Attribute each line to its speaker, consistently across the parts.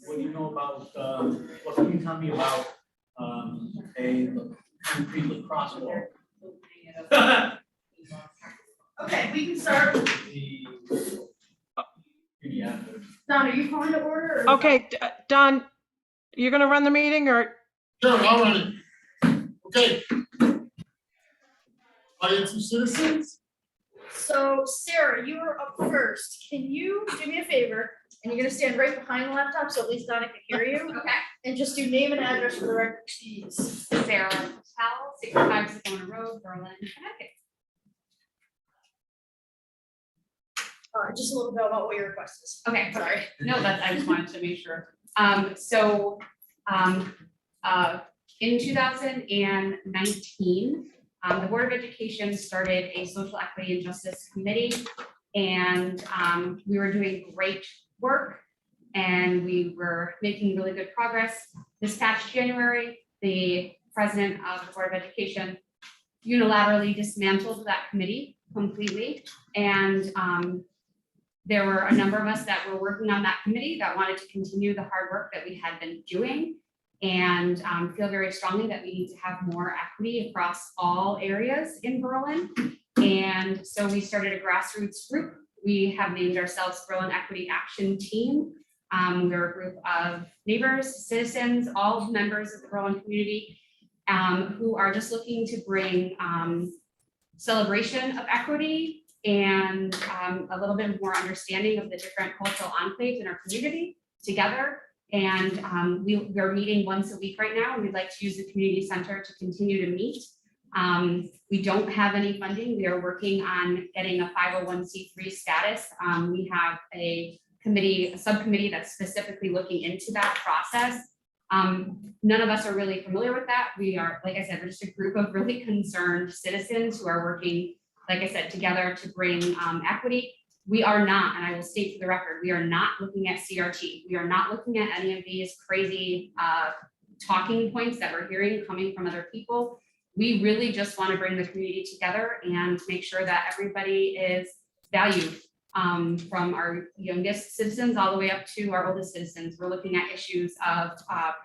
Speaker 1: What do you know about, what can you tell me about a concrete lacrosse ball?
Speaker 2: Okay, we can start. Don, are you calling to order? Or
Speaker 3: Okay, Don, you're gonna run the meeting or?
Speaker 4: Sure, I'll run it. Okay. Audience of citizens?
Speaker 2: So Sarah, you were up first. Can you do me a favor? And you're gonna stand right behind the laptop so at least Donna can hear you.
Speaker 5: Okay.
Speaker 2: And just do name and address for the record, please.
Speaker 5: Sarah Patel, 65 Sedona Road, Berlin, Connecticut.
Speaker 2: Just a little bit about what your request is.
Speaker 5: Okay,
Speaker 2: Sorry.
Speaker 5: no, I just wanted to make sure. In 2019, the Board of Education started a social equity and justice committee, and we were doing great work and we were making really good progress. This past January, the president of the Board of Education unilaterally dismantled that committee completely, and there were a number of us that were working on that committee that wanted to continue the hard work that we had been doing, and feel very strongly that we need to have more equity across all areas in Berlin. And so we started a grassroots group. We have named ourselves Berlin Equity Action Team. We're a group of neighbors, citizens, all members of the Berlin community who are just looking to bring celebration of equity and a little bit more understanding of the different cultural enclaves in our community together. And we're meeting once a week right now, and we'd like to use the community center to continue to meet. We don't have any funding. We are working on getting a 501c3 status. We have a subcommittee that's specifically looking into that process. None of us are really familiar with that. We are, like I said, we're just a group of really concerned citizens who are working, like I said, together to bring equity. We are not, and I will state for the record, we are not looking at CRT. We are not looking at any of these crazy talking points that we're hearing coming from other people. We really just want to bring the community together and make sure that everybody is valued, from our youngest citizens all the way up to our oldest citizens. We're looking at issues of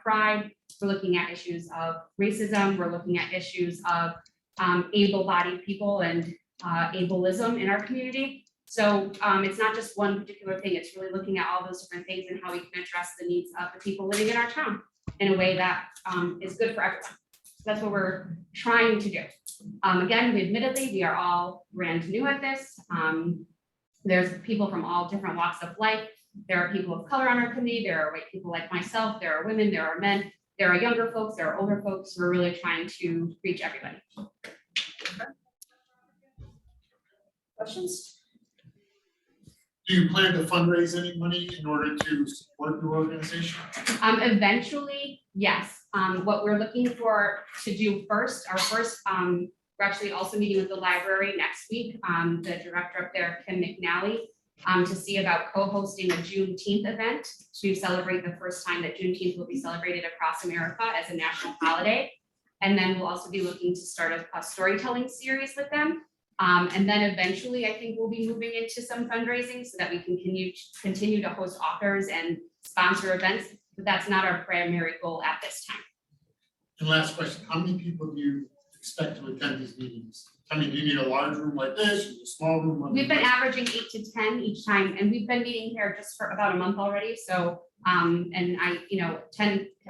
Speaker 5: pride. We're looking at issues of racism. We're looking at issues of able-bodied people and ableism in our community. So it's not just one particular thing. It's really looking at all those different things and how we can address the needs of the people living in our town in a way that is good for everyone. So that's what we're trying to do. Again, we are all brand new at this. There's people from all different walks of life. There are people of color on our committee. There are white people like myself. There are women. There are men. There are younger folks. There are older folks. We're really trying to reach everybody.
Speaker 2: Questions?
Speaker 4: Do you plan to fundraise any money in order to support your organization?
Speaker 5: Eventually, yes. What we're looking for to do first, we're actually also meeting with the library next week. The director up there, Kim McNally, to see about co-hosting a Juneteenth event to celebrate the first time that Juneteenth will be celebrated across America as a national holiday. And then we'll also be looking to start a storytelling series with them. And then eventually, I think we'll be moving into some fundraising so that we can continue to host authors and sponsor events, but that's not our primary goal at this time.
Speaker 4: And last question, how many people do you expect to attend these meetings? I mean, do you need a large room like this, or a small room?
Speaker 5: We've been averaging 8 to 10 each time, and we've been meeting here just for about a month already. So, and I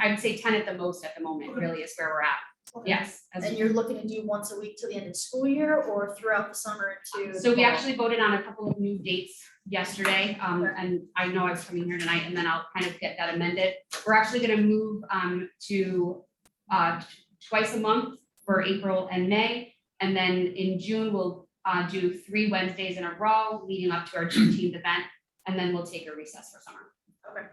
Speaker 5: would say 10 at the most at the moment, really is where we're at.
Speaker 2: Okay.
Speaker 5: Yes.
Speaker 2: And you're looking to do once a week till the end of the school year or throughout the summer into?
Speaker 5: So we actually voted on a couple of new dates yesterday, and I know I was coming here tonight, and then I'll kind of get that amended. We're actually going to move to twice a month for April and May, and then in June we'll do 3 Wednesdays in a row leading up to our Juneteenth event, and then we'll take a recess for summer.
Speaker 2: Okay.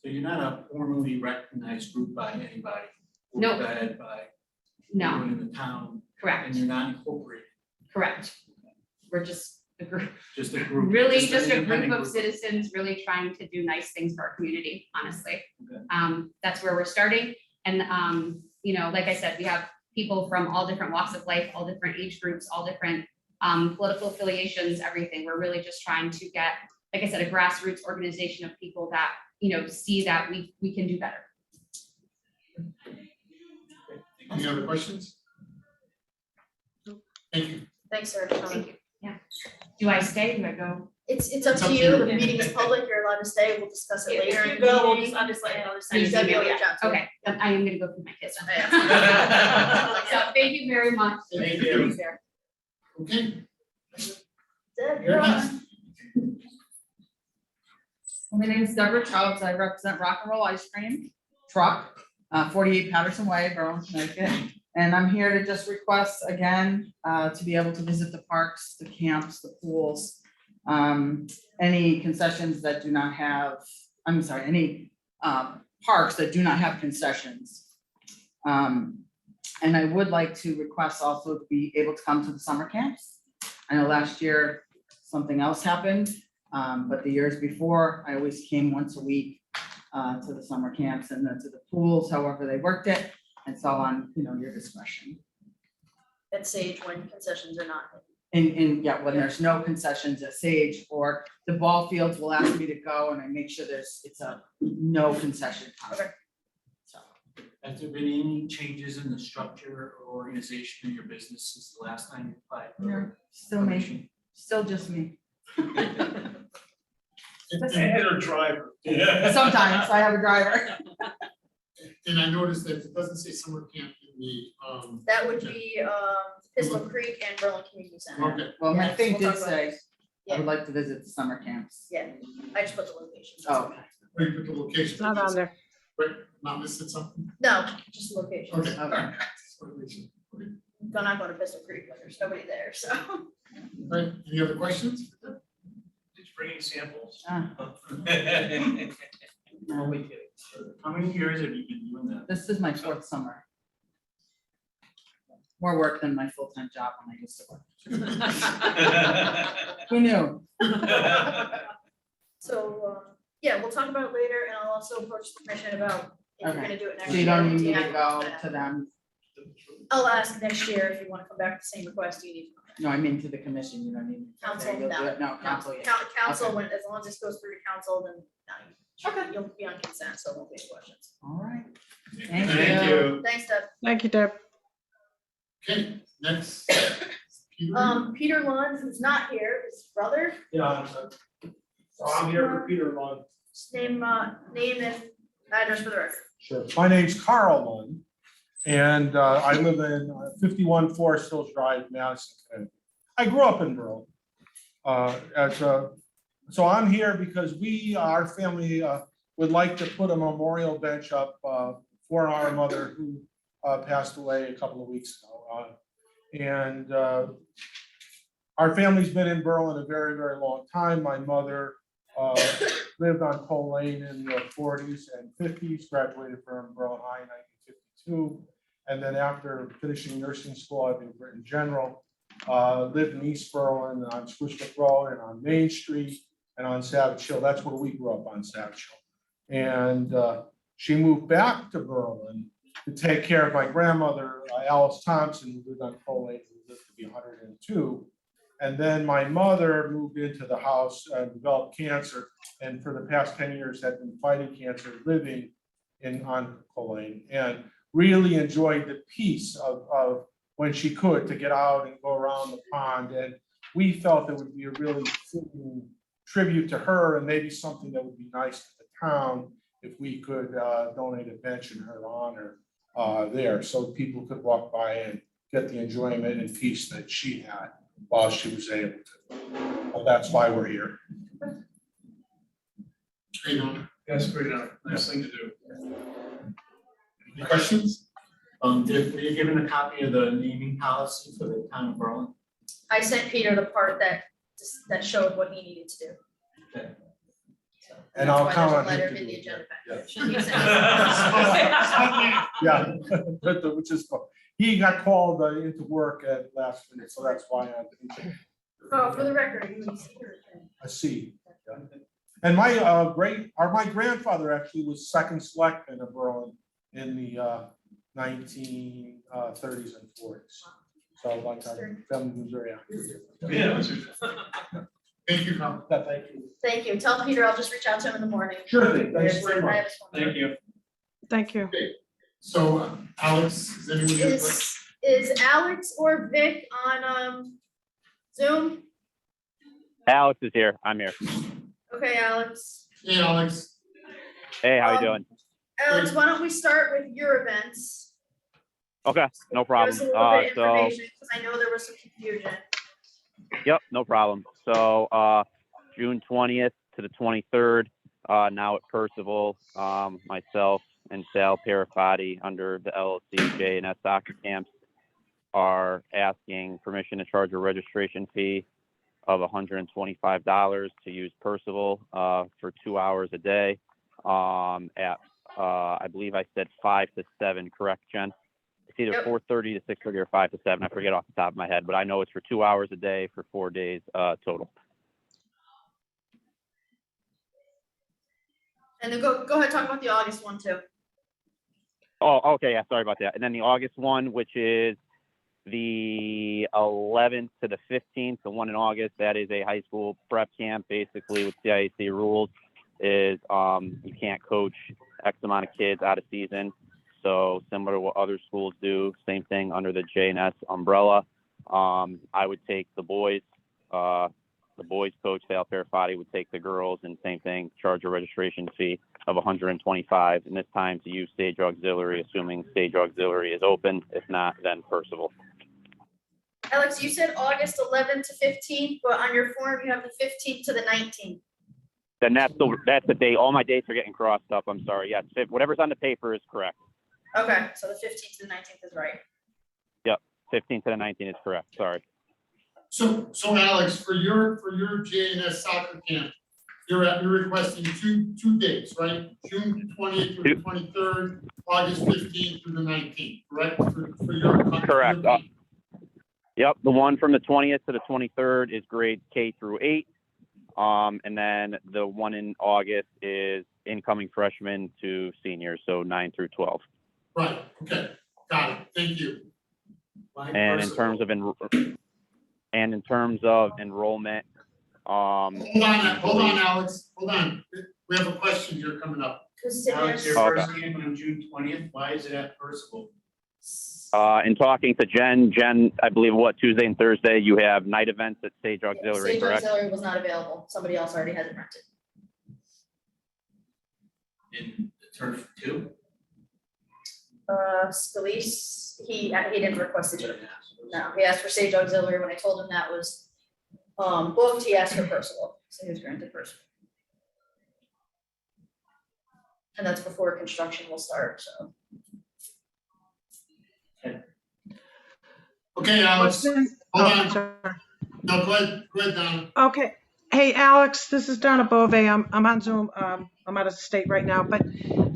Speaker 1: So you're not a formally recognized group by anybody?
Speaker 5: No.
Speaker 1: Vetted by
Speaker 5: No,
Speaker 1: anyone in the town, and
Speaker 5: correct,
Speaker 1: you're not incorporated,
Speaker 5: correct. We're just a group.
Speaker 1: just a group.
Speaker 5: Really
Speaker 1: an
Speaker 5: just a group
Speaker 1: independent
Speaker 5: of citizens really trying to do nice things for our community, honestly.
Speaker 1: Okay.
Speaker 5: That's where we're starting. And, like I said, we have people from all different walks of life, all different age groups, all different political affiliations, everything. We're really just trying to get, like I said, a grassroots organization of people that, see that we can do better.
Speaker 4: Any other questions? Thank you.
Speaker 2: Thanks, Sarah, for
Speaker 5: Thank
Speaker 2: coming.
Speaker 5: you. Yeah. Do I stay? Do I go?
Speaker 2: It's up to you. The meeting is public. You're allowed to stay. We'll discuss it later.
Speaker 6: If
Speaker 2: in
Speaker 6: you
Speaker 2: the
Speaker 6: go, we'll
Speaker 2: meeting.
Speaker 6: just, I'll just let others
Speaker 2: And
Speaker 6: say.
Speaker 2: Debbie will reach out to you.
Speaker 5: Okay, then I am gonna go with my kids.
Speaker 2: Yeah.
Speaker 5: So thank you very much.
Speaker 1: Thank you.
Speaker 5: Thanks, Sarah.
Speaker 4: Okay.
Speaker 2: Deb,
Speaker 4: You're
Speaker 2: you're
Speaker 4: next.
Speaker 2: on.
Speaker 6: My name is Deborah Childs. I represent Rock and Roll Ice Cream Truck, 48 Patterson Way, Berlin, Connecticut. And I'm here to just request again, to be able to visit the parks, the camps, the pools. Any concessions that do not have, any parks that do not have concessions. And I would like to request also to be able to come to the summer camps. I know last year something else happened, but the years before, I always came once a week to the summer camps and then to the pools, however they worked it. And so on, your discretion.
Speaker 2: At Sage when concessions are not.
Speaker 6: When there's no concessions at Sage, or the ball fields will ask me to go and I make sure it's a no concession time.
Speaker 2: Okay.
Speaker 6: So,
Speaker 1: Has there been any changes in the structure or organization of your business since the last time you applied?
Speaker 6: no, still me, still just me.
Speaker 1: And a driver.
Speaker 6: Sometimes I have a driver.
Speaker 4: And I noticed that it doesn't say summer camp in the,
Speaker 2: That would be Pistol Creek and Berlin Community Center.
Speaker 4: okay.
Speaker 6: Well, my
Speaker 2: Yes,
Speaker 6: thing
Speaker 2: we'll
Speaker 6: did
Speaker 2: talk about
Speaker 6: say,
Speaker 2: this.
Speaker 6: I would like to visit the summer camps.
Speaker 2: Yeah, I just put the location.
Speaker 6: Oh, okay.
Speaker 4: Where you put the location?
Speaker 3: It's not on there.
Speaker 4: Right, not listed something?
Speaker 2: No, just the location.
Speaker 4: Okay.
Speaker 6: Okay.
Speaker 2: I'm not going to Pistol Creek when there's nobody there, so.
Speaker 4: Right, any other questions?
Speaker 1: Did you bring any samples?
Speaker 6: Ah, no, we do.
Speaker 1: How many years have you been doing that?
Speaker 6: This is my 4th summer. More work than my full-time job when I used to work. Who knew?
Speaker 2: So, yeah, we'll talk about it later, and I'll also approach the commission about if you're
Speaker 6: Okay.
Speaker 2: gonna do it next
Speaker 6: So
Speaker 2: year.
Speaker 6: you don't need
Speaker 2: do
Speaker 6: me
Speaker 2: you
Speaker 6: to
Speaker 2: have-
Speaker 6: go to them?
Speaker 2: I'll ask next year if you wanna come back with the same request, do you need?
Speaker 6: No, I mean to the commission, you don't need me. to.
Speaker 2: Council,
Speaker 6: Okay, you'll do
Speaker 2: no.
Speaker 6: it? No, council, yeah.
Speaker 2: Council,
Speaker 6: Okay.
Speaker 2: when, as long as this goes through to council, then no,
Speaker 6: Okay.
Speaker 2: you'll be on consent, so won't be any questions.
Speaker 6: All right.
Speaker 4: Thank
Speaker 6: Thank
Speaker 4: you.
Speaker 2: Thanks, Deb.
Speaker 3: Thank you, Deb.
Speaker 4: Okay, next. Peter.
Speaker 2: Peter Lund, who's not here, his brother,
Speaker 7: Yeah, so I'm here for Peter Lund.
Speaker 2: name and address for the record.
Speaker 7: Sure. My name's Carl Lund, and I live in 51 Forest Hills Drive, Madison, Connecticut. I grew up in Berlin. So I'm here because our family would like to put a memorial bench up for our mother who passed away a couple of weeks ago. And our family's been in Berlin a very, very long time. My mother lived on Cole Lane in the 40s and 50s, graduated from Berlin High in 1952. And then after finishing nursing school up in Britain General, lived in East Berlin on Spruce Road and on Main Street and on Savage Hill. That's where we grew up, on Savage Hill. And she moved back to Berlin to take care of my grandmother, Alice Thompson, who lived on Cole Lane, who lived to be 102. And then my mother moved into the house and developed cancer. And for the past 10 years had been fighting cancer, living on Cole Lane, and really enjoyed the peace of when she could to get out and go around the pond. And we felt it would be a really fitting tribute to her, and maybe something that would be nice to the town if we could donate a bench in her honor there, so people could walk by and get the enjoyment and peace that she had while she was able to. Well, that's why we're here.
Speaker 4: Great honor.
Speaker 7: That's great. Nice thing to do.
Speaker 4: Any questions?
Speaker 1: Were you given a copy of the naming policy for the town of Berlin?
Speaker 2: I sent Peter the part that showed what he needed to do.
Speaker 1: Okay.
Speaker 2: So
Speaker 7: And
Speaker 2: that's
Speaker 7: I'll
Speaker 2: why
Speaker 7: count
Speaker 2: there's a
Speaker 7: on him
Speaker 2: letter
Speaker 7: to
Speaker 2: in
Speaker 7: do
Speaker 2: the
Speaker 7: it.
Speaker 2: agenda
Speaker 7: Yeah.
Speaker 2: package. He sent it.
Speaker 7: Yeah, which is, he got called into work at last minute, so that's why I'm
Speaker 2: Oh, for the record, you would see her.
Speaker 7: a C. And my my grandfather actually was second selectman of Berlin in the 1930s and 40s. So like our family was very active.
Speaker 1: Yeah.
Speaker 4: Thank you, Carl.
Speaker 7: Thank you.
Speaker 2: Thank you. Tell Peter I'll just reach out to him in the morning.
Speaker 7: Sure thing, thanks very
Speaker 2: I
Speaker 7: much.
Speaker 2: have his phone number.
Speaker 1: Thank you.
Speaker 3: Thank you.
Speaker 4: So, Alex, is anyone here?
Speaker 2: Is Alex or Vic on Zoom?
Speaker 8: Alex is here. I'm here.
Speaker 2: Okay, Alex.
Speaker 4: Hey, Alex.
Speaker 8: Hey, how you doing?
Speaker 2: Alex, why don't we start with your events?
Speaker 8: Okay, no
Speaker 2: Give
Speaker 8: problem.
Speaker 2: us a little bit of
Speaker 8: So,
Speaker 2: information, because I know there was some confusion.
Speaker 8: yep, no problem. So, June 20th to the 23rd, now at Percival, myself and Sal Parafati under the LLC J&S soccer camps are asking permission to charge a registration fee of $125 to use Percival for 2 hours a day at I believe I said 5 to 7, correct, Jen? It's either
Speaker 2: Yep.
Speaker 8: 4:30 to 6:30 or 5 to 7. I forget off the top of my head, but I know it's for 2 hours a day for 4 days total.
Speaker 2: And then go ahead, talk about the August one too.
Speaker 8: Oh, okay, yeah, sorry about that. And then the August one, which is the 11th to the 15th, the one in August, that is a high school prep camp, basically with CIAC rules is you can't coach X amount of kids out of season. So similar to what other schools do, same thing under the J&S umbrella. I would take the boys coach, Sal Parafati, would take the girls, and same thing, charge a registration fee of $125, and this time to use Stage Auxiliary, assuming Stage Auxiliary is open. If not, then Percival.
Speaker 2: Alex, you said August 11th to 15th, but on your form you have the 15th to the 19th.
Speaker 8: Then that's the day. All my dates are getting crossed up. I'm sorry. Yes, whatever's on the paper is correct.
Speaker 2: Okay, so the 15th to the 19th is right.
Speaker 8: 15th to the 19th is correct. Sorry.
Speaker 4: So Alex, for your JNS soccer camp, you're requesting two dates, right? June 20th through the 23rd, August 15th through the 19th, correct? For your
Speaker 8: Correct. Yep, the one from the 20th to the 23rd is grades K through 8. And then the one in August is incoming freshmen to seniors, so 9 through 12.
Speaker 4: Right, okay, got it, thank you.
Speaker 8: And in terms of enrollment,
Speaker 4: Hold on, Alex, hold on. We have a question here coming up.
Speaker 1: Alex, your
Speaker 8: Okay.
Speaker 1: first game on June 20th, why is it at Percival?
Speaker 8: in talking to Jen, I believe Tuesday and Thursday, you have night events at Sage Auxiliary,
Speaker 2: Stage
Speaker 8: correct?
Speaker 2: Auxiliary was not available. Somebody else already has it rented.
Speaker 1: In the turf too?
Speaker 2: Scalise, he didn't request it. No, he asked for Sage Auxiliary. When I told him that was booked, he asked for Percival, so he was granted Percival. And that's before construction will start, so.
Speaker 4: Okay, Alex, hold on.
Speaker 3: Sorry.
Speaker 4: No, go ahead, Donna.
Speaker 3: Okay. Hey, Alex, this is Donna Bove. I'm on Zoom. I'm out of state right now, but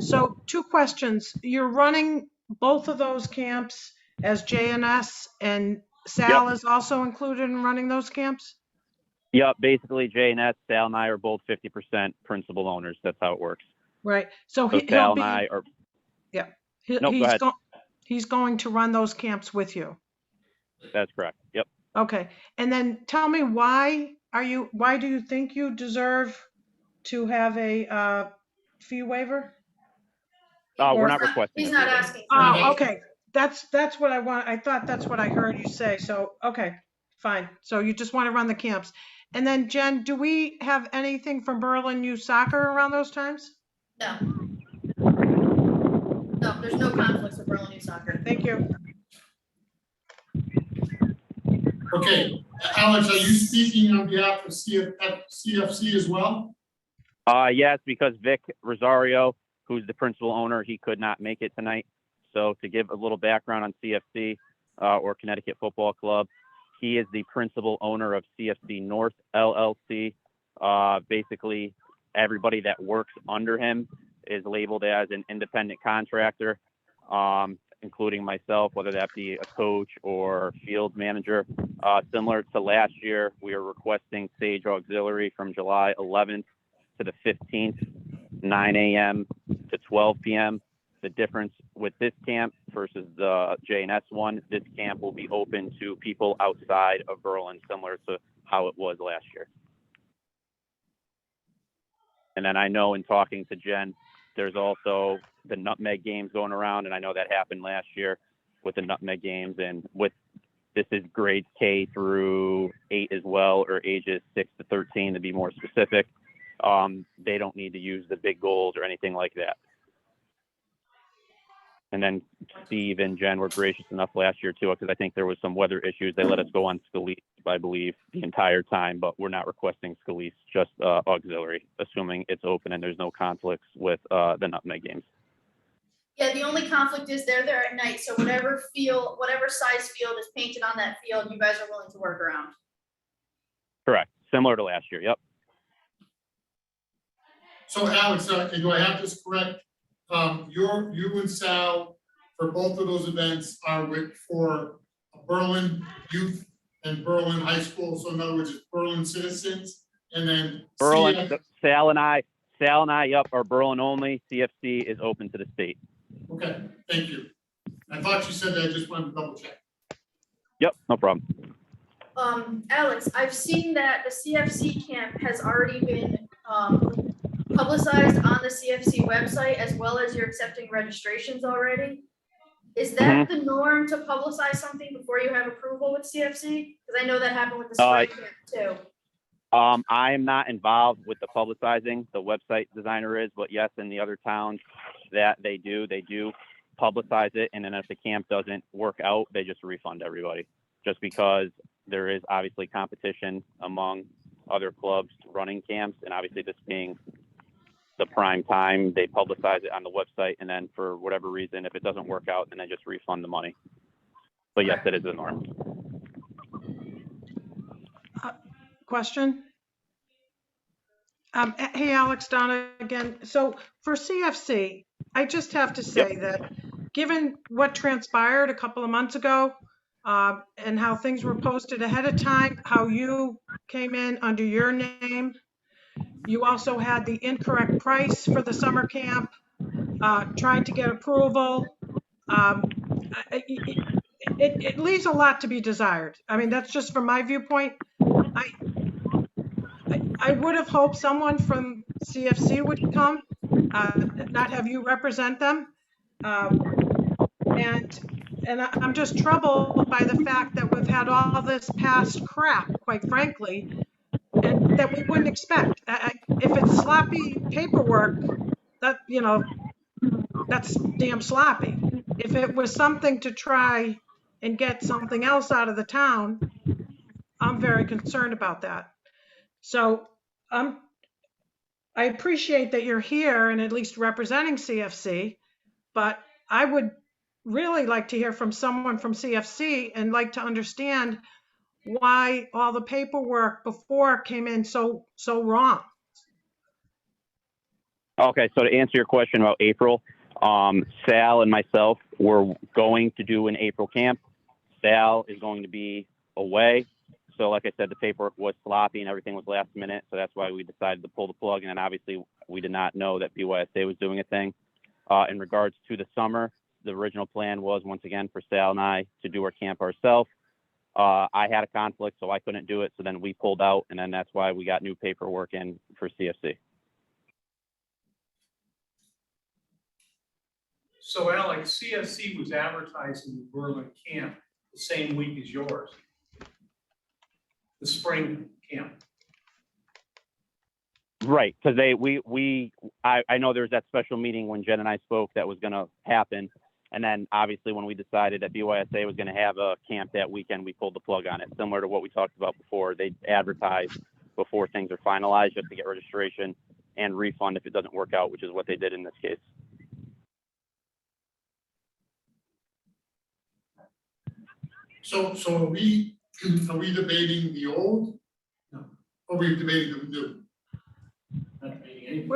Speaker 3: so 2 questions. You're running both of those camps as JNS, and Sal is also included in running those camps?
Speaker 8: Yep, basically J&S, Sal and I are both 50% principal owners. That's how it works.
Speaker 3: Right. So
Speaker 8: So
Speaker 3: he'll
Speaker 8: Sal and
Speaker 3: be,
Speaker 8: I are,
Speaker 3: he-
Speaker 8: Nope, go ahead.
Speaker 3: he's going to run those camps with you.
Speaker 8: that's correct. Yep.
Speaker 3: Okay. And then tell me, why do you think you deserve to have a fee waiver?
Speaker 8: We're not
Speaker 2: He's
Speaker 8: requesting.
Speaker 2: He's
Speaker 8: a
Speaker 2: not
Speaker 8: fee waiver.
Speaker 2: asking. for it.
Speaker 3: Oh, okay. That's what I want. I thought that's what I heard you say. So, okay, fine. So you just want to run the camps. And then Jen, do we have anything from Berlin Youth Soccer around those times?
Speaker 2: No. No, there's no conflicts with Berlin Youth Soccer.
Speaker 3: Thank you.
Speaker 4: Okay, Alex, are you speaking on behalf of CFC as well?
Speaker 8: Yes, because Vic Rosario, who's the principal owner, he could not make it tonight. So to give a little background on CFC or Connecticut Football Club, he is the principal owner of CFC North LLC. Basically, everybody that works under him is labeled as an independent contractor, including myself, whether that be a coach or field manager. Similar to last year, we are requesting Sage Auxiliary from July 11th to the 15th, 9 a.m. to 12 p.m. The difference with this camp versus the J&S one, this camp will be open to people outside of Berlin, similar to how it was last year. And then I know in talking to Jen, there's also the nutmeg games going around, and I know that happened last year with the nutmeg games, and with this is grades K through 8 as well, or ages 6 to 13 to be more specific. They don't need to use the big goals or anything like that. And then Steve and Jen were gracious enough last year too, because I think there was some weather issues. They let us go on Scalise, I believe, the entire time, but we're not requesting Scalise, just auxiliary, assuming it's open and there's no conflicts with the nutmeg games.
Speaker 2: Yeah, the only conflict is they're there at night, so whatever size field is painted on that field, you guys are willing to work around.
Speaker 8: Correct. Similar to last year. Yep.
Speaker 4: So Alex, do I have this correct? You and Sal, for both of those events are for Berlin Youth and Berlin High School. So in other words, it's Berlin citizens, and then
Speaker 8: Berlin, Sal and I, yep, are Berlin only. CFC is open to the state.
Speaker 4: Okay, thank you. I thought you said that, I just wanted to double check.
Speaker 8: Yep, no problem.
Speaker 2: Alex, I've seen that the CFC camp has already been publicized on the CFC website, as well as you're accepting registrations already. Is that the norm to publicize something before you have approval with CFC? Because I know that happened with the spring camp too.
Speaker 8: I am not involved with the publicizing. The website designer is, but yes, in the other towns that they do publicize it. And then if the camp doesn't work out, they just refund everybody, just because there is obviously competition among other clubs running camps. And obviously this being the prime time, they publicize it on the website. And then for whatever reason, if it doesn't work out, then they just refund the money. But yes, it is the norm.
Speaker 3: Question? Hey, Alex, Donna again. So for CFC, I just have to say that given what transpired a couple of months ago and how things were posted ahead of time, how you came in under your name, you also had the incorrect price for the summer camp, trying to get approval. It leaves a lot to be desired. I mean, that's just from my viewpoint. I would have hoped someone from CFC would come, not have you represent them. And I'm just troubled by the fact that we've had all this past crap, quite frankly, and that we wouldn't expect. If it's sloppy paperwork, that, you know, that's damn sloppy. If it was something to try and get something else out of the town, I'm very concerned about that. So I appreciate that you're here and at least representing CFC, but I would really like to hear from someone from CFC and like to understand why all the paperwork before came in so wrong.
Speaker 8: Okay, so to answer your question about April, Sal and myself were going to do an April camp. Sal is going to be away. So like I said, the paperwork was sloppy and everything was last minute. So that's why we decided to pull the plug. And then obviously we did not know that BYSA was doing a thing. In regards to the summer, the original plan was once again for Sal and I to do our camp ourselves. I had a conflict, so I couldn't do it. So then we pulled out, and then that's why we got new paperwork in for CFC.
Speaker 9: So Alex, CFC was advertising the Berlin camp the same week as yours, the spring camp.
Speaker 8: Right, because I know there was that special meeting when Jen and I spoke that was going to happen, and then obviously when we decided that BYSA was going to have a camp that weekend, we pulled the plug on it. Similar to what we talked about before, they advertise before things are finalized just to get registration and refund if it doesn't work out, which is what they did in this case.
Speaker 4: So are we debating the old? No. Or are we debating the new?
Speaker 1: Not debating anything.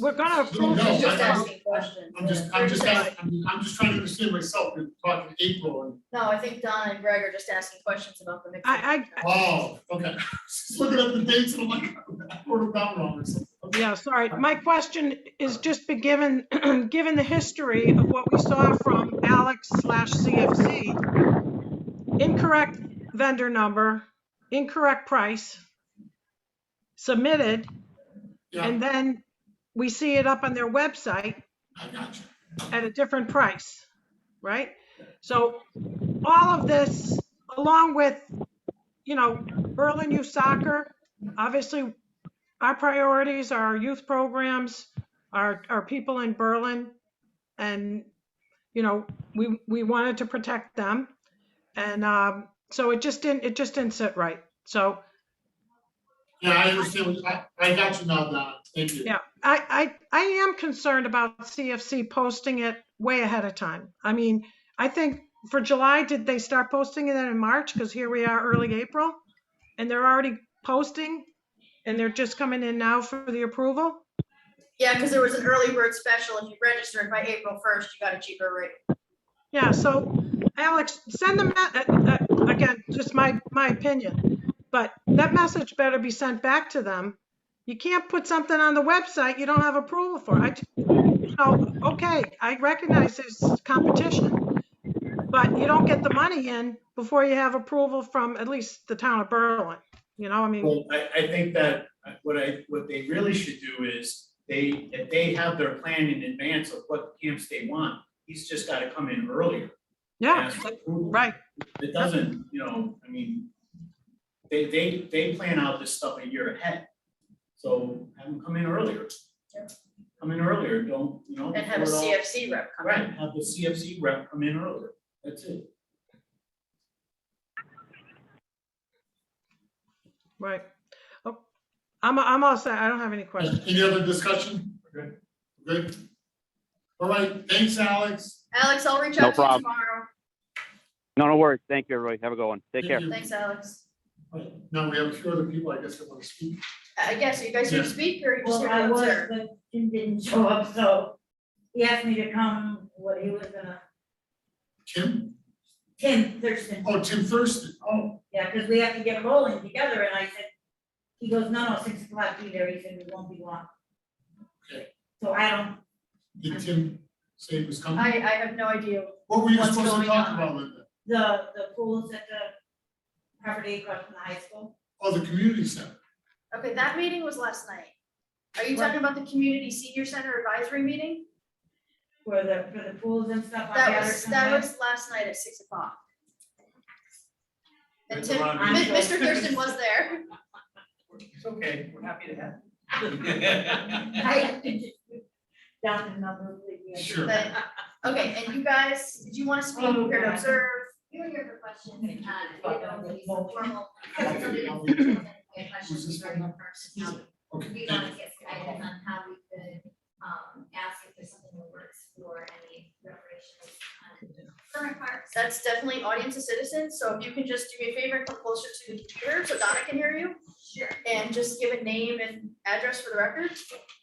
Speaker 3: We're gonna approve.
Speaker 4: No,
Speaker 2: He's just
Speaker 4: I-
Speaker 2: asking questions.
Speaker 4: I'm just trying to understand myself. We're talking April and,
Speaker 2: No, I think Donna and Greg are just asking questions about the mix.
Speaker 3: I
Speaker 4: oh, okay. Just looking at the dates and I'm like, I wrote it down wrong or something.
Speaker 3: Yeah, sorry. My question is just be given, given the history of what we saw from Alex/CFC, incorrect vendor number, incorrect price, submitted,
Speaker 4: Yeah,
Speaker 3: and then we see it up on their website
Speaker 4: I got you.
Speaker 3: at a different price, right? So all of this, along with, Berlin Youth Soccer, obviously, our priorities are our youth programs, our people in Berlin, and, we wanted to protect them. And so it just didn't sit right. So,
Speaker 4: Yeah, I understand. I got you now, Donna. Thank you.
Speaker 3: yeah, I am concerned about CFC posting it way ahead of time. I mean, I think for July, did they start posting it in March? Because here we are early April, and they're already posting, and they're just coming in now for the approval.
Speaker 2: Yeah, because there was an early bird special. If you registered by April 1st, you got a cheaper rate.
Speaker 3: Yeah, so Alex, send them, again, just my opinion, but that message better be sent back to them. You can't put something on the website you don't have approval for. Okay, I recognize there's competition, but you don't get the money in before you have approval from at least the town of Berlin. I mean,
Speaker 1: Well, I think that what they really should do is if they have their plan in advance of what camps they want, he's just gotta come in earlier.
Speaker 3: yeah,
Speaker 1: Ask for approval.
Speaker 3: right.
Speaker 1: It doesn't, I mean, they plan out this stuff a year ahead. So have them come in earlier.
Speaker 2: Yeah.
Speaker 1: Come in earlier, don't,
Speaker 2: And have a
Speaker 1: before it all-
Speaker 2: CFC rep come in.
Speaker 1: Right, have the CFC rep come in earlier. That's it.
Speaker 3: Right. Oh, I'm all set. I don't have any questions.
Speaker 4: Any other discussion?
Speaker 1: Good.
Speaker 4: Good. All right, thanks, Alex.
Speaker 2: Alex, I'll reach
Speaker 8: No
Speaker 2: out to you
Speaker 8: problem.
Speaker 2: tomorrow.
Speaker 8: No worries. Thank you, everybody. Have a good one. Take care.
Speaker 4: Thank you.
Speaker 2: Thanks, Alex.
Speaker 4: Now we have a few other people, I guess, that want to speak.
Speaker 2: I guess, are you guys here to
Speaker 4: Yeah.
Speaker 2: speak or are you just
Speaker 10: Well,
Speaker 2: here
Speaker 10: I
Speaker 2: to
Speaker 10: was,
Speaker 2: observe?
Speaker 10: but Tim didn't show up, so he asked me to come, what he was gonna,
Speaker 4: Tim?
Speaker 10: Tim Thurston.
Speaker 4: Oh, Tim Thurston. Oh,
Speaker 10: Yeah, because we have to get rolling together, and I said, he goes, no, 6 o'clock be there, he said, it won't be long.
Speaker 4: Okay.
Speaker 10: So I don't,
Speaker 4: did Tim say he was coming?
Speaker 2: I have no idea.
Speaker 4: What were you
Speaker 2: what's
Speaker 4: supposed to
Speaker 2: going
Speaker 4: talk
Speaker 2: on?
Speaker 4: about, Linda?
Speaker 10: the pools at the property across from the high school.
Speaker 4: Oh, the community center.
Speaker 2: Okay, that meeting was last night. Are you talking about the community senior center advisory meeting?
Speaker 10: For the pools and stuff. I
Speaker 2: That
Speaker 10: gathered
Speaker 2: was,
Speaker 10: from
Speaker 2: that
Speaker 10: them.
Speaker 2: was last night at 6 o'clock. And
Speaker 1: It's
Speaker 2: Tim,
Speaker 1: around
Speaker 2: Mr. Thurston was there.
Speaker 1: It's okay, we're happy to have.
Speaker 10: I have to just down the number, believe me.
Speaker 4: Sure.
Speaker 2: But- Okay, and you guys, did you want to speak
Speaker 10: Oh,
Speaker 2: here to
Speaker 10: God.
Speaker 2: observe?
Speaker 11: We were here for questions, you know, maybe some
Speaker 10: Well,
Speaker 11: formal.
Speaker 4: Who's this
Speaker 11: Questions regarding
Speaker 4: one?
Speaker 11: the first, how
Speaker 4: Okay,
Speaker 11: we
Speaker 4: thank
Speaker 11: want to get guidance on how we could, ask if there's something that works for any reparations on current parks.
Speaker 2: That's definitely audience of citizens, so if you can just do me a favor and come closer to the computer so Donna can hear you.
Speaker 11: Sure.
Speaker 2: And just give a name and address for the record.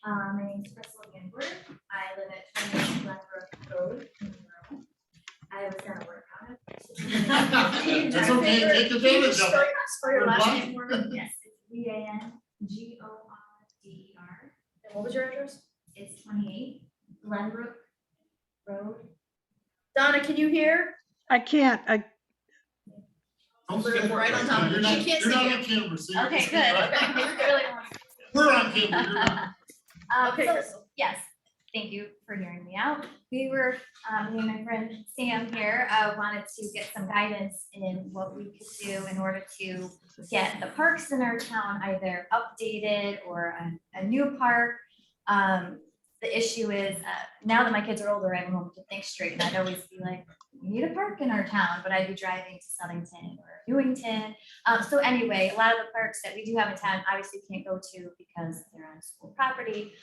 Speaker 11: My name's Crystal Ginsburg. I live at 28 Glenbrook Road in Monroe. I was gonna work on it.
Speaker 4: That's okay, take
Speaker 2: Can you just
Speaker 4: advantage of it.
Speaker 2: spell your last name for me?
Speaker 11: Yes, it's VANGORDER.
Speaker 2: And what was your address?
Speaker 11: It's 28 Glenbrook Road.
Speaker 2: Donna, can you hear?
Speaker 3: I can't.
Speaker 4: Don't
Speaker 2: We're
Speaker 4: forget-
Speaker 2: right on top of it.
Speaker 4: You're not-
Speaker 2: She can't
Speaker 4: You're
Speaker 2: see
Speaker 4: not on camera, so you're
Speaker 11: Okay,
Speaker 4: just-
Speaker 11: good.
Speaker 4: right. We're on camera, you're not.
Speaker 2: Okay,
Speaker 11: So,
Speaker 2: Crystal.
Speaker 11: yes, thank you for hearing me out. We were, me and my friend Sam here, wanted to get some guidance in what we could do in order to get the parks in our town either updated or a new park. The issue is, now that my kids are older, I'm home to think straight, and I'd always be like, we need a park in our town, but I'd be driving to Southington or Newington. So anyway, a lot of the parks that we do have in town, obviously can't go to because they're on school property.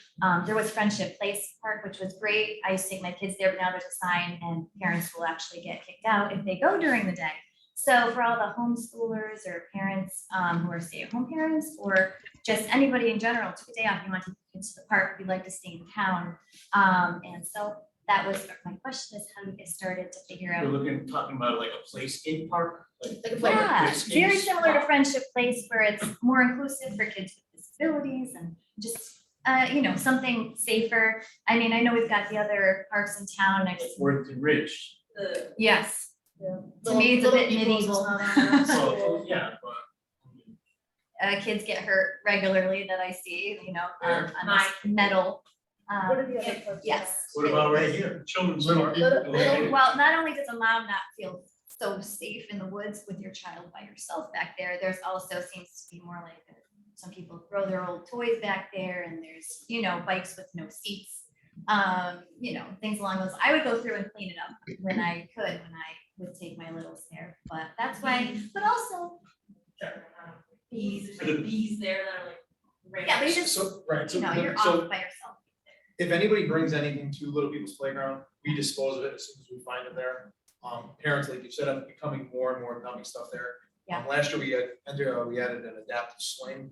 Speaker 11: There was Friendship Place Park, which was great. I used to take my kids there, but now there's a sign and parents will actually get kicked out if they go during the day. So for all the homeschoolers or parents who are stay-at-home parents, or just anybody in general, took a day off, you want to take kids to the park, we'd like to stay in town. And so that was my question, is how do you get started to figure out?
Speaker 1: You're talking about like a playscape park?
Speaker 2: Like a
Speaker 11: Yeah,
Speaker 1: playscape
Speaker 11: very similar to
Speaker 1: spot.
Speaker 11: Friendship Place, where it's more inclusive for kids with disabilities and just you know, something safer. I mean, I know we've got the other parks in town next.
Speaker 1: Worth and Rich.
Speaker 11: Yes,
Speaker 2: Yeah.
Speaker 11: to me, it's a bit
Speaker 2: Little People's is
Speaker 11: medieval.
Speaker 2: not on there,
Speaker 1: So,
Speaker 2: so-
Speaker 1: yeah, but.
Speaker 11: Kids get hurt regularly that I see, you know, on
Speaker 10: My-
Speaker 11: this metal.
Speaker 2: What are the other parks?
Speaker 11: Yes.
Speaker 1: What about right here?
Speaker 9: Children's
Speaker 4: Little
Speaker 9: park.
Speaker 2: Little-
Speaker 1: little-
Speaker 11: Well, not only does a mom not feel so safe in the woods with your child by yourself back there, there's also seems to be more like some people throw their old toys back there, and there's, you know, bikes with no seats. You know, things along those. I would go through and clean it up when I would take my littles there, but that's why, but also,
Speaker 10: Bees, there's like bees there that are like.
Speaker 11: yeah, but you just,
Speaker 12: So, right,
Speaker 11: you know, you're
Speaker 12: so
Speaker 11: off by yourself.
Speaker 12: if anybody brings anything to Little People's Playground, we dispose of it as soon as we find it there. Parents, like you said, are becoming more and more dumping stuff there.
Speaker 11: Yeah.
Speaker 12: Last year we added an adaptive swing,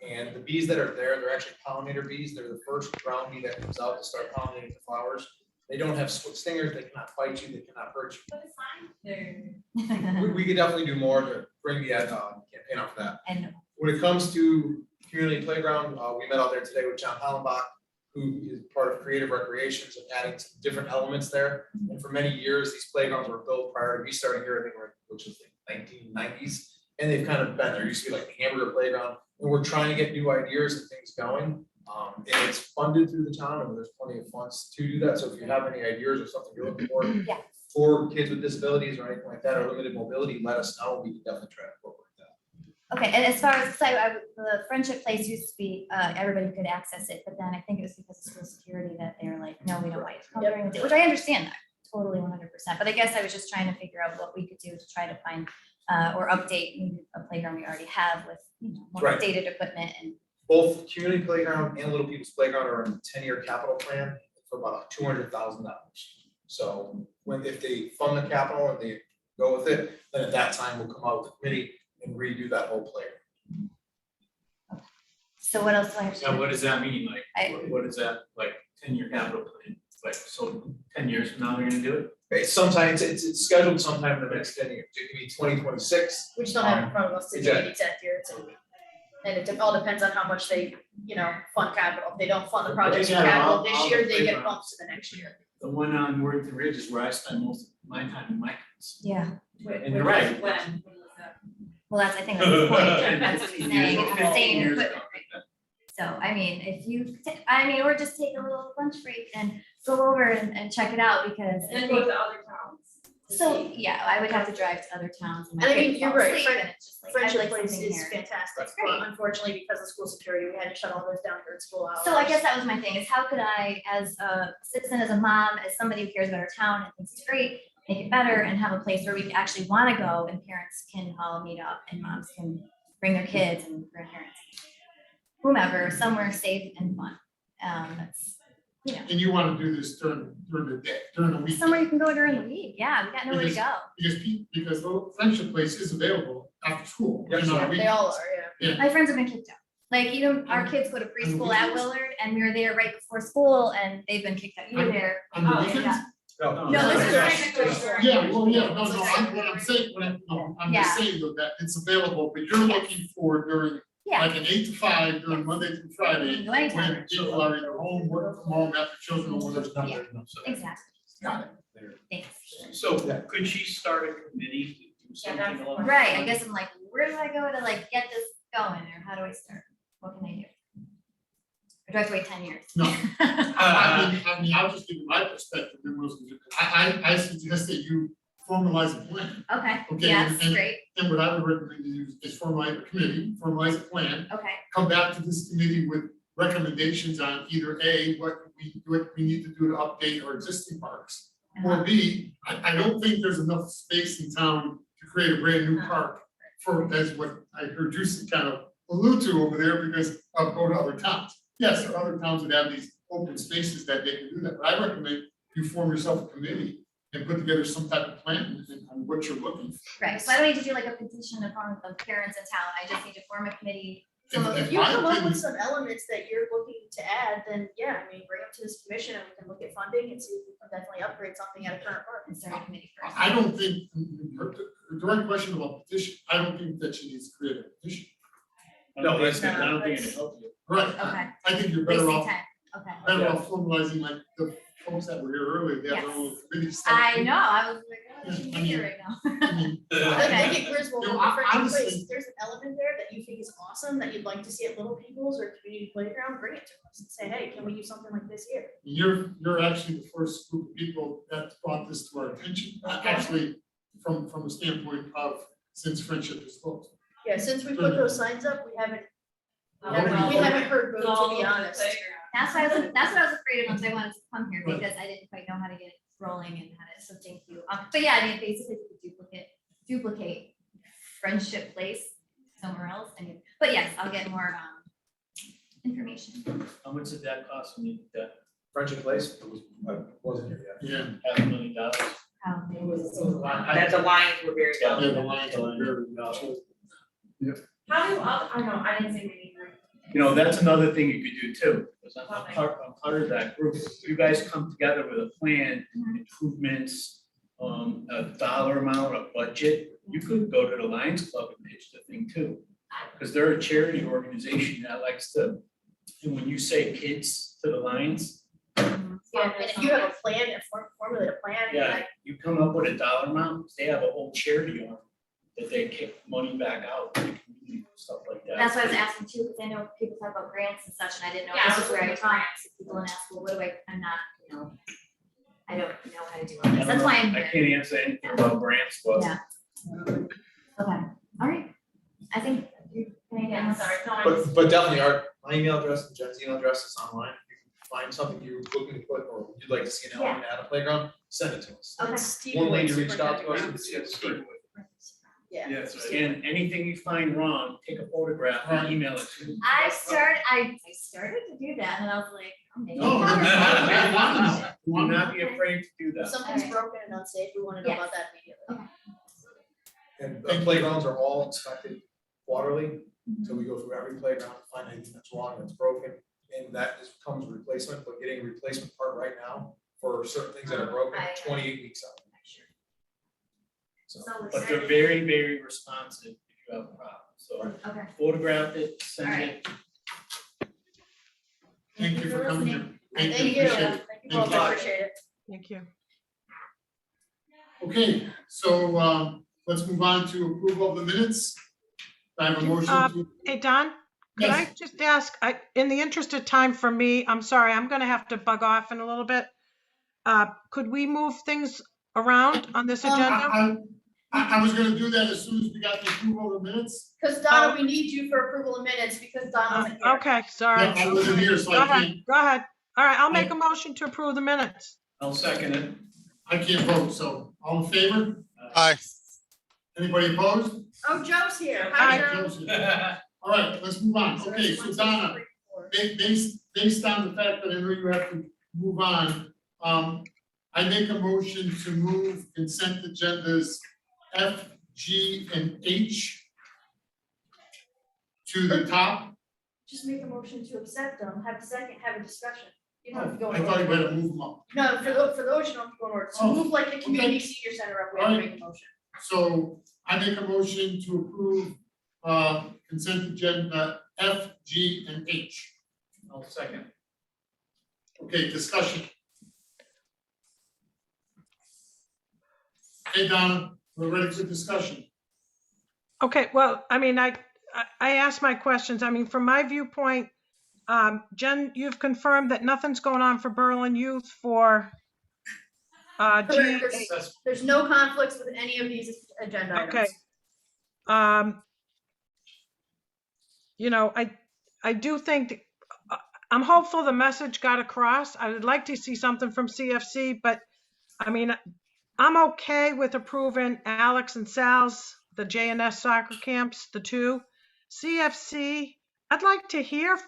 Speaker 12: and the bees that are there, they're actually pollinator bees. They're the first ground bee that comes out to start pollinating the flowers. They don't have stingers, they cannot bite you, they cannot hurt you.
Speaker 10: But it's fine. They're.
Speaker 12: We could definitely do more to bring the campaign out for that.
Speaker 11: And
Speaker 12: When it comes to community playground, we met out there today with John Hollenbach, who is part of Creative Recreations and adding some different elements there. And for many years, these playgrounds were built prior to me starting here, I think, which was like 1990s. And they've kind of been, there used to be like the hamburger playground, and we're trying to get new ideas and things going. And it's funded through the town, and there's plenty of funds to do that. So if you have any ideas or something you're looking for,
Speaker 11: Yeah.
Speaker 12: for kids with disabilities or anything like that, or limited mobility, let us know. We can definitely try to incorporate that.
Speaker 11: okay, and as far as, the Friendship Place used to be, everybody could access it, but then I think it was because of school security that they were like, no, we don't want you to come during the day, which I understand that, totally 100%. But I guess I was just trying to figure out what we could do to try to find, or update maybe a playground we already have with, you know, more
Speaker 12: Right.
Speaker 11: updated equipment and.
Speaker 12: Both community playground and Little People's Playground are in a 10-year capital plan for about $200,000. So if they fund the capital and they go with it, then at that time we'll come out with a committee and redo that whole playground.
Speaker 11: So what else do I have to
Speaker 1: Now,
Speaker 11: do?
Speaker 1: what does that mean? Like,
Speaker 11: I-
Speaker 1: what is that, like, 10-year capital plan? Like, so 10 years from now, they're gonna do it?
Speaker 12: It's sometimes, it's scheduled sometime in the next 10 years. It could be 2026.
Speaker 2: We just don't have it in front of us to do
Speaker 12: Exactly.
Speaker 2: the exact year, and it all depends on how much they, you know, fund capital. If they don't fund the project
Speaker 1: Yeah,
Speaker 2: capital
Speaker 1: all
Speaker 2: this
Speaker 1: the
Speaker 2: year, they get
Speaker 1: playgrounds.
Speaker 2: bumps to the next year.
Speaker 1: The one on Worthington Ridge is where I spend most of my time with my kids.
Speaker 11: Yeah,
Speaker 1: And you're right.
Speaker 10: When was that?
Speaker 11: well, that's, I think that's the point, that's what he's saying, it's the
Speaker 1: 15
Speaker 11: same
Speaker 1: years ago.
Speaker 11: equipment. So, I mean, if you, or just take a little lunch break and go over and check it out, because. I
Speaker 10: And
Speaker 11: think-
Speaker 10: go to other towns. to
Speaker 11: So,
Speaker 10: see.
Speaker 11: yeah, I would have to drive to other towns and my
Speaker 2: And I mean,
Speaker 11: kids
Speaker 2: you're
Speaker 11: fall
Speaker 2: right,
Speaker 11: asleep, and it's just like, I'd
Speaker 2: Friendship
Speaker 11: like
Speaker 2: Place
Speaker 11: something
Speaker 2: is
Speaker 11: here.
Speaker 2: fantastic,
Speaker 11: That's
Speaker 2: but
Speaker 11: great.
Speaker 2: unfortunately, because of school security, we had to shut all those down during school hours.
Speaker 11: So I guess that was my thing, is how could I, as a citizen, as a mom, as somebody who cares about our town and thinks it's great, make it better and have a place where we actually want to go and parents can all meet up and moms can bring their kids and grandparents, whomever, somewhere safe and fun. That's, you know,
Speaker 4: And you wanna do this during the day, during the week.
Speaker 11: somewhere you can go during the week. Yeah, we got nowhere to go.
Speaker 4: Because the Friendship Place is available after school.
Speaker 12: Yes,
Speaker 4: you know,
Speaker 2: Yeah,
Speaker 4: we-
Speaker 2: they all are, yeah.
Speaker 11: My friends have been kicked out. Like, you know, our kids go to preschool at Willard and we were there right before school and they've been kicked out. You were there.
Speaker 4: On the
Speaker 11: Oh,
Speaker 4: weekends?
Speaker 11: yeah.
Speaker 1: No,
Speaker 11: No, this is
Speaker 1: Yeah.
Speaker 11: technically.
Speaker 4: Yeah, well, yeah, no, what I'm saying, I'm just saying though, that it's available, but you're looking for during,
Speaker 11: Yeah,
Speaker 4: like an 8 to 5 during Monday through
Speaker 11: you
Speaker 4: Friday.
Speaker 11: can go anytime.
Speaker 4: When people are either home, work from home, after children, or whatever.
Speaker 11: Yeah. Exactly.
Speaker 4: Got it.
Speaker 11: Thanks.
Speaker 9: So could she start a committee to do
Speaker 10: Yeah,
Speaker 9: something
Speaker 10: that's
Speaker 9: along?
Speaker 11: Right, I guess I'm like, where do I go to like get this going, or how do I start? What can I do? Or do I have to wait 10 years?
Speaker 4: No. I mean, I'll just give you my perspective, and I suggest that you formalize a plan.
Speaker 11: Okay,
Speaker 4: Okay,
Speaker 11: yes,
Speaker 4: and-
Speaker 11: great,
Speaker 4: And what I would recommend you do is formalize a committee, formalize a plan,
Speaker 11: okay,
Speaker 4: come back to this committee with recommendations on either A, what we need to do to update our existing parks.
Speaker 11: uh-huh,
Speaker 4: Or B, I don't think there's enough space in town to create a brand new park for, that's what I heard you kind of allude to over there, because of going to other towns. Yes, there are other towns that have these open spaces that they can do that, but I recommend you form yourself a committee and put together some type of plan on what you're looking for.
Speaker 11: right, so I don't need to do like a petition in front of parents in town, I just need to form a committee. Some of
Speaker 4: In
Speaker 2: If you
Speaker 4: my
Speaker 2: come up
Speaker 4: opinion-
Speaker 2: with some elements that you're looking to add, then yeah, I mean, bring them to this commission and we can look at funding and see if we can definitely upgrade something at a current park.
Speaker 11: and start a committee first.
Speaker 4: I don't think, the direct question about petition, I don't think that she needs to create a petition.
Speaker 1: No, that's, I don't think it'll help you.
Speaker 4: Right,
Speaker 11: Okay.
Speaker 4: I think you're better
Speaker 11: Wasting
Speaker 4: off,
Speaker 11: time, okay.
Speaker 4: better off formalizing like the folks that were here earlier, they have their own committees.
Speaker 11: I know, I was like, oh, I shouldn't be here right now.
Speaker 4: I mean,
Speaker 2: I think Griswold,
Speaker 4: No,
Speaker 2: for
Speaker 4: I
Speaker 2: any
Speaker 4: was
Speaker 2: place,
Speaker 4: thinking-
Speaker 2: if there's an element there that you think is awesome, that you'd like to see at Little People's or community playground, bring it to us and say, hey, can we do something like this here?
Speaker 4: You're actually the first group of people that brought this to our attention, actually, from a standpoint of since friendship is close.
Speaker 2: Yeah, since we put those signs up, we haven't heard good,
Speaker 10: All
Speaker 2: to be
Speaker 10: over the
Speaker 2: honest.
Speaker 11: That's why that's what I was afraid of once I wanted to come here, because I didn't quite know how to get it rolling and how to, so thank you. But yeah, I mean, basically we could duplicate Friendship Place somewhere else, I mean, but yes, I'll get more, information.
Speaker 1: How much did that cost me? That
Speaker 12: Friendship Place, I wasn't here yet.
Speaker 4: Yeah.
Speaker 1: $500,000?
Speaker 10: That the lines were very
Speaker 1: Yeah.
Speaker 10: low.
Speaker 4: Yeah, the lines are very.
Speaker 10: How do, I know, I didn't say maybe.
Speaker 1: You know, that's another thing you could do too, because I'm part of that group. You guys come together with a plan, improvements, a dollar amount, a budget. You could go to the Lions Club and pitch the thing too. Because they're a charity organization that likes to, and when you say kids to the Lions,
Speaker 2: Yeah, and if you have a plan, formulate a plan, and
Speaker 1: yeah,
Speaker 2: like,
Speaker 1: you come up with a dollar amount, they have a whole charity arm that they kick money back out, to the community, stuff like that.
Speaker 11: That's what I was asking too, because I know people talk about grants and such, and I didn't know,
Speaker 5: Yeah,
Speaker 11: this is where I
Speaker 5: grants.
Speaker 11: talk to people and ask, well, what do I'm not, I don't know how to do all
Speaker 1: I
Speaker 11: this,
Speaker 1: don't
Speaker 11: that's
Speaker 1: know.
Speaker 11: why I'm
Speaker 1: I
Speaker 11: here.
Speaker 1: can't answer anything about grants, but
Speaker 11: Yeah. Okay, all right, I think, anything
Speaker 10: Yeah,
Speaker 11: else?
Speaker 10: sorry, no, I just.
Speaker 12: But definitely my email address and Jen's email address is online. If you find something you're looking to put or you'd like to see an element at a playground, send it to us.
Speaker 11: Okay.
Speaker 2: it's Steve
Speaker 12: One
Speaker 2: Wood,
Speaker 12: lady reached out to us
Speaker 2: superintendent
Speaker 12: and said, "Steve,
Speaker 2: Yeah.
Speaker 1: yes, and anything you find wrong, take a photograph and email it to me.
Speaker 11: I started to do that, and I was like, I'm making.
Speaker 4: No,
Speaker 11: progress.
Speaker 1: Do not be afraid to do
Speaker 2: If
Speaker 1: that.
Speaker 2: something's broken and unsafe, we wanna know about that immediately.
Speaker 12: And the playgrounds are all inspected quarterly, so we go through every playground, find anything that's wrong, that's broken. And that comes with replacement, but getting a replacement part right now for certain things that are broken, 28 weeks out. So,
Speaker 1: But they're very, very responsive if you have a problem, so
Speaker 11: Okay.
Speaker 1: photograph it, send it.
Speaker 4: Thank you for coming here.
Speaker 2: Thank you,
Speaker 4: Appreciate it.
Speaker 2: thank you both, I appreciate it.
Speaker 3: Thank you.
Speaker 4: Okay, so, let's move on to approval of the minutes. I have a motion to.
Speaker 3: Hey, Don, could I
Speaker 4: Yes.
Speaker 3: just ask, in the interest of time for me, I'm sorry, I'm gonna have to bug off in a little bit. Could we move things around on this agenda?
Speaker 4: I was gonna do that as soon as we got the approval of the minutes.
Speaker 2: Cause Donna, we need you for approval of minutes because Donna wasn't here.
Speaker 3: Okay, sorry.
Speaker 4: Yeah, I wasn't here, so
Speaker 3: Go
Speaker 4: I
Speaker 3: ahead,
Speaker 4: can't,
Speaker 3: go ahead. All right, I'll make a motion to approve the minutes.
Speaker 1: I'll second it.
Speaker 4: I can't vote, so all in favor?
Speaker 13: Aye.
Speaker 4: Anybody opposed?
Speaker 2: Oh, Joe's here.
Speaker 3: Hi.
Speaker 2: Hi, Joe.
Speaker 4: Joe's here. All right, let's move on. Okay, so Donna, based on the fact that I know you have to move on, I make a motion to move consent agendas F, G, and H to the top.
Speaker 2: Just make a motion to accept them, have a second, have a discussion. You don't have to go.
Speaker 4: I
Speaker 2: in
Speaker 4: thought you
Speaker 2: order.
Speaker 4: had to move them up.
Speaker 2: No, for those, you don't have to go in order. So
Speaker 4: Oh,
Speaker 2: move like the community
Speaker 4: okay.
Speaker 2: senior center up, we have to make a motion.
Speaker 4: So I make a motion to approve consent agenda F, G, and H.
Speaker 1: I'll second.
Speaker 4: Okay, discussion. Hey, Donna, we're ready for discussion.
Speaker 3: Okay, well, I mean, I asked my questions. I mean, from my viewpoint, Jen, you've confirmed that nothing's going on for Berlin Youth for
Speaker 2: Correct.
Speaker 3: G.
Speaker 2: There's no conflicts with any of these agenda items.
Speaker 3: Okay. You know, I do think, I'm hopeful the message got across. I would like to see something from CFC, but I mean, I'm okay with approving Alex and Sal's, the JNS soccer camps, the two. CFC, I'd like to hear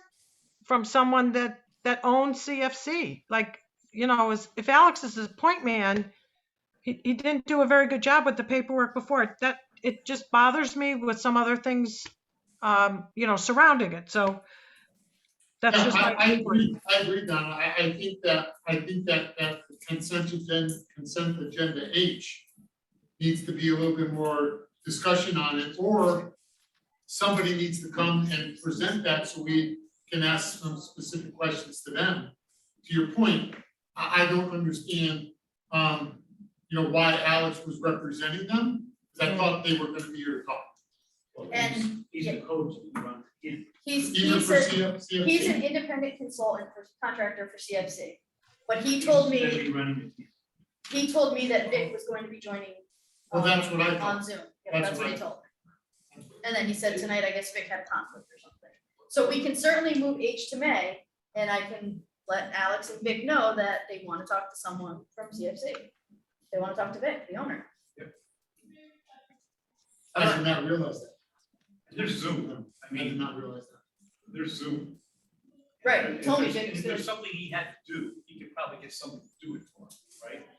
Speaker 3: from someone that owns CFC. Like, you know, if Alex is his point man, he didn't do a very good job with the paperwork before. That it just bothers me with some other things, you know, surrounding it. So that's
Speaker 4: Yeah,
Speaker 3: just my
Speaker 4: I
Speaker 3: viewpoint.
Speaker 4: agree, Donna. I think that consent agenda H needs to be a little bit more discussion on it, or somebody needs to come and present that so we can ask some specific questions to them. To your point, I don't understand, why Alex was representing them, because I thought they were gonna be here to talk.
Speaker 1: Well,
Speaker 2: And-
Speaker 1: he's the coach that runs the camp.
Speaker 2: He's
Speaker 4: Even for
Speaker 2: a-
Speaker 4: CFC.
Speaker 2: he's an independent consultant for contractor for CFC. But he told
Speaker 1: He's gonna
Speaker 2: me,
Speaker 1: be running the camp.
Speaker 2: he told me that Vic was going to be joining.
Speaker 4: Well, that's what I thought.
Speaker 2: On Zoom, yeah,
Speaker 4: That's
Speaker 2: that's what he
Speaker 4: what I-
Speaker 2: told me. And then he said tonight, I guess Vic had a conflict or something. So we can certainly move H to May, and I can let Alex and Vic know that they wanna talk to someone from CFC. They wanna talk to Vic, the owner.
Speaker 4: I did not realize that.
Speaker 9: There's Zoom. I
Speaker 4: I did
Speaker 9: mean,
Speaker 4: not realize that.
Speaker 9: there's Zoom.
Speaker 2: Right, he
Speaker 9: If
Speaker 2: told me
Speaker 9: there's-
Speaker 2: Vic was
Speaker 9: If
Speaker 2: gonna.
Speaker 9: there's something he had to do, he could probably get someone to do it for him, right?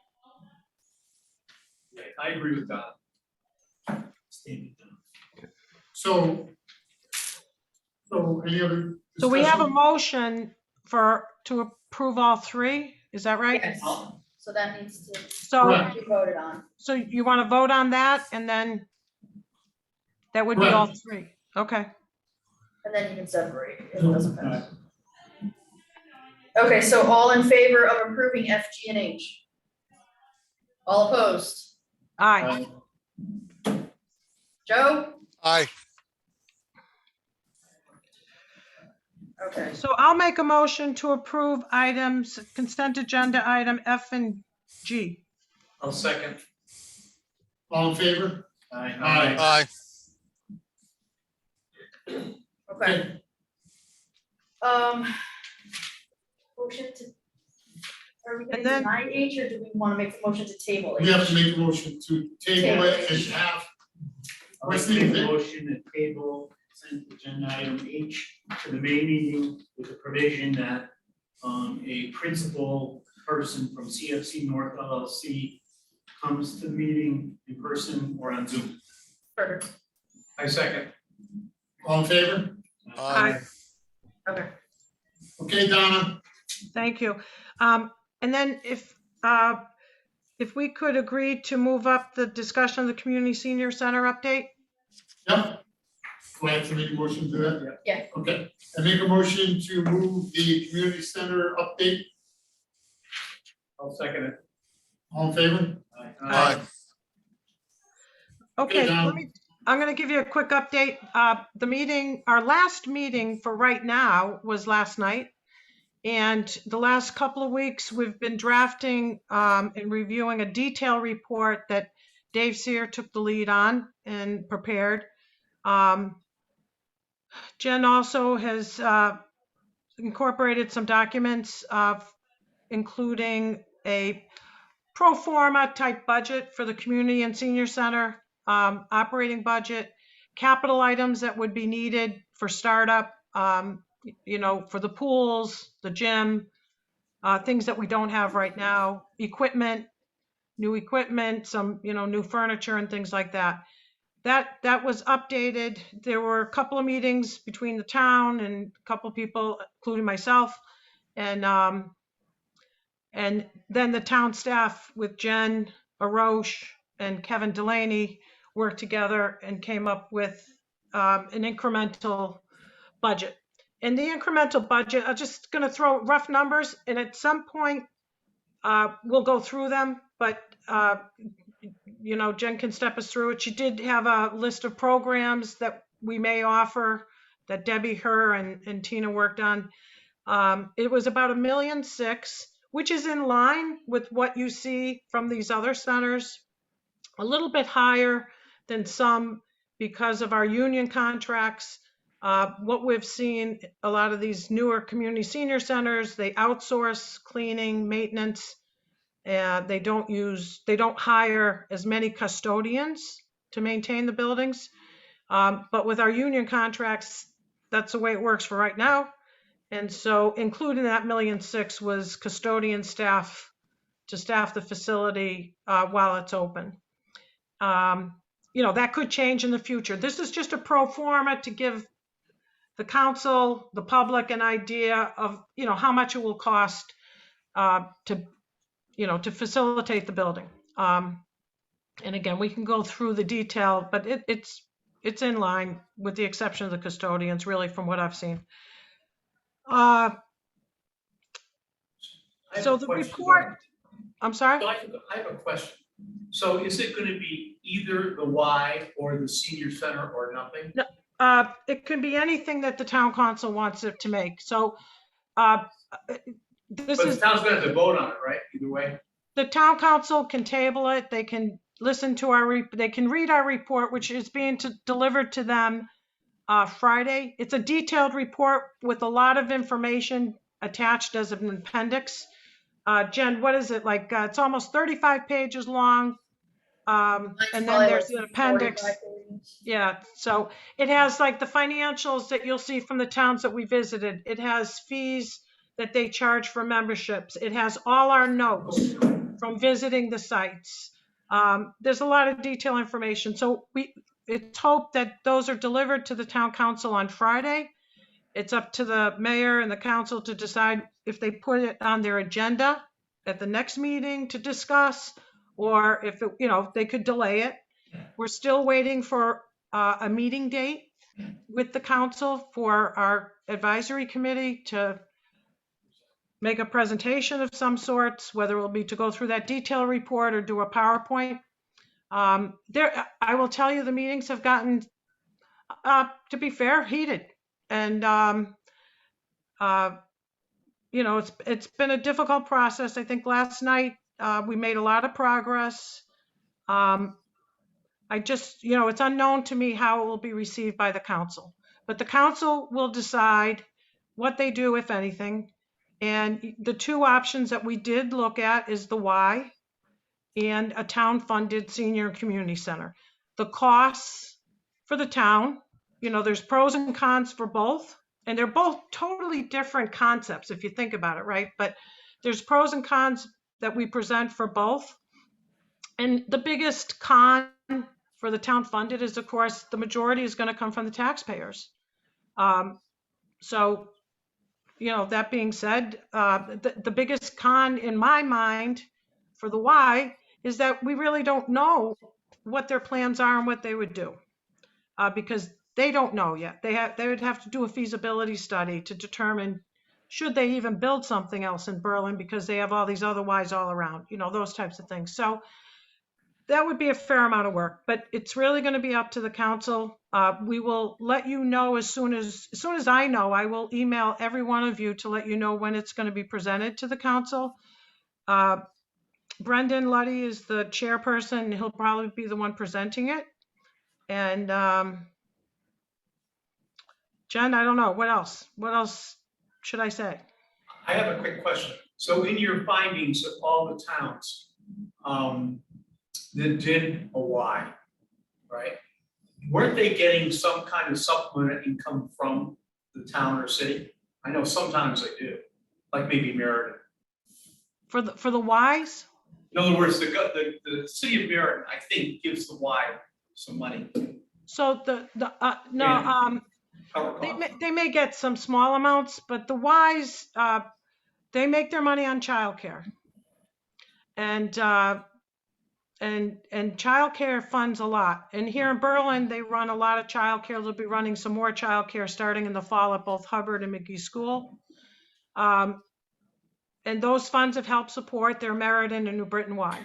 Speaker 9: Yeah, I agree with Don.
Speaker 1: Stand it down.
Speaker 4: So any other?
Speaker 3: So we have a
Speaker 4: discussion?
Speaker 3: motion to approve all three, is that right?
Speaker 2: Yes, so that needs to
Speaker 3: So,
Speaker 4: Correct.
Speaker 2: be voted on,
Speaker 3: so you want to vote on that and then that would be all
Speaker 4: Correct.
Speaker 3: three, okay.
Speaker 2: and then you can separate if it doesn't pass. Okay, so all in favor of approving F, G, and H? All opposed?
Speaker 3: Aye,
Speaker 2: Joe?
Speaker 13: Aye.
Speaker 2: Okay,
Speaker 3: so I'll make a motion to approve items, consent agenda item F and G.
Speaker 9: I'll second.
Speaker 4: All in favor?
Speaker 1: Aye.
Speaker 4: Aye.
Speaker 13: Aye.
Speaker 2: okay. Motion to. Are we gonna
Speaker 3: And then-
Speaker 2: deny H, or do we wanna make the motion to table
Speaker 4: We have
Speaker 2: H?
Speaker 4: to make a motion to table it and have,
Speaker 1: I'd like to make a motion to table consent agenda item H to the May meeting with the provision that a principal person from CFC North LLC comes to the meeting in person or on Zoom.
Speaker 2: Perfect,
Speaker 9: I second.
Speaker 4: all in favor?
Speaker 3: Aye.
Speaker 2: okay.
Speaker 4: Okay, Donna,
Speaker 3: Thank you. And then if we could agree to move up the discussion of the Community Senior Center update?
Speaker 4: yep. Do I have to make a motion to that?
Speaker 2: Yeah.
Speaker 4: Okay, I make a motion to move the community center update,
Speaker 9: I'll second it.
Speaker 4: all in favor?
Speaker 13: Aye.
Speaker 3: Okay,
Speaker 4: John.
Speaker 3: I'm gonna give you a quick update. Our last meeting for right now was last night. And the last couple of weeks, we've been drafting and reviewing a detailed report that Dave Sear took the lead on and prepared. Jen also has incorporated some documents including a pro forma type budget for the community and senior center, operating budget, capital items that would be needed for startup, for the pools, the gym, things that we don't have right now, new equipment, some, new furniture and things like that. That was updated. There were a couple of meetings between the town and a couple of people, including myself, and then the town staff with Jen Aroche and Kevin Delaney worked together and came up with an incremental budget. And the incremental budget, I'm just going to throw rough numbers, and at some point we'll go through them, but Jen can step us through it. She did have a list of programs that we may offer that Debbie, her, and Tina worked on. It was about $1.6 million, which is in line with what you see from these other centers, a little bit higher than some because of our union contracts. What we've seen, a lot of these newer community senior centers, they outsource cleaning, maintenance. They don't hire as many custodians to maintain the buildings. But with our union contracts, that's the way it works for right now. And so including that $1.6 million was custodian staff to staff the facility while it's open. That could change in the future. This is just a pro forma to give the council, the public, an idea of, how much it will cost to facilitate the building. And again, we can go through the detail, but it's in line with the exception of the custodians, really, from what I've seen.
Speaker 1: I have
Speaker 3: So
Speaker 1: a
Speaker 3: the
Speaker 1: question,
Speaker 3: report, I'm sorry?
Speaker 1: So I have a question. So is it gonna be either the Y or the senior center or nothing?
Speaker 3: It can be anything that the town council wants it to make. So this
Speaker 1: But the
Speaker 3: is,
Speaker 1: town's gonna have to vote on it, right? Either way?
Speaker 3: the town council can table it. They can listen to they can read our report, which is being delivered to them Friday. It's a detailed report with a lot of information attached as an appendix. Jen, what is it like? It's almost 35 pages long. And then
Speaker 2: Probably
Speaker 3: there's
Speaker 2: like
Speaker 3: an appendix.
Speaker 2: 45 pages.
Speaker 3: Yeah, so it has like the financials that you'll see from the towns that we visited. It has fees that they charge for memberships. It has all our notes from visiting the sites. There's a lot of detailed information. So it's hoped that those are delivered to the town council on Friday. It's up to the mayor and the council to decide if they put it on their agenda at the next meeting to discuss, or if it, they could delay it. We're still waiting for a meeting date with the council for our advisory committee to make a presentation of some sorts, whether it will be to go through that detailed report or do a PowerPoint. I will tell you, the meetings have gotten, to be fair, heated. And, it's been a difficult process. I think last night we made a lot of progress. It's unknown to me how it will be received by the council, but the council will decide what they do, if anything. And the two options that we did look at is the Y and a town-funded senior and community center. The costs for the town, there's pros and cons for both, and they're both totally different concepts if you think about it, right? But there's pros and cons that we present for both. And the biggest con for the town funded is, of course, the majority is going to come from the taxpayers. So, that being said, the biggest con in my mind for the Y is that we really don't know what their plans are and what they would do, because they don't know yet. They would have to do a feasibility study to determine should they even build something else in Berlin, because they have all these other Ys all around, those types of things. So that would be a fair amount of work, but it's really going to be up to the council. We will let you know as soon as I know. I will email every one of you to let you know when it's going to be presented to the council. Brendan Luddy is the chairperson. He'll probably be the one presenting it. And Jen, I don't know. What else? What else should I say?
Speaker 9: I have a quick question. So in your findings of all the towns that did a Y, right? Weren't they getting some kind of supplemental income from the town or city? I know sometimes they do, like maybe Meriden.
Speaker 3: For the Ys?
Speaker 9: In other words, the city of Meriden, I think, gives the Y some money.
Speaker 3: So they may get some small amounts, but the Ys, they make their money on childcare. And childcare funds a lot. And here in Berlin, they run a lot of childcare. They'll be running some more childcare starting in the fall at both Hubbard and McGee School. And those funds have helped support their Meriden and New Britain Y.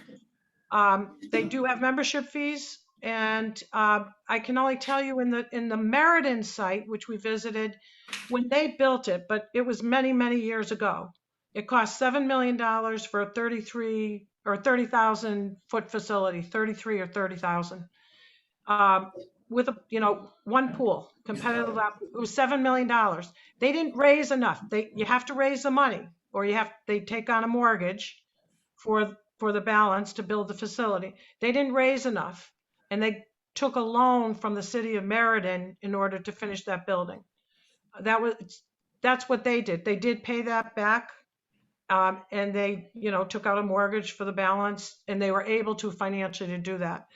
Speaker 3: They do have membership fees. And I can only tell you in the Meriden site, which we visited, when they built it, but it was many, many years ago, it cost $7 million for a 33 or 30,000 foot facility, 33 or 30,000, with one pool, competitive. It was $7 million. They didn't raise enough. You have to raise the money, or they take on a mortgage for the balance to build the facility. They didn't raise enough, and they took a loan from the city of Meriden in order to finish that building. That's what they did. They did pay that back. And they, took out a mortgage for the balance, and they were able to financially to do that.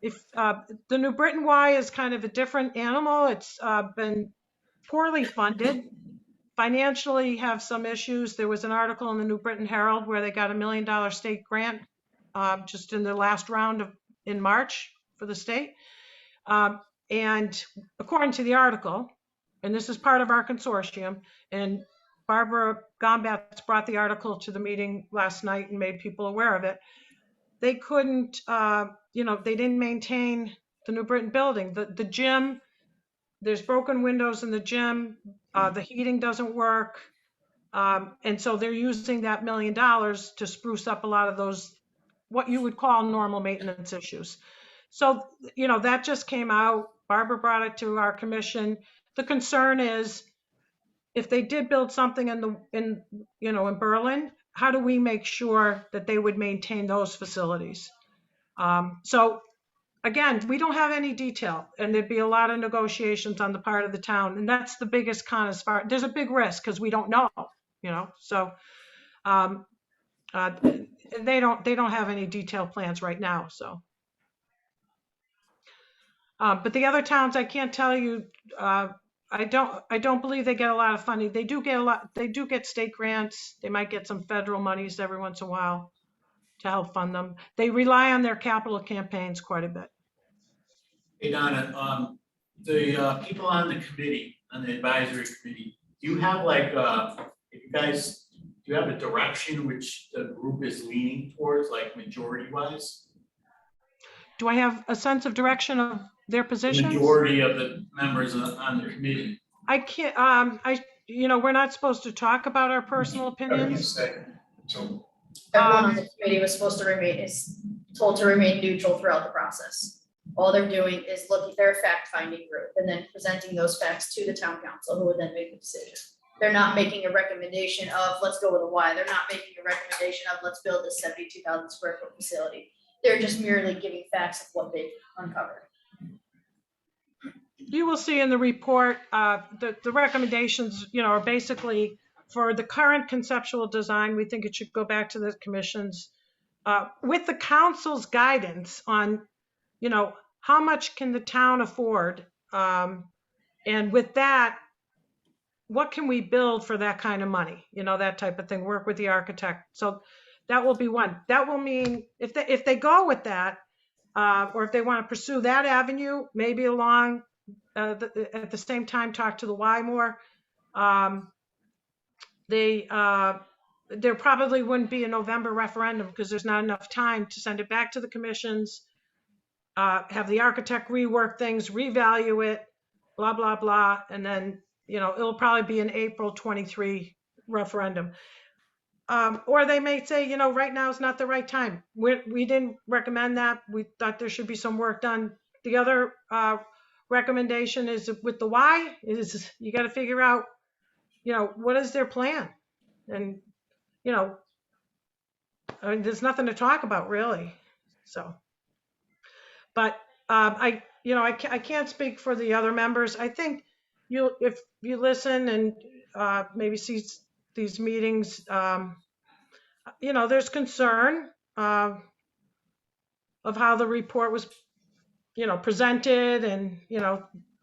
Speaker 3: If the New Britain Y is kind of a different animal, it's been poorly funded, financially have some issues. There was an article in the New Britain Herald where they got $1 million state grant just in the last round in March for the state. And according to the article, and this is part of our consortium, and Barbara Gombatz brought the article to the meeting last night and made people aware of it. They couldn't, they didn't maintain the New Britain building. The gym, there's broken windows in the gym. The heating doesn't work. And so they're using that $1 million to spruce up a lot of those, what you would call normal maintenance issues. So, that just came out. Barbara brought it to our commission. The concern is if they did build something in Berlin, how do we make sure that they would maintain those facilities? So again, we don't have any detail, and there'd be a lot of negotiations on the part of the town. And that's the biggest con as far, there's a big risk because we don't know, so they don't have any detailed plans right now. So, but the other towns, I can't tell you, I don't believe they get a lot of funding. They do get state grants. They might get some federal monies every once in a while to help fund them. They rely on their capital campaigns quite a bit.
Speaker 1: Hey Donna, the people on the committee, on the advisory committee, do you have do you have a direction which the group is leaning towards, like majority wise?
Speaker 3: Do I have a sense of direction of their
Speaker 1: The
Speaker 3: positions?
Speaker 1: majority of the members on the committee.
Speaker 3: I can't, we're not supposed to talk about our personal opinions.
Speaker 1: So
Speaker 2: Everyone on the committee was told to remain neutral throughout the process. All they're doing is they're a fact-finding group and then presenting those facts to the town council, who would then make the decision. They're not making a recommendation of, let's go with a Y. They're not making a recommendation of, let's build this 72,000 square foot facility. They're just merely giving facts of what they've uncovered.
Speaker 3: You will see in the report, the recommendations, are basically for the current conceptual design. We think it should go back to the commissions with the council's guidance on, how much can the town afford? And with that, what can we build for that kind of money? That type of thing, work with the architect. So that will be one. That will mean if they go with that, or if they want to pursue that avenue, maybe along at the same time talk to the Y more. There probably wouldn't be a November referendum because there's not enough time to send it back to the commissions, have the architect rework things, revalue it, blah, blah, blah. And then, it'll probably be an April 23 referendum. Or they may say, right now is not the right time. We didn't recommend that. We thought there should be some work done. The other recommendation is with the Y is you got to figure out, what is their plan? And, there's nothing to talk about really. So, but I can't speak for the other members. I think if you listen and maybe see these meetings, there's concern of how the report was, presented and,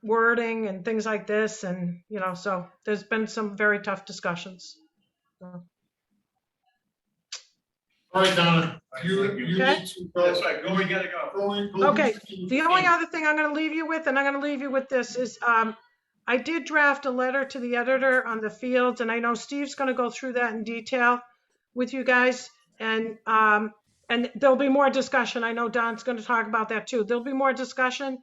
Speaker 3: wording and things like this. And, so there's been some very tough discussions. So.
Speaker 4: All right, Donna, you
Speaker 3: Okay.
Speaker 4: need to go.
Speaker 9: That's right, go, we gotta go.
Speaker 3: Okay, the only other thing I'm going to leave you with, and I'm going to leave you with this, is I did draft a letter to the editor on the fields, and I know Steve's going to go through that in detail with you guys, and there'll be more discussion. I know Don's going to talk about that too. There'll be more discussion,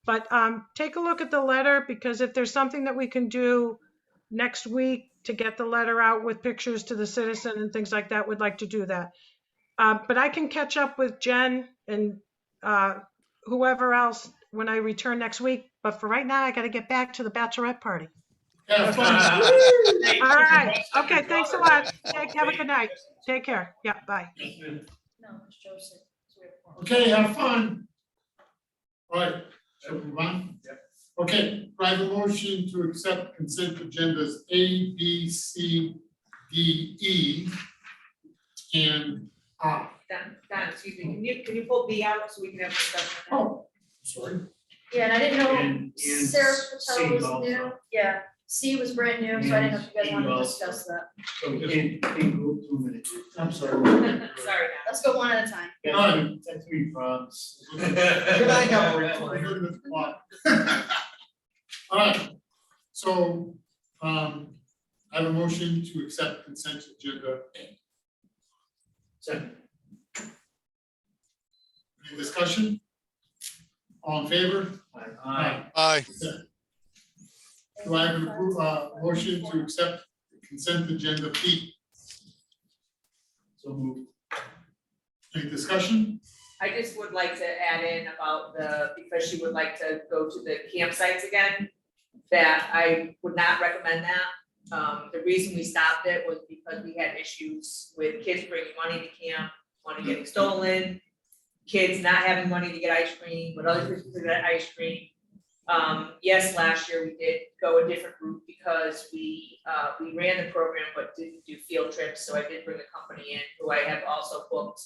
Speaker 3: but take a look at the letter, because if there's something that we can do next week to get the letter out with pictures to the citizen and things like that, we'd like to do that. But I can catch up with Jen and whoever else when I return next week. But for right now, I got to get back to the bachelorette party.
Speaker 4: Yeah, fine.
Speaker 3: All right. Okay. Thanks a lot. Have a good night. Take care. Yeah. Bye.
Speaker 2: No, it's Joseph.
Speaker 4: Okay, have fun. All right, so move on.
Speaker 9: Yeah.
Speaker 4: Okay, do I have a motion to accept consent agendas A, B, C, D, E, and I.
Speaker 10: Don, excuse me, can you pull B out so we can have discussion?
Speaker 4: Oh, sorry.
Speaker 2: Yeah, and I didn't know
Speaker 1: And
Speaker 2: Sarah
Speaker 1: C
Speaker 2: Patel was
Speaker 1: also.
Speaker 2: new. Yeah, C was brand new, so I didn't know if you guys
Speaker 1: And
Speaker 2: wanted to
Speaker 1: also.
Speaker 2: discuss that.
Speaker 1: So we can't go 2 minutes.
Speaker 4: I'm sorry.
Speaker 10: Sorry, Don.
Speaker 2: Let's go one at a time.
Speaker 1: Yeah, that's me, promise.
Speaker 4: Good night, now, we're good with the clock. All right, so, I have a motion to accept consent agenda A.
Speaker 1: Second.
Speaker 4: Any discussion? All in favor?
Speaker 1: Aye.
Speaker 13: Aye.
Speaker 4: Do I have an motion to accept consent agenda B?
Speaker 1: So moved.
Speaker 4: Any discussion?
Speaker 14: I just would like to add in about because she would like to go to the campsites again, that I would not recommend that. The reason we stopped it was because we had issues with kids bringing money to camp, money getting stolen, kids not having money to get ice cream, but other kids to get ice cream. Yes, last year we did go a different route because we ran the program but didn't do field trips, so I did bring a company in who I have also booked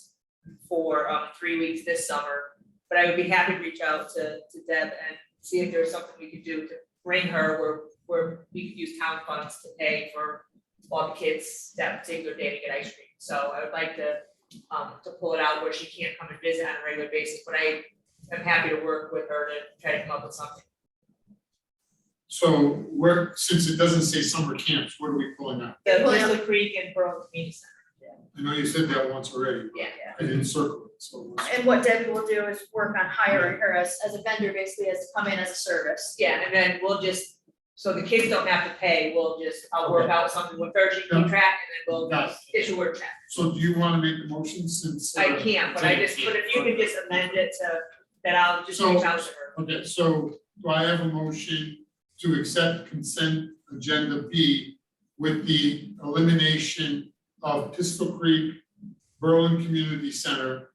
Speaker 14: for 3 weeks this summer. But I would be happy to reach out to Deb and see if there's something we could do to bring her where we could use town funds to pay for all the kids that particular day to get ice cream. So I would like to pull it out where she can't come and visit on a regular basis, but I am happy to work with her to try to come up with something.
Speaker 4: So since it doesn't say summer camps, what are we pulling out?
Speaker 14: The Crystal Creek and Berlin Community Center.
Speaker 4: I know you said that once already, but
Speaker 14: Yeah.
Speaker 4: I didn't circle it, so.
Speaker 2: And what Debbie will do is work on hiring her as a vendor, basically, as to come in as a service.
Speaker 14: Yeah, and then we'll just, so the kids don't have to pay, I'll work out something with her, she can track, and then we'll
Speaker 4: Got it.
Speaker 14: issue her check.
Speaker 4: So do you want to make the motion since?
Speaker 14: I can't, but I just, but if you could just amend it to, that I'll just reach out to her.
Speaker 4: Okay, so do I have a motion to accept consent agenda B with the elimination of Pistol Creek, Berlin Community Center,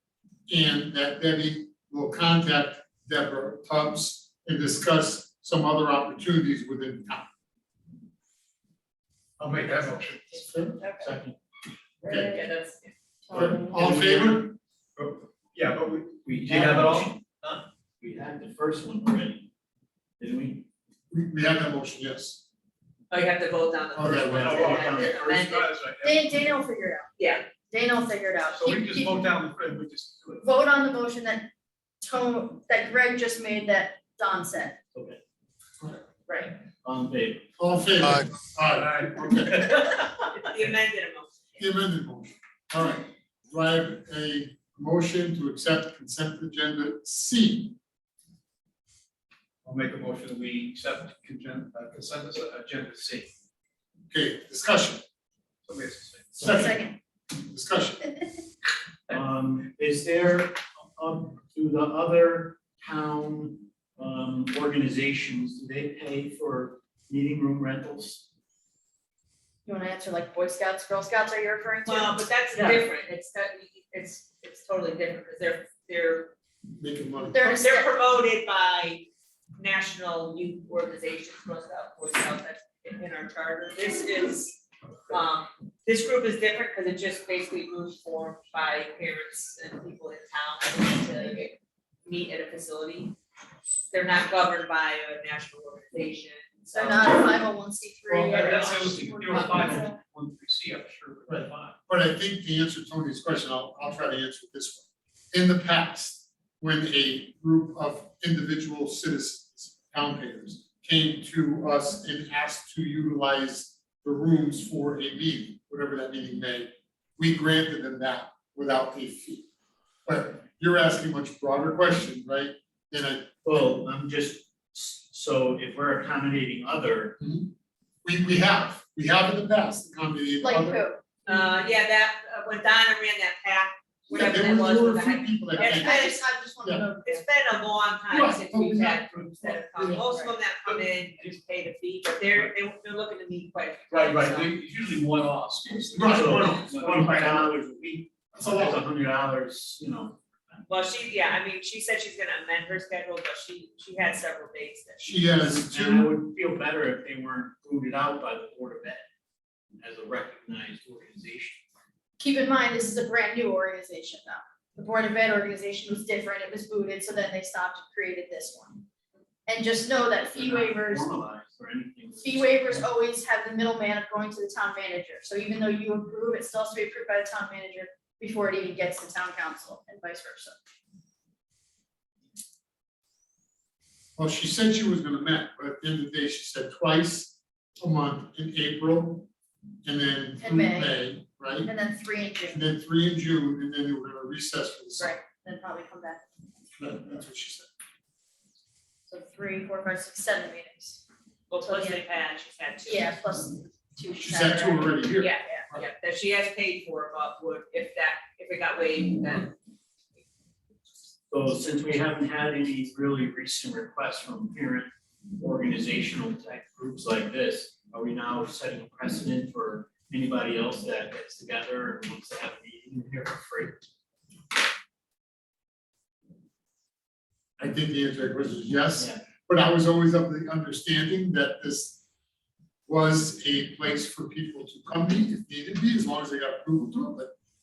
Speaker 4: and that Debbie will contact Deborah Tubbs and discuss some other opportunities within town?
Speaker 9: I'll make that motion.
Speaker 1: Second.
Speaker 14: Yeah, that's.
Speaker 4: All in favor?
Speaker 9: Yeah, but
Speaker 1: We
Speaker 9: do you have it all?
Speaker 1: Huh? We had the first one already, didn't we?
Speaker 4: We have that motion, yes.
Speaker 14: Oh, you have to vote down the
Speaker 4: Okay,
Speaker 14: first one.
Speaker 4: well,
Speaker 9: Oh,
Speaker 14: and
Speaker 9: okay.
Speaker 14: then amend it.
Speaker 2: Dana will figure it out.
Speaker 14: Yeah,
Speaker 2: Dana will figure it out.
Speaker 9: So we
Speaker 2: Keep-
Speaker 9: just
Speaker 2: keep-
Speaker 9: vote down the front, we just do it.
Speaker 2: Vote on the motion that that Greg just made that Don said.
Speaker 1: Okay.
Speaker 2: Right.
Speaker 1: On favor.
Speaker 4: All in favor?
Speaker 13: Aye.
Speaker 4: Aye, okay.
Speaker 14: the amended motion.
Speaker 4: The amended motion. All right. Do I have a motion to accept consent agenda C?
Speaker 9: I'll make a motion that we accept consent agenda C.
Speaker 4: Okay, discussion.
Speaker 9: Somebody has to say.
Speaker 4: Second, discussion.
Speaker 1: Is there, do the other town, organizations, do they pay for meeting room rentals?
Speaker 2: You wanna answer like Boy Scouts, Girl Scouts, are you referring to?
Speaker 14: Well, but that's
Speaker 2: Yeah.
Speaker 14: different, it's totally different, because they're
Speaker 4: Making money.
Speaker 2: They're in a
Speaker 14: they're
Speaker 2: step-
Speaker 14: promoted by national youth organizations, Girl Scout, Boy Scout, that's in our charter. This group is different because it just basically groups formed by parents and people in town to meet at a facility. They're not governed by a national organization, so.
Speaker 2: They're not a 501c3.
Speaker 9: Well, that's the other thing,
Speaker 2: or
Speaker 9: you're a 501(c), I'm sure, but fine.
Speaker 4: But I think to answer Tony's question, I'll try to answer it this way. In the past, when a group of individual citizens, town payers, came to us and asked to utilize the rooms for a meeting, whatever that meeting may, we granted them that without a fee. But you're asking a much broader question, right? And
Speaker 1: Well, I'm just, so if we're accommodating other,
Speaker 4: we have in the past accommodated
Speaker 2: Like
Speaker 4: other.
Speaker 2: who?
Speaker 14: Yeah, that, when Donna ran that pack, whatever
Speaker 4: Yeah,
Speaker 14: that was.
Speaker 4: there were
Speaker 14: with
Speaker 4: a
Speaker 14: the
Speaker 4: few
Speaker 14: high-
Speaker 4: people that
Speaker 14: It's
Speaker 4: came.
Speaker 2: I just want to
Speaker 4: Yeah.
Speaker 2: know.
Speaker 14: It's been a long time
Speaker 4: Right,
Speaker 14: since
Speaker 4: but
Speaker 14: we've
Speaker 4: we
Speaker 14: had
Speaker 4: have-
Speaker 14: groups that have come, most of them that come in just pay the fee, but they're looking to meet quite a few
Speaker 9: Right,
Speaker 14: times,
Speaker 9: right,
Speaker 14: so.
Speaker 9: it's usually one-offs.
Speaker 4: Right,
Speaker 1: so
Speaker 4: one-offs.
Speaker 1: $25 a week,
Speaker 4: That's a lot.
Speaker 1: that's $100, you know.
Speaker 14: Well, she said she's gonna amend her schedule, but she had several dates that
Speaker 4: She has
Speaker 1: And I
Speaker 4: two,
Speaker 1: would feel better if they weren't booted out by the Board of Ed as a recognized organization.
Speaker 2: Keep in mind, this is a brand new organization now. The Board of Ed organization was different, it was booted, so then they stopped and created this one. And just know that fee
Speaker 1: They're not
Speaker 2: waivers,
Speaker 1: formalized or anything.
Speaker 2: fee waivers always have the middleman of going to the town manager. So even though you approve, it still has to be approved by the town manager before it even gets to town council and vice versa.
Speaker 4: well, she said she was gonna met, but at the end of the day, she said twice a month in April and then through
Speaker 2: In May.
Speaker 4: May, right?
Speaker 2: And then 3 in June,
Speaker 4: And then 3 in June, and then they were gonna recess for the summer.
Speaker 2: right, then probably come back.
Speaker 4: That's what she said.
Speaker 2: So 3, 4, 5, 6, 7 meetings.
Speaker 14: Well, plus she's had two.
Speaker 2: Yeah, plus 2.
Speaker 4: She's had 2 already here.
Speaker 14: Yeah, that she has paid for, but would, if it got waived, then.
Speaker 1: So since we haven't had any really recent requests from parent organizational type groups like this, are we now setting a precedent for anybody else that gets together and wants to have a meeting here for free?
Speaker 4: I think the answer to that question is yes,
Speaker 1: Yeah.
Speaker 4: but I was always of the understanding that this was a place for people to come meet if needed be, as long as they got approval to it,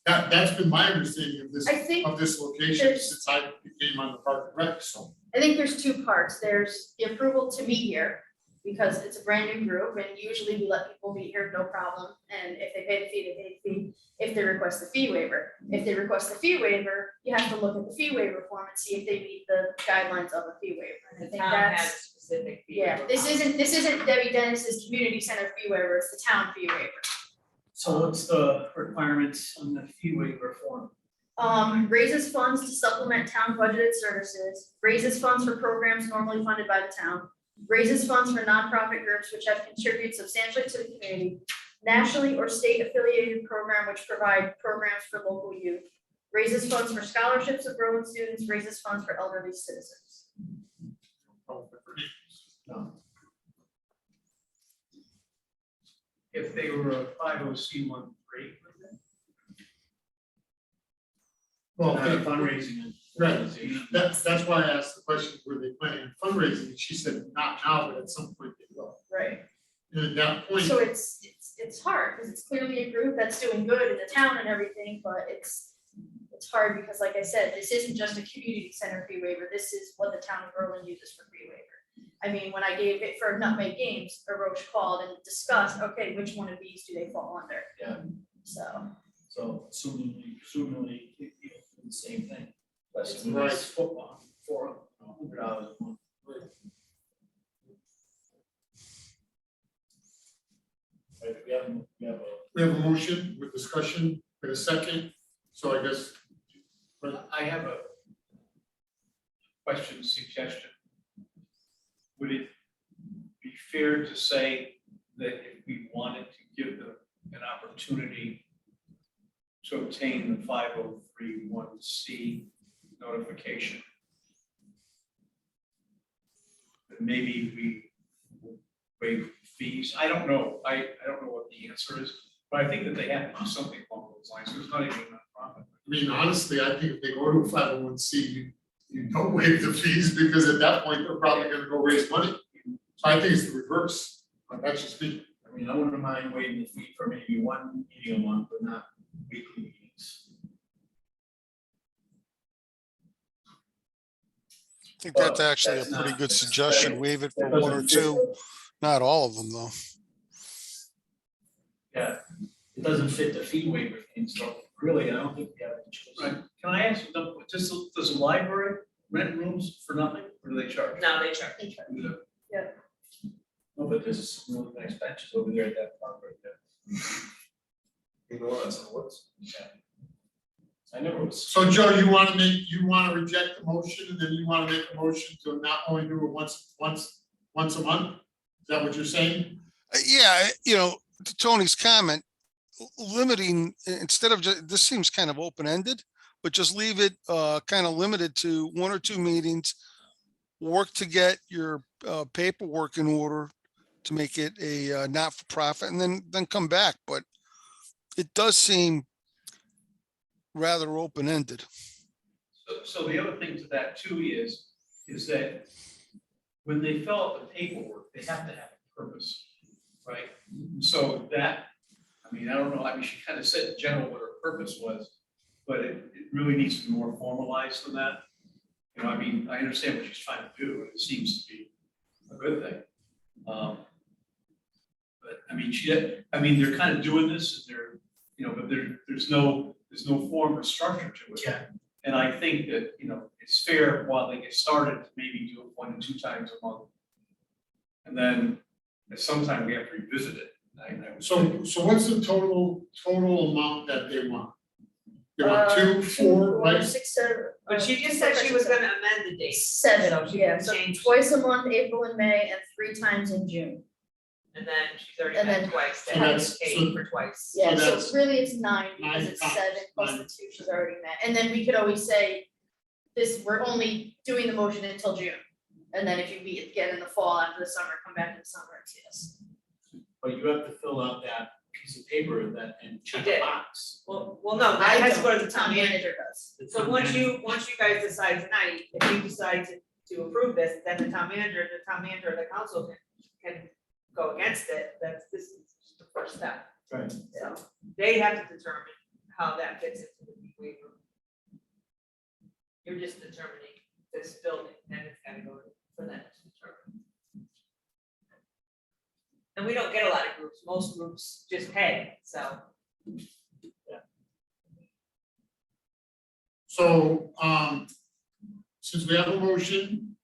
Speaker 4: but that's been my understanding of this,
Speaker 2: I think
Speaker 4: of this location
Speaker 2: there's-
Speaker 4: since I became on the Park and Rec, so.
Speaker 2: I think there's 2 parts. There's the approval to meet here, because it's a brand new group, and usually we let people meet here, no problem. And if they pay the fee, they pay the fee. If they request the fee waiver, if they request the fee waiver, you have to look at the fee waiver form and see if they meet the guidelines of a fee waiver. And I
Speaker 14: The
Speaker 2: think
Speaker 14: town has a
Speaker 2: that's,
Speaker 14: specific fee.
Speaker 2: yeah,
Speaker 14: waiver.
Speaker 2: this isn't Debbie Dennis's community center fee waiver, it's the town fee waiver.
Speaker 1: So what's the requirements on the fee waiver form?
Speaker 2: Raises funds to supplement town budgeted services, raises funds for programs normally funded by the town, raises funds for nonprofit groups which have contributed substantially to the community, nationally or state affiliated program which provide programs for local youth, raises funds for scholarships of Berlin students, raises funds for elderly citizens.
Speaker 1: No.
Speaker 9: If they were a 501c3,
Speaker 4: Well,
Speaker 1: Not a fundraising
Speaker 4: Right.
Speaker 1: organization.
Speaker 4: that's why I asked the question, were they planning on fundraising? And she said, not now, but at some point they will.
Speaker 2: Right.
Speaker 4: And at that point,
Speaker 2: So it's hard, because it's clearly a group that's doing good in the town and everything, but it's hard because, like I said, this isn't just a community center fee waiver, this is what the town of Berlin uses for fee waiver. I mean, when I gave it for Nutmeg Games, Aroche called and discussed, okay, which one of these do they fall under?
Speaker 1: Yeah.
Speaker 2: So,
Speaker 1: Presumably, you know, do the same thing. That's
Speaker 4: Right.
Speaker 1: football, $400 a month. Right,
Speaker 4: we have a motion with discussion in a second, so I guess.
Speaker 9: I have a question, suggestion. Would it be fair to say that if we wanted to give them an opportunity to obtain the 503(1)(c) notification, that maybe we waive fees? I don't know. I don't know what the answer is, but I think that they have to do something along those lines. It's not even a nonprofit.
Speaker 4: I mean, honestly, I think if they go to a 501c, you don't waive the fees, because at that point, they're probably gonna go raise money. So I think it's the reverse, but that's just me.
Speaker 1: I mean, I wouldn't mind waiving the fee for maybe one meeting a month, but not weekly meetings.
Speaker 13: I think that's
Speaker 1: Well,
Speaker 13: actually a
Speaker 1: that's
Speaker 13: pretty
Speaker 1: not-
Speaker 13: good suggestion. Waive it for
Speaker 1: that
Speaker 13: one or
Speaker 1: doesn't fit.
Speaker 13: two, not all of them though.
Speaker 1: Yeah, it doesn't fit the fee waiver thing, so really, I don't think we have a choice.
Speaker 9: Right. Can I ask, does the library rent rooms for nothing, or do they charge?
Speaker 14: No, they charge.
Speaker 1: No, but there's some really nice benches over there at that park right there.
Speaker 12: You know, that's in the woods.
Speaker 1: Yeah. I never was.
Speaker 4: So Joe, you wanna reject the motion, and then you wanna make a motion to not only do it once a month? Is that what you're saying?
Speaker 13: Yeah, you know, to Tony's comment, limiting, instead of just, this seems kind of open-ended, but just leave it kind of limited to 1 or 2 meetings. Work to get your paperwork in order to make it a not-for-profit, and then come back. But it does seem rather open-ended.
Speaker 9: So the other thing to that too is that when they fill out the paperwork, they have to have a purpose, right? So that, I mean, I don't know, I mean, she kind of said in general what her purpose was, but it really needs to be more formalized than that. You know, I mean, I understand what she's trying to do, and it seems to be a good thing. But I mean, they're kind of doing this, and they're, you know, but there's no form or structure to it.
Speaker 1: Yeah.
Speaker 9: And I think that, you know, it's fair while they get started to maybe do it 1 to 2 times a month. And then at some time we have to revisit it,
Speaker 4: So what's the total amount that they want? They want 2, 4, right?
Speaker 2: 6, 7.
Speaker 14: But she just said she was gonna amend the date.
Speaker 2: 7,
Speaker 14: So she
Speaker 2: yeah,
Speaker 14: can
Speaker 2: so
Speaker 14: change.
Speaker 2: twice a month, April and May, and 3 times in June.
Speaker 14: And then she's already
Speaker 2: And
Speaker 14: met
Speaker 2: then-
Speaker 14: twice,
Speaker 4: So
Speaker 14: that
Speaker 4: that's-
Speaker 14: was paid
Speaker 4: so-
Speaker 14: for twice.
Speaker 2: Yeah, so
Speaker 4: that's
Speaker 2: really it's 9 because
Speaker 4: 9
Speaker 2: it's
Speaker 4: times,
Speaker 2: 7 plus the
Speaker 4: 9.
Speaker 2: 2 she's already met. And then we could always say, this, we're only doing the motion until June. And then if you meet again in the fall after the summer, come back in the summer and see us.
Speaker 1: But you have to fill out that piece of paper that and check a
Speaker 14: did.
Speaker 1: box.
Speaker 14: Well, no, that has to go to the town manager.
Speaker 2: manager does.
Speaker 1: The
Speaker 14: So
Speaker 1: town
Speaker 14: once
Speaker 1: manager-
Speaker 14: you guys decide tonight, if you decide to approve this, then the town manager, or the council can go against it, this is just the first step.
Speaker 1: Right.
Speaker 14: So they have to determine how that fits into the fee waiver. You're just determining this building, and it's gotta go for them to determine. And we don't get a lot of groups, most groups just pay, so.
Speaker 4: So, since we have a motion,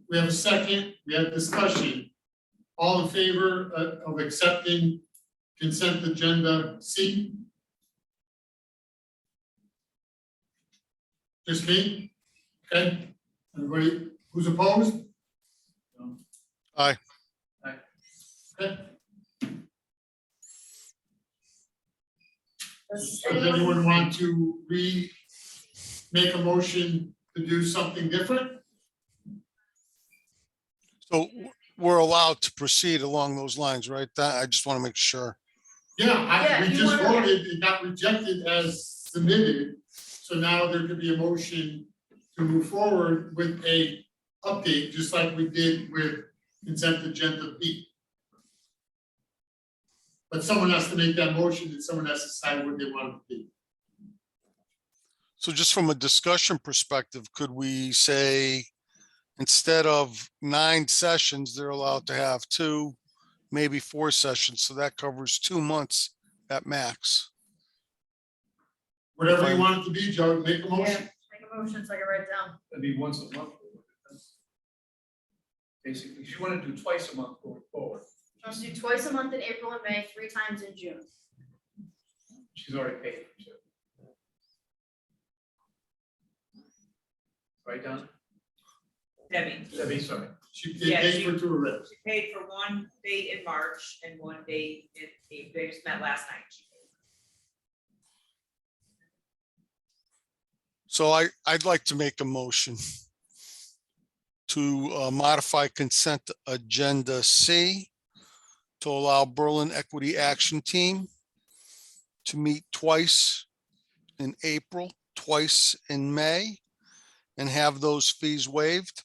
Speaker 4: we have a second, we have discussion. All in favor of accepting consent agenda C? Just me? Okay, everybody, who's opposed?
Speaker 13: Aye.
Speaker 4: Okay,
Speaker 2: Does
Speaker 4: does anyone want to make a motion to do something different?
Speaker 13: So we're allowed to proceed along those lines, right? That, I just want to make sure.
Speaker 2: Yeah,
Speaker 4: We
Speaker 2: you
Speaker 4: just
Speaker 2: wanna-
Speaker 4: voted, it got rejected as submitted, so now there could be a motion to move forward with a update, just like we did with consent agenda B. But someone has to make that motion and someone has to decide what they want it to be.
Speaker 13: So just from a discussion perspective, could we say, instead of 9 sessions, they're allowed to have 2, maybe 4 sessions, so that covers 2 months at max.
Speaker 4: Whatever you want it to be, Joe, make a
Speaker 2: Yeah,
Speaker 4: motion.
Speaker 2: make a motion so I can write it down.
Speaker 9: That'd be once a month. Basically, if you wanna do twice a month going forward,
Speaker 2: Let's do twice a month in April and May, 3 times in June.
Speaker 9: she's already paid for 2. Right, Don? Debbie, sorry.
Speaker 4: She
Speaker 14: Yeah,
Speaker 4: paid
Speaker 14: she-
Speaker 4: for 2 already.
Speaker 14: She paid for one date in March and one date in April, they just met last night. She paid.
Speaker 13: So I'd like to make a motion to modify consent agenda C to allow Berlin Equity Action Team to meet twice in April, twice in May, and have those fees waived.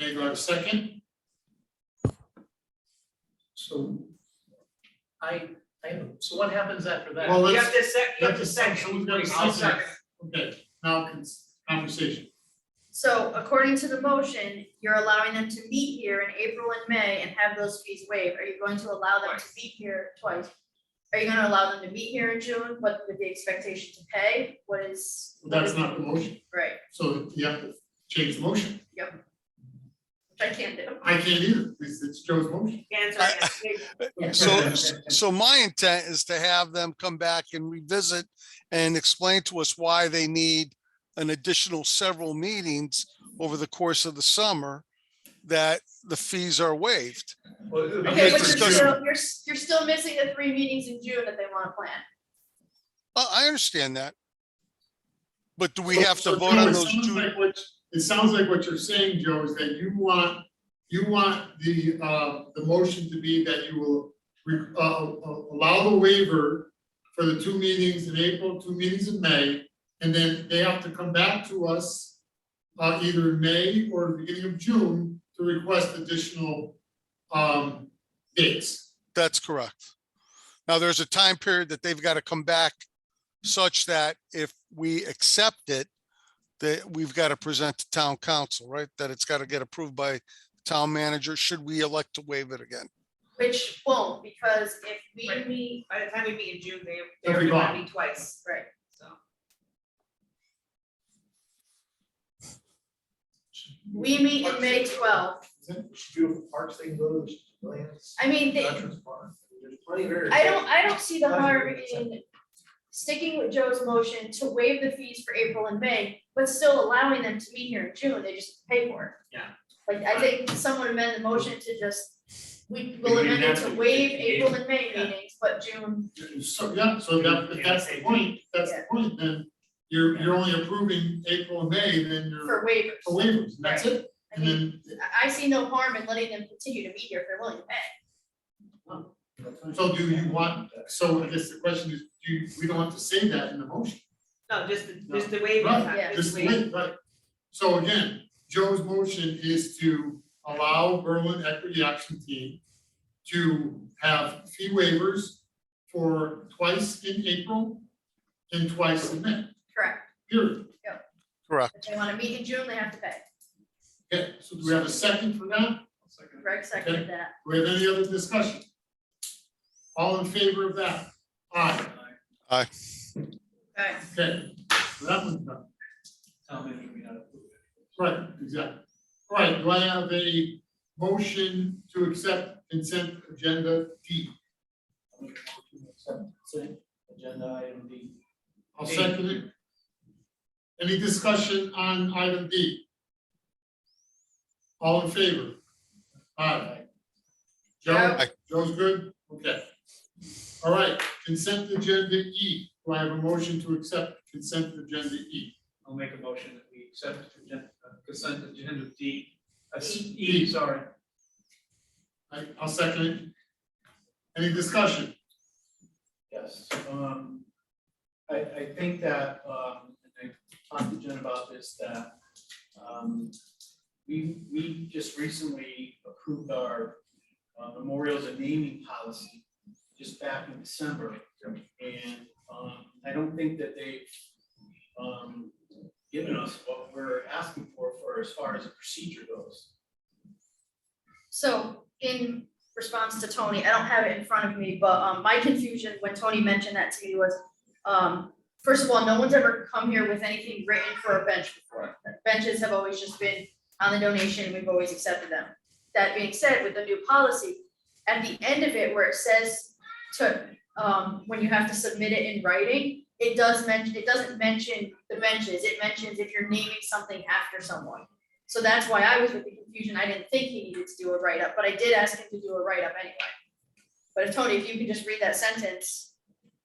Speaker 4: Okay, do I have a second?
Speaker 9: So so what happens after that?
Speaker 4: Well,
Speaker 14: You
Speaker 4: let's,
Speaker 14: have to you have to second.
Speaker 4: someone's got a
Speaker 14: I'll
Speaker 4: second. Okay, now conversation.
Speaker 2: So according to the motion, you're allowing them to meet here in April and May and have those fees waived. Are you going to allow them to meet here twice? Are you gonna allow them to meet here in June, but with the expectation to pay? What is?
Speaker 4: That's not the motion,
Speaker 2: Right,
Speaker 4: so you have to change the motion.
Speaker 2: which I can't do.
Speaker 4: I can't either, it's Joe's motion.
Speaker 14: Can't sign it.
Speaker 13: So my intent is to have them come back and revisit and explain to us why they need an additional several meetings over the course of the summer, that the fees are waived.
Speaker 9: Well, it would be
Speaker 2: Okay,
Speaker 9: good
Speaker 2: but
Speaker 9: for
Speaker 2: you're
Speaker 13: discussion.
Speaker 9: June.
Speaker 2: still, you're still missing the 3 meetings in June that they wanna plan.
Speaker 13: I understand that. But do we
Speaker 4: So-
Speaker 13: have to
Speaker 4: so
Speaker 13: vote
Speaker 4: Joe,
Speaker 13: on
Speaker 4: it
Speaker 13: those
Speaker 4: sounds
Speaker 13: June?
Speaker 4: like it sounds like what you're saying, Joe, is that you want the motion to be that you will allow the waiver for the 2 meetings in April, 2 meetings in May, and then they have to come back to us either in May or the beginning of June to request additional dates.
Speaker 13: That's correct. Now, there's a time period that they've got to come back such that if we accept it, that we've got to present to town council, right? That it's got to get approved by town manager, should we elect to waive it again.
Speaker 2: Which won't, because if we
Speaker 14: Right.
Speaker 2: meet,
Speaker 14: By the time we meet in June, they
Speaker 4: They'll be
Speaker 14: already want to
Speaker 4: gone.
Speaker 14: meet twice,
Speaker 2: right,
Speaker 14: so.
Speaker 2: We meet in May 12th.
Speaker 12: Beautiful parks they can go to, there's millions.
Speaker 2: I mean,
Speaker 12: Veterans Park, there's plenty of areas.
Speaker 2: I don't see the harm in sticking with Joe's motion to waive the fees for April and May, but still allowing them to meet here in June, they just pay for it.
Speaker 1: Yeah.
Speaker 2: Like, I think someone amend the motion to just, we will
Speaker 1: We
Speaker 2: amend it
Speaker 1: have
Speaker 2: to
Speaker 1: to
Speaker 2: waive
Speaker 1: waive
Speaker 2: April and May
Speaker 1: yeah.
Speaker 2: meetings, but June,
Speaker 4: So, yeah, so that, if that's the point, then you're only approving April and May, then you're
Speaker 2: for waivers.
Speaker 4: for waivers, that's it.
Speaker 2: I
Speaker 4: And
Speaker 2: mean,
Speaker 4: then,
Speaker 2: I see no harm in letting them continue to meet here if they're willing to pay.
Speaker 4: so do you want, so I guess the question is, we don't have to say that in the motion.
Speaker 14: No, just the waiver.
Speaker 4: Right,
Speaker 2: Yeah.
Speaker 4: just wait, right. So again, Joe's motion is to allow Berlin Equity Action Team to have fee waivers for twice in April and twice in May,
Speaker 2: Correct.
Speaker 4: period.
Speaker 13: Correct.
Speaker 2: If they wanna meet in June, they have to pay.
Speaker 4: Okay, so do we have a second for that?
Speaker 2: Greg seconded that.
Speaker 4: Do we have any other discussion? All in favor of that? Aye.
Speaker 2: Okay.
Speaker 4: Okay, so that one's done.
Speaker 1: Tell me if we gotta approve it.
Speaker 4: Right, exactly. All right, do I have a motion to accept consent agenda D?
Speaker 1: I'll make a motion to accept consent agenda item D.
Speaker 4: I'll second it. Any discussion on item D? All in favor? Aye. Joe?
Speaker 13: Aye.
Speaker 4: Joe's good? Okay. All right, consent agenda E. Do I have a motion to accept consent agenda E?
Speaker 9: I'll make a motion that we accept consent agenda D,
Speaker 4: E.
Speaker 9: E, sorry.
Speaker 4: I'll second it. Any discussion?
Speaker 1: Yes, I think that, and I talked to Jen about this, that, we just recently approved our memorials and naming policy just back in December. And, I don't think that they've, given us what we're asking for as far as the procedure goes.
Speaker 2: So in response to Tony, I don't have it in front of me, but my confusion when Tony mentioned that to me was, first of all, no one's ever come here with anything written for a bench before. Benches have always just been on the donation, we've always accepted them. That being said, with the new policy, at the end of it where it says to, when you have to submit it in writing, it doesn't mention the benches, it mentions if you're naming something after someone. So that's why I was with the confusion, I didn't think he needed to do a write-up, but I did ask him to do a write-up anyway. But if Tony, if you could just read that sentence.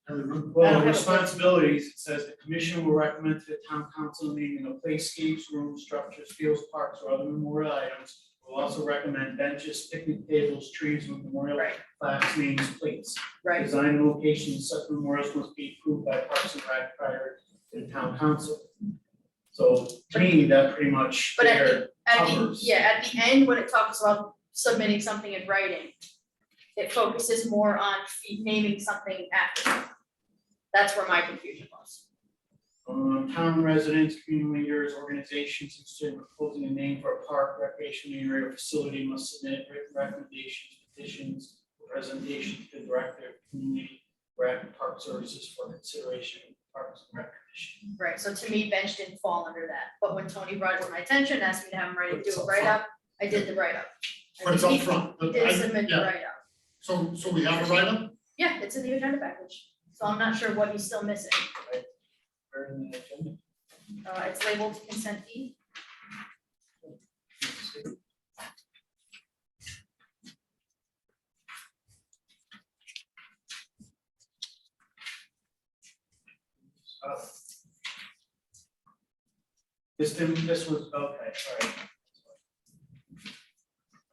Speaker 1: Well, responsibilities, it says the commission will recommend to the town council naming of playscapes, rooms, structures, fields, parks, or other memorial items. We'll also recommend benches, picnic tables, trees with memorial
Speaker 2: Right.
Speaker 1: plaques, names, plates.
Speaker 2: Right.
Speaker 1: Design and location of such memorials must be approved by Parks and Rec prior to the town council. So to me, that pretty much
Speaker 2: But
Speaker 1: there
Speaker 2: at the
Speaker 1: covers.
Speaker 2: at the end, when it talks about submitting something in writing, it focuses more on naming something after. That's where my confusion was.
Speaker 1: Town residents, community leaders, organizations interested in proposing a name for a park, recreation area, or facility must submit written recommendations, petitions, presentations to the director of community rec and park services for consideration of parks and recreation.
Speaker 2: Right, so to me, bench didn't fall under that, but when Tony brought it to my attention, asked me to have him write, do a write-up, I did the write-up.
Speaker 4: But it's up front.
Speaker 2: He did submit the
Speaker 4: Yeah.
Speaker 2: write-up.
Speaker 4: So we have a write-up?
Speaker 2: Yeah, it's in the agenda package, so I'm not sure what he's still missing.
Speaker 1: Where in the agenda?
Speaker 2: It's labeled consent E.
Speaker 1: This was, okay, all right.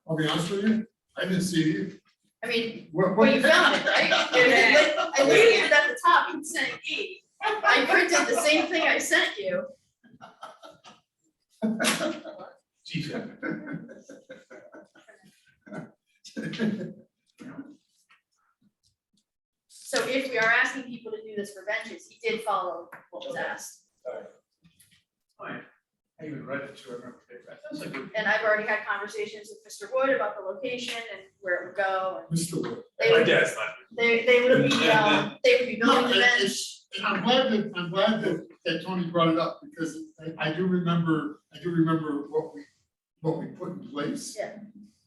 Speaker 4: I'll be honest with you, I didn't see you.
Speaker 2: I mean,
Speaker 4: What-
Speaker 2: well, you found it, right? I literally put at the top, consent E. I printed the same thing I sent you.
Speaker 1: Geez.
Speaker 2: So if we are asking people to do this for benches, he did follow what was asked.
Speaker 9: Fine. I even read it to her. That's a good.
Speaker 2: And I've already had conversations with Mr. Wood about the location and where it would go. And
Speaker 4: Mr. Wood.
Speaker 2: they would,
Speaker 12: dad's not.
Speaker 2: they would be building the bench.
Speaker 4: And I'm glad that Tony brought it up, because I do remember what we put in place.
Speaker 2: Yeah.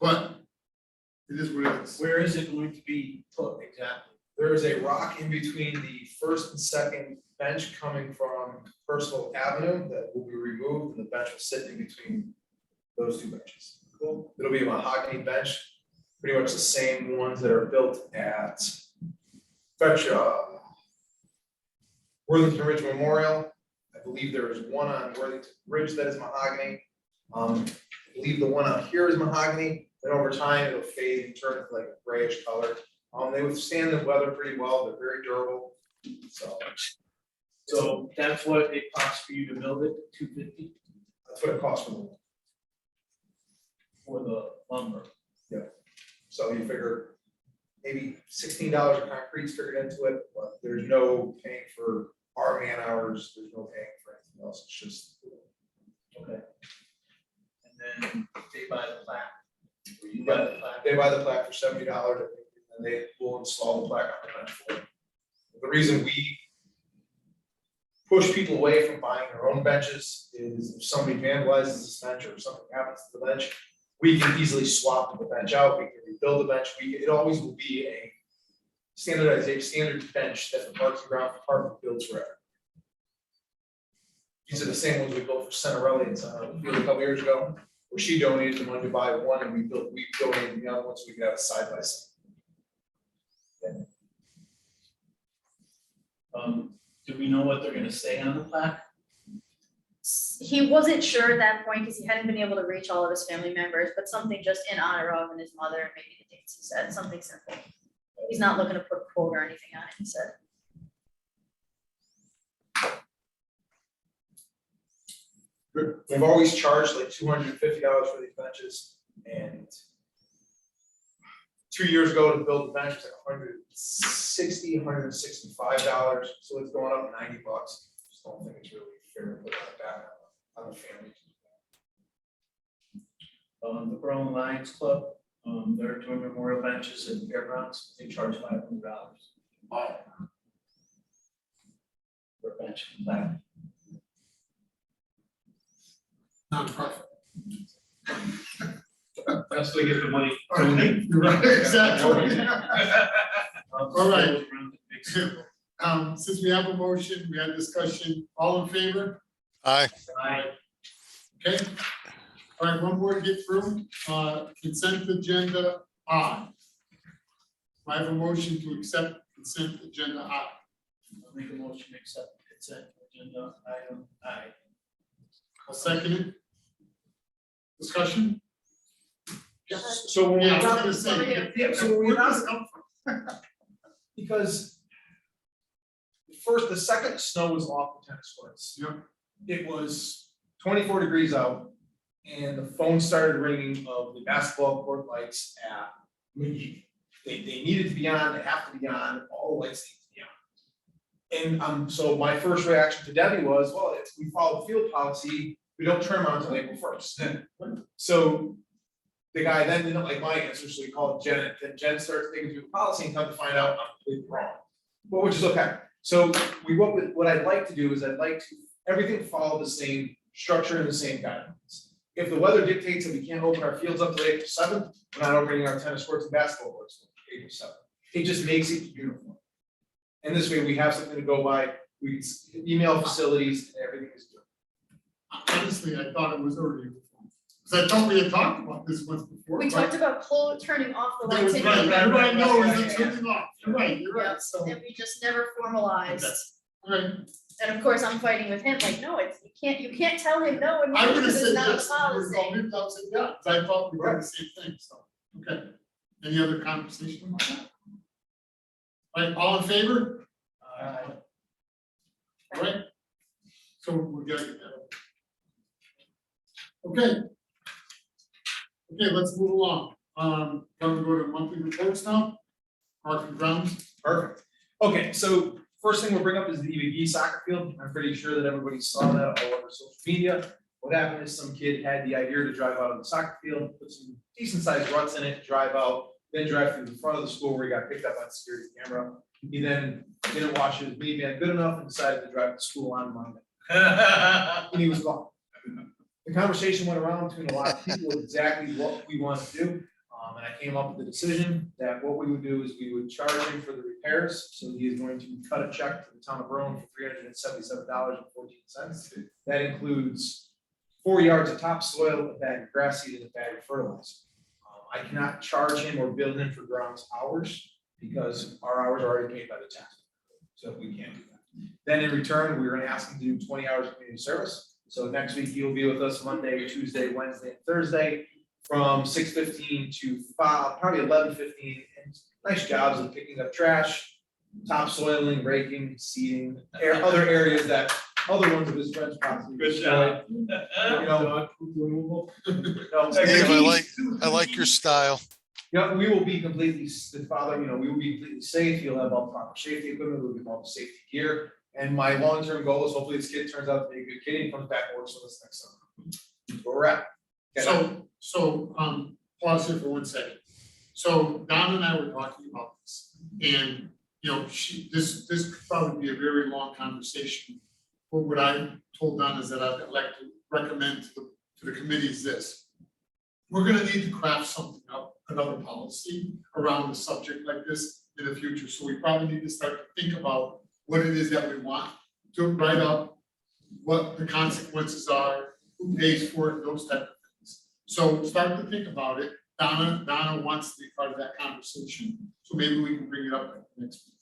Speaker 4: But it is what it is.
Speaker 1: Where is it going to be put exactly?
Speaker 12: There is a rock in between the first and second bench coming from Personal Avenue that will be removed, and the bench will sit in between those two benches. Cool. It'll be a mahogany bench, pretty much the same ones that are built at Worthington Ridge Memorial. I believe there is one on Worthington Ridge that is mahogany. I believe the one out here is mahogany, then over time it'll fade and turn into like a grayish color. They withstand the weather pretty well, they're very durable, so
Speaker 1: So that's what it costs for you to build it, $250
Speaker 12: that's what it costs
Speaker 1: for the lumber.
Speaker 12: So you figure maybe $16 of concrete's figured into it, but there's no paying for our man hours, there's no paying for anything else, it's just.
Speaker 1: Okay. And then they buy the plaque. Or you buy the plaque.
Speaker 12: They buy the plaque for $70, and they will install the plaque on the bench for them. The reason we push people away from buying their own benches is if somebody vandalizes this bench or something happens to the bench, we can easily swap the bench out, we can rebuild the bench, it always will be a standard bench that the Parks and Grounds Department builds forever. These are the same ones we built for Centerelli and Field a couple years ago, where she donated the money to buy one and we donated the other one so we could have a side by side.
Speaker 1: Do we know what they're gonna say on the plaque?
Speaker 2: He wasn't sure at that point because he hadn't been able to reach all of his family members, but something just in honor of and his mother, and maybe the dates he said, something simple. He's not looking to put a quote or anything on it, he said.
Speaker 12: We've always charged like $250 for these benches, and 2 years ago to build the bench was like $165, so it's going up $90. Just don't think it's really fair to put that back on the family.
Speaker 1: The Berlin Lions Club, they're doing memorial benches and fairgrounds, they charge $500. For a bench and plaque.
Speaker 4: Nonprofit.
Speaker 9: That's to get the money.
Speaker 4: You're right, exactly. All right. Since we have a motion, we had discussion, all in favor?
Speaker 13: Aye.
Speaker 4: Okay. All right, one more to get through, consent agenda I. I have a motion to accept consent agenda I.
Speaker 1: I'll make a motion to accept the consent agenda item I.
Speaker 4: I'll second it. Discussion?
Speaker 12: So when
Speaker 4: Yeah, I was
Speaker 12: we're
Speaker 4: gonna say,
Speaker 12: yeah, so when
Speaker 4: where
Speaker 12: we're
Speaker 4: does
Speaker 12: not,
Speaker 4: it come from?
Speaker 12: because the second snow was off the tennis courts.
Speaker 4: Yeah.
Speaker 12: It was 24 degrees out, and the phone started ringing of the basketball court lights at McGee. They needed to be on, they have to be on, all the lights need to be on. And so my first reaction to Debbie was, well, if we follow the field policy, we don't turn them on until April 1st. So the guy then didn't like my answer, so he called Jen, and Jen starts thinking through the policy and come to find out I'm completely wrong. But which is okay. So what I'd like to do is I'd like to, everything follow the same structure and the same guidelines. If the weather dictates that we can't open our fields up till April 7th, we're not opening our tennis courts and basketball courts till April 7th. It just makes it uniform. And this way we have something to go by, we can email facilities and everything is good.
Speaker 4: Honestly, I thought it was already, because I thought we had talked about this once before.
Speaker 2: We
Speaker 4: but
Speaker 2: talked about turning off the
Speaker 4: that
Speaker 2: lights.
Speaker 4: was
Speaker 2: in
Speaker 4: right,
Speaker 2: the
Speaker 4: everybody knows
Speaker 2: Yeah.
Speaker 4: it's turning off, you're right,
Speaker 2: Yeah,
Speaker 4: so.
Speaker 2: and we just never formalized.
Speaker 4: Right,
Speaker 2: And of course, I'm fighting with him, like, no, it's, you can't tell him no, and
Speaker 4: I would have
Speaker 2: it's
Speaker 4: said
Speaker 2: not a
Speaker 4: yes,
Speaker 2: policy.
Speaker 4: maybe I said yeah, because I thought we did the same thing, so, okay. Any other conversation about that? All right, all in favor? All right. So we're gonna get that. Okay. Okay, let's move along. Can we go to monthly reports now? Park and grounds.
Speaker 12: Perfect. Okay, so first thing we'll bring up is the McGee soccer field. I'm pretty sure that everybody saw that all over social media. What happened is some kid had the idea to drive out of the soccer field, put some decent sized ruts in it, drive out, then drive through the front of the school where he got picked up on security camera. He then didn't wash his minivan good enough and decided to drive to school on Monday. And he was gone. the conversation went around between a lot of people exactly what we want to do. And I came up with the decision that what we would do is we would charge him for the repairs. So he is going to cut a check to the town of Berlin for $377.14. That includes 4 yards of topsoil, a bag of grass seed, and a bag of fertilizer. I cannot charge him or bill him for grounds hours because our hours are already paid by the tax. So we can't do that. Then in return, we're gonna ask him to do 20 hours of community service. So next week, he'll be with us Monday, Tuesday, Wednesday, and Thursday from 6:15 to probably 11:15. And nice jobs of picking up trash, topsoiling, raking, seeding, other areas that other ones of his friends possibly.
Speaker 9: Good job.
Speaker 12: You know,
Speaker 9: Dog poop removal.
Speaker 12: No,
Speaker 13: Dave, I like your style.
Speaker 12: Yeah, we will be completely, the father, we will be completely safe. He'll have all the proper safety equipment, we'll give him all the safety gear. And my long-term goal is hopefully this kid turns out to be a good kid and comes back and works with us next summer. That's where we're at. Okay.
Speaker 4: So, pause here for 1 second. So Donna and I were talking about this, and, this could probably be a very long conversation. But what I told Donna is that I'd like to recommend to the committee is this. We're gonna need to craft something up, another policy around a subject like this in the future. So we probably need to start to think about what it is that we want to write up, what the consequences are, who pays for it, those type of things. So start to think about it. Donna wants to be part of that conversation, so maybe we can bring it up next week.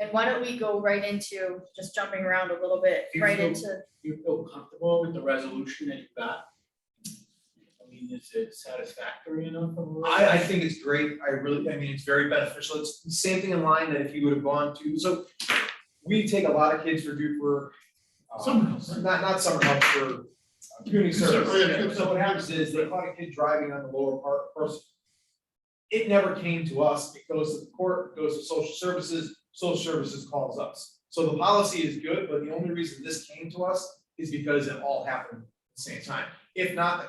Speaker 2: And why don't we go right into, just jumping around a little bit, right into,
Speaker 1: You feel comfortable with the resolution that you got? I mean, is it satisfactory enough?
Speaker 12: I think it's great. It's very beneficial. It's the same thing in line that if you would have gone to, so we take a lot of kids for
Speaker 4: Summer help, right?
Speaker 12: not summer help, for community service.
Speaker 4: Service.
Speaker 12: So what happens is they caught a kid driving on the lower part person. It never came to us. It goes to the court, goes to social services calls us. So the policy is good, but the only reason this came to us is because it all happened at the same time. If not, the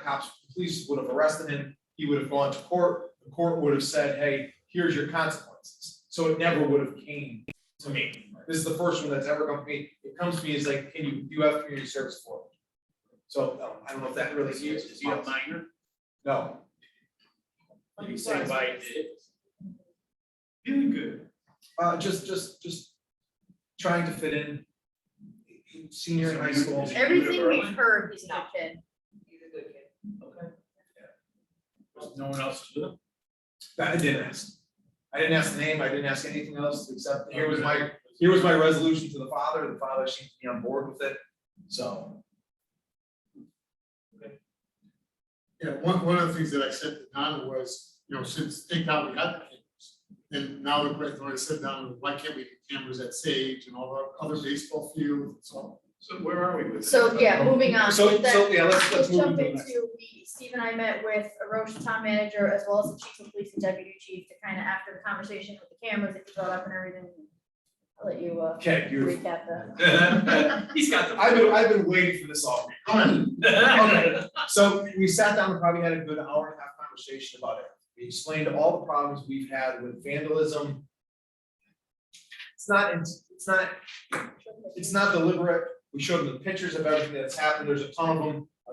Speaker 12: police would have arrested him, he would have gone to court, the court would have said, hey, here's your consequences. So it never would have came to me. This is the first one that's ever come to me. It comes to me as like, do you have community service for it? So I don't know if that really is.
Speaker 1: Is he a minor?
Speaker 12: No,
Speaker 1: Did you say why he did? Really good.
Speaker 12: just trying to fit in. Senior in high school.
Speaker 2: everything we've heard, he's a good kid.
Speaker 14: He's a good kid.
Speaker 1: Okay. No one else is with him?
Speaker 12: I didn't ask. I didn't ask the name, I didn't ask anything else except here was my resolution to the father seemed to be on board with it, so.
Speaker 4: Yeah, one of the things that I said to Donna was, since, thank God we got the cameras. And now the question I said, Donna, why can't we get cameras at Sage and all our other baseball fields and so on?
Speaker 9: So where are we with that?
Speaker 2: So, yeah, moving on.
Speaker 12: So
Speaker 2: With that,
Speaker 12: yeah, let's
Speaker 2: Let's
Speaker 12: move
Speaker 2: jump
Speaker 12: into the next.
Speaker 2: into, Steve and I met with Arosh town manager as well as the chief of police and deputy chief to kind of, after the conversation with the cameras that you brought up and everything. I'll let you
Speaker 12: Okay, beautiful.
Speaker 2: recap that.
Speaker 9: He's got the.
Speaker 12: I've been waiting for this all week. Okay, so we sat down and probably had a good hour and a half conversation about it. We explained all the problems we've had with vandalism. It's not deliberate. We showed them the pictures of everything that's happened. There's a ton of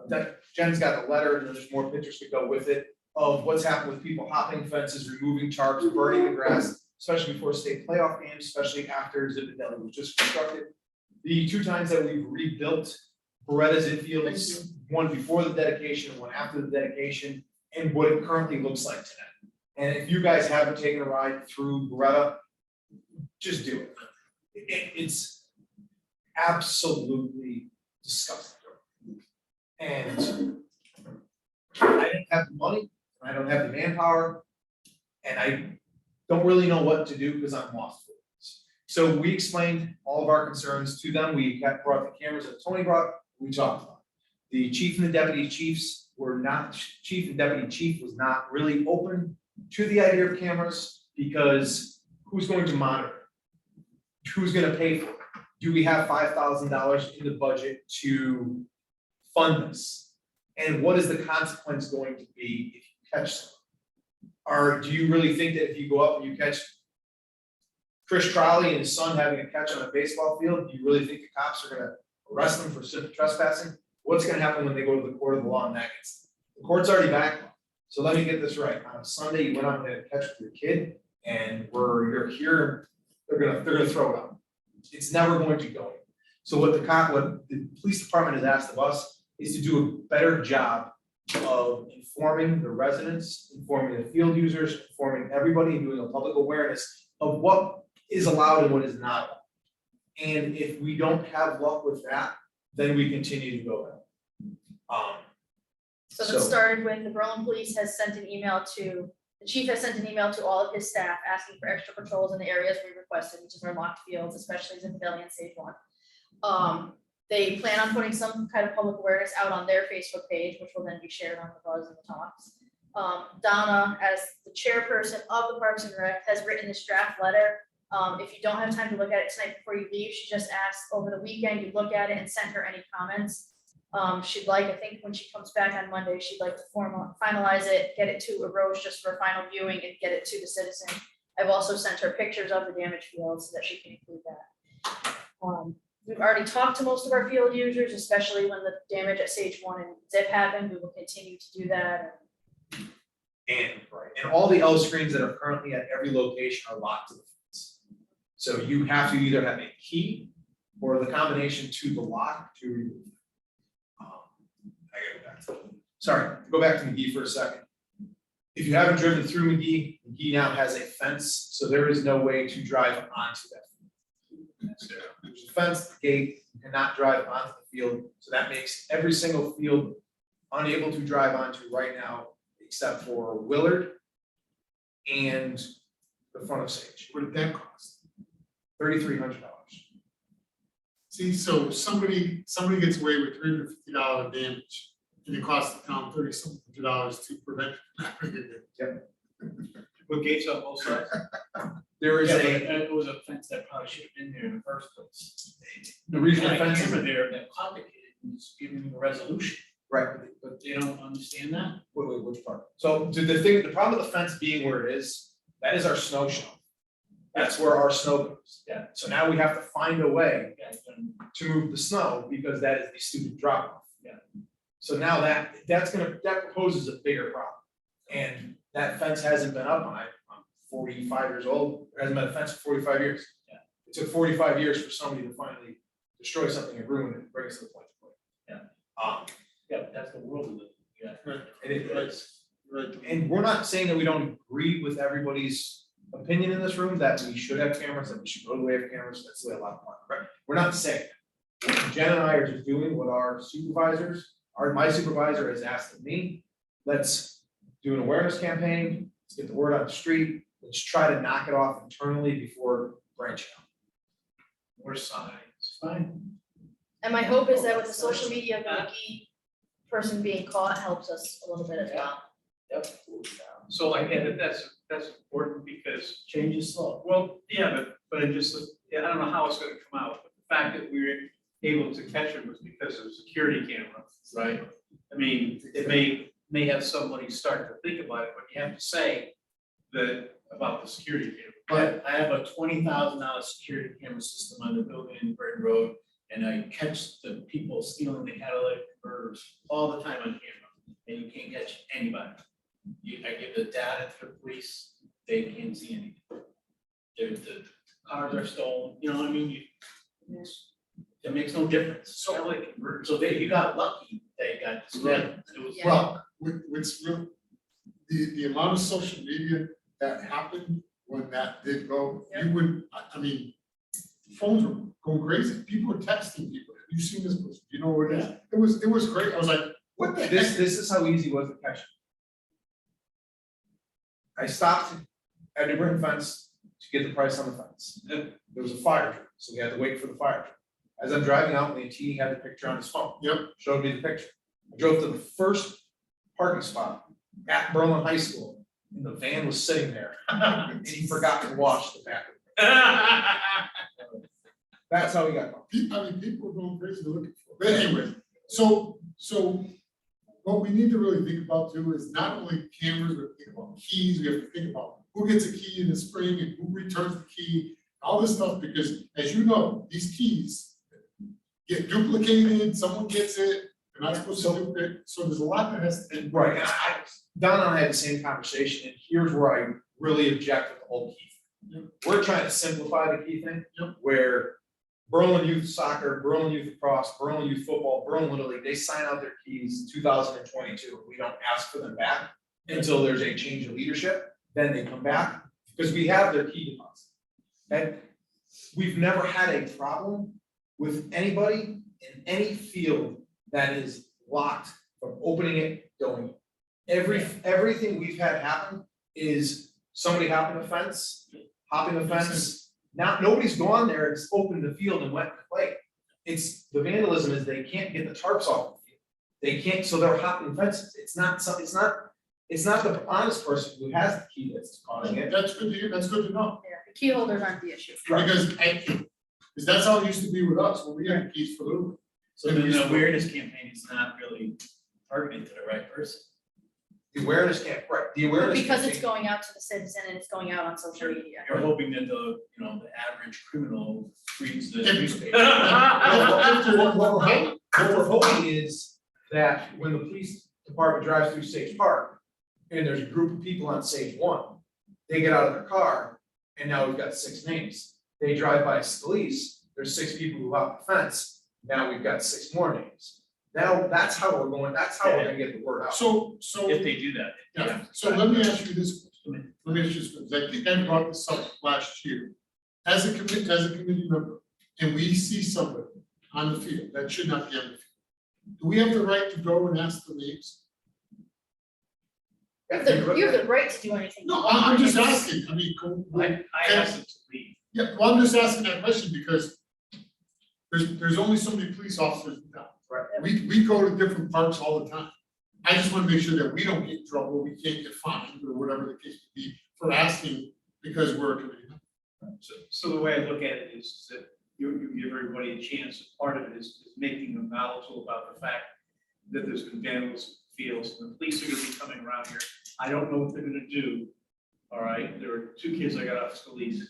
Speaker 12: them. Jen's got the letter and there's more pictures to go with it of what's happened with people hopping fences, removing tarps, burning the grass, especially before state playoff games, especially after Exhibit Deli was just constructed. The 2 times that we've rebuilt Beretta's infields, one before the dedication and one after the dedication, and what it currently looks like today. And if you guys haven't taken a ride through Beretta, just do it. It's absolutely disgusting. And I didn't have the money, I don't have the manpower, and I don't really know what to do because I'm lost. So we explained all of our concerns to them. We brought the cameras that Tony brought, we talked about. The chief and the deputy chiefs were not, chief and deputy chief was not really open to the idea of cameras because who's going to monitor? Who's gonna pay for it? Do we have $5,000 in the budget to fund this? And what is the consequence going to be if you catch someone? Or do you really think that if you go up and you catch Chris Crowley and his son having a catch on a baseball field, do you really think the cops are gonna arrest them for simple trespassing? What's gonna happen when they go to the court of the law and that gets, the court's already back. So let me get this right, on a Sunday, you went out and had a catch with your kid, and you're here, they're gonna throw it out. It's never going to go. So what the police department has asked of us is to do a better job of informing the residents, informing the field users, informing everybody, and doing a public awareness of what is allowed and what is not allowed. And if we don't have luck with that, then we continue to go back.
Speaker 2: So that started when the Berlin Police has sent an email to, the chief has sent an email to all of his staff asking for extra patrols in the areas we requested, which is our locked fields, especially Zinfandel and Stage 1. They plan on putting some kind of public awareness out on their Facebook page, which will then be shared on the Buzz and the Talks. Donna, as the chairperson of the Parks and Rec, has written this draft letter. If you don't have time to look at it tonight before you leave, she just asked over the weekend, you look at it and send her any comments. She'd like, I think when she comes back on Monday, she'd like to finalize it, get it to Rose just for a final viewing and get it to the citizen. I've also sent her pictures of the damaged fields so that she can include that. We've already talked to most of our field users, especially when the damage at Stage 1 and Zip happened. We will continue to do that.
Speaker 12: And all the L screens that are currently at every location are locked to the fence. So you have to either have a key or the combination to the lock to remove. Sorry, go back to McGee for a second. If you haven't driven through McGee, McGee now has a fence, so there is no way to drive onto that. So there's a fence, the gate, you cannot drive onto the field, so that makes every single field unable to drive onto right now, except for Willard and the front of Sage.
Speaker 4: What did that cost?
Speaker 12: $3,300.
Speaker 4: See, so somebody gets away with $350 damage, and it costs the town $30-something to prevent.
Speaker 12: Yep.
Speaker 9: What gates on both sides?
Speaker 12: There is
Speaker 1: Yeah,
Speaker 12: a,
Speaker 1: but it was a fence that probably should have been there in the first place.
Speaker 12: the regional
Speaker 1: Had a
Speaker 12: fences,
Speaker 1: camera there that complicated and it's giving them a resolution,
Speaker 12: right,
Speaker 1: but they don't understand that.
Speaker 12: which part? So the problem with the fence being where it is, that is our snow shelf. That's where our snow goes.
Speaker 1: Yeah.
Speaker 12: So now we have to find a way
Speaker 1: Yeah, and
Speaker 12: to move the snow because that is the student drop off.
Speaker 1: Yeah.
Speaker 12: So now that poses a bigger problem. And that fence hasn't been up, I'm 45 years old, there hasn't been a fence for 45 years.
Speaker 1: Yeah.
Speaker 12: It took 45 years for somebody to finally destroy something and ruin it and bring us to the point.
Speaker 1: Yeah. Yeah, that's the world we live in. Yeah.
Speaker 12: And it is.
Speaker 4: Right.
Speaker 12: And we're not saying that we don't agree with everybody's opinion in this room, that we should have cameras, that we should go the way of cameras, that's the way a lot of people are, right? We're not saying that. Jen and I are just doing what our supervisors, my supervisor has asked of me, let's do an awareness campaign, let's get the word on the street, let's try to knock it off internally before branching out.
Speaker 1: More signs, fine.
Speaker 2: And my hope is that with the social media, the McGee person being caught helps us a little bit as well.
Speaker 1: Yep.
Speaker 9: So like, yeah, that's important because,
Speaker 1: Change is slow.
Speaker 9: well, yeah, but it just, yeah, I don't know how it's gonna come out, but the fact that we were able to catch it was because of security camera, right? I mean, it may have somebody start to think about it, but you have to say that about the security camera.
Speaker 1: But I have a $20,000 security camera system on the building in Burton Road, and I catch the people stealing the catalytic converters all the time on camera, and you can't catch anybody. I give the data to the police, they can't see anything. The cars are stolen, you know what I mean? It makes no difference. Catalytic converters, so you got lucky that you got this. It was
Speaker 2: Yeah.
Speaker 4: Well, what's real, the amount of social media that happened when that did go, you would, I mean, phones were going crazy, people were texting people, have you seen this person, do you know what it is? It was great, I was like, what the heck?
Speaker 12: This is how easy it was to catch it. I stopped at New Britain fence to get the price on the fence. There was a fire truck, so we had to wait for the fire truck. As I'm driving out, Leontini had the picture on his phone.
Speaker 4: Yep.
Speaker 12: Showed me the picture. I drove to the first parking spot at Berlin High School, and the van was sitting there, and he forgot to wash the back. That's how we got caught.
Speaker 4: I mean, people were going crazy looking for it. But anyway, so what we need to really think about too is not only cameras, but think about keys. We have to think about who gets a key in the spring and who returns the key, all this stuff, because as you know, these keys get duplicated, someone gets it, They're not supposed to do it, so there's a lot that has to.
Speaker 12: Right, and Don and I had the same conversation, and here's where I really object with the whole key thing. We're trying to simplify the key thing, where Berlin Youth Soccer, Berlin Youth Lacrosse, Berlin Youth Football, Berlin Little League, they sign out their keys 2022. We don't ask for them back until there's a change of leadership, then they come back, because we have their key deposit. Okay? We've never had a problem with anybody in any field that is locked from opening it, going. Everything we've had happen is somebody hopping the fence. Now, nobody's gone there, it's opened the field and went to play. It's, the vandalism is they can't get the tarps off the field. They can't, so they're hopping fences. It's not the honest person who has the key that's causing it.
Speaker 4: That's good to hear, that's good to know,
Speaker 2: Yeah, the key holders aren't the issue.
Speaker 4: because that's how it used to be with us, when we had keys for Uber.
Speaker 1: So the awareness campaign is not really targeted to the right person.
Speaker 12: The awareness camp, right, the
Speaker 2: But
Speaker 12: awareness.
Speaker 2: because it's
Speaker 12: campaign-
Speaker 2: going out to the citizen and it's going out on social media.
Speaker 1: You're hoping that the average criminal reads the
Speaker 4: If-
Speaker 1: newspaper.
Speaker 12: What we're hoping is that when the police department drives through Sage Park and there's a group of people on Sage 1, they get out of their car and now we've got 6 names. They drive by Scalise, there's 6 people who hop the fence, now we've got 6 more names. Now, that's how we're going, that's how we're gonna get the word out.
Speaker 4: So,
Speaker 1: If they do that.
Speaker 4: yeah, so let me ask you this question, let me ask you this, question, 'cause I think I brought this up last year. As a committee member, and we see somebody on the field that should not be on the field, do we have the right to go and ask the names?
Speaker 2: You have the right to do anything.
Speaker 4: No, I'm just asking, I mean,
Speaker 1: I asked them to leave.
Speaker 4: yeah, well, I'm just asking that question because there's only so many police officers in town.
Speaker 12: Right.
Speaker 4: We go to different parks all the time. I just wanna make sure that we don't get in trouble, we can't get fined or whatever the case may be for asking because we're a committee member.
Speaker 9: So the way I look at it is that you give everybody a chance, part of it is making them knowledgeable about the fact that there's been vandalism in fields, and the police are gonna be coming around here. I don't know what they're gonna do. All right, there were 2 kids I got off Scalise,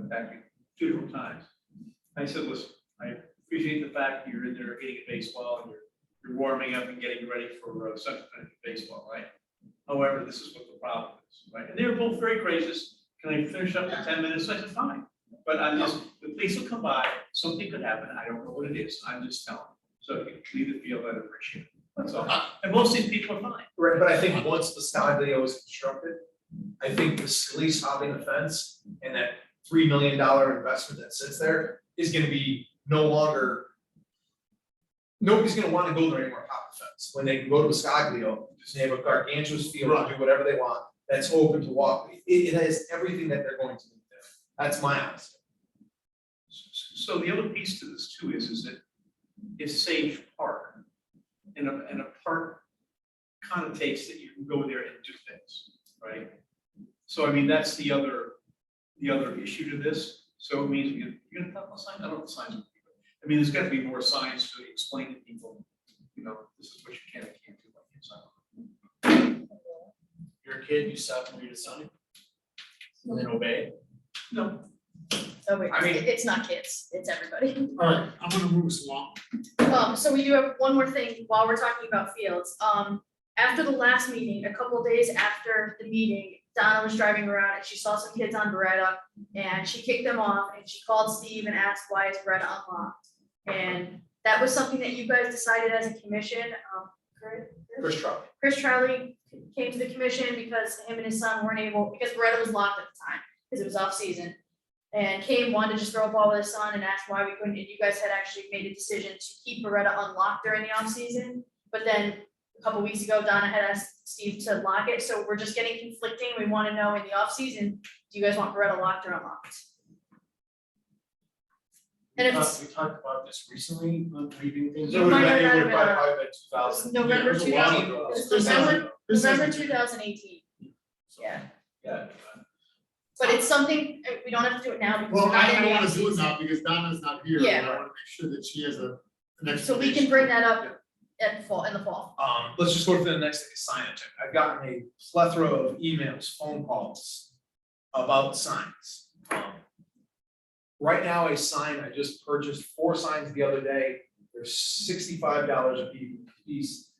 Speaker 9: back 2 different times. I said, listen, I appreciate the fact that you're in there hitting a baseball and you're warming up and getting ready for Central Connecticut baseball, right? However, this is what the problem is, right? And they were both very gracious. Can I finish up in 10 minutes? I said, fine. But I'm just, the police will come by, something could happen, I don't know what it is, I'm just telling. So if you leave the field, I'd appreciate it. That's all. And most of these people are fine.
Speaker 12: Right, but I think once the Staglio is constructed, I think the Scalise hopping the fence and that $3 million investment that sits there is gonna be no longer. Nobody's gonna wanna go there anymore, hop the fence, when they can go to Staglio, just have a gargantuous field, and do whatever they want, that's open to walk. It has everything that they're going to need there, that's my honesty.
Speaker 9: So the other piece to this too is that it's Sage Park. And a park connotates that you can go there and do things, right? So I mean, that's the other issue to this. So it means you're gonna have a sign, I don't know what signs. I mean, there's gotta be more signs to explain to people, this is what you can and can't do.
Speaker 1: You're a kid, you stop and read a sign. And then obey.
Speaker 9: No,
Speaker 2: Oh, wait,
Speaker 12: I mean-
Speaker 2: it's not kids, it's everybody.
Speaker 4: All right, I'm gonna move us along.
Speaker 2: So we do have one more thing while we're talking about fields. After the last meeting, a couple of days after the meeting, Donna was driving around and she saw some kids on Beretta and she kicked them off and she called Steve and asked why is Beretta unlocked? And that was something that you guys decided as a commission, Chris Charlie came to the commission because him and his son weren't able, because Beretta was locked at the time, because it was off season. And Kane wanted to just throw a ball with his son and asked why we couldn't, and you guys had actually made a decision to keep Beretta unlocked during the off season. But then a couple weeks ago, Donna had asked Steve to lock it, so we're just getting conflicting. We want to know in the off season, do you guys want Beretta locked or unlocked? And if it's
Speaker 7: We talked about this recently, leaving things.
Speaker 2: You might have
Speaker 12: It would
Speaker 2: had
Speaker 12: probably been 2000.
Speaker 2: November
Speaker 4: it was a while
Speaker 2: 2000,
Speaker 4: ago.
Speaker 2: it was
Speaker 4: This
Speaker 2: November
Speaker 4: hasn't-
Speaker 2: 2018. Yeah,
Speaker 1: Yeah.
Speaker 2: but it's something, we don't have to do it now because
Speaker 4: Well,
Speaker 2: we're not
Speaker 4: I
Speaker 2: in the
Speaker 4: wanna
Speaker 2: off
Speaker 4: do it
Speaker 2: season.
Speaker 4: now because Donna's not here, and
Speaker 2: Yeah.
Speaker 4: I wanna make sure that she has an
Speaker 2: So we
Speaker 4: explanation.
Speaker 2: can bring that up in the fall.
Speaker 12: Let's just go to the next thing, signage. I've gotten a plethora of emails, phone calls about signs. Right now, a sign, I just purchased 4 signs the other day, they're $65 a piece. piece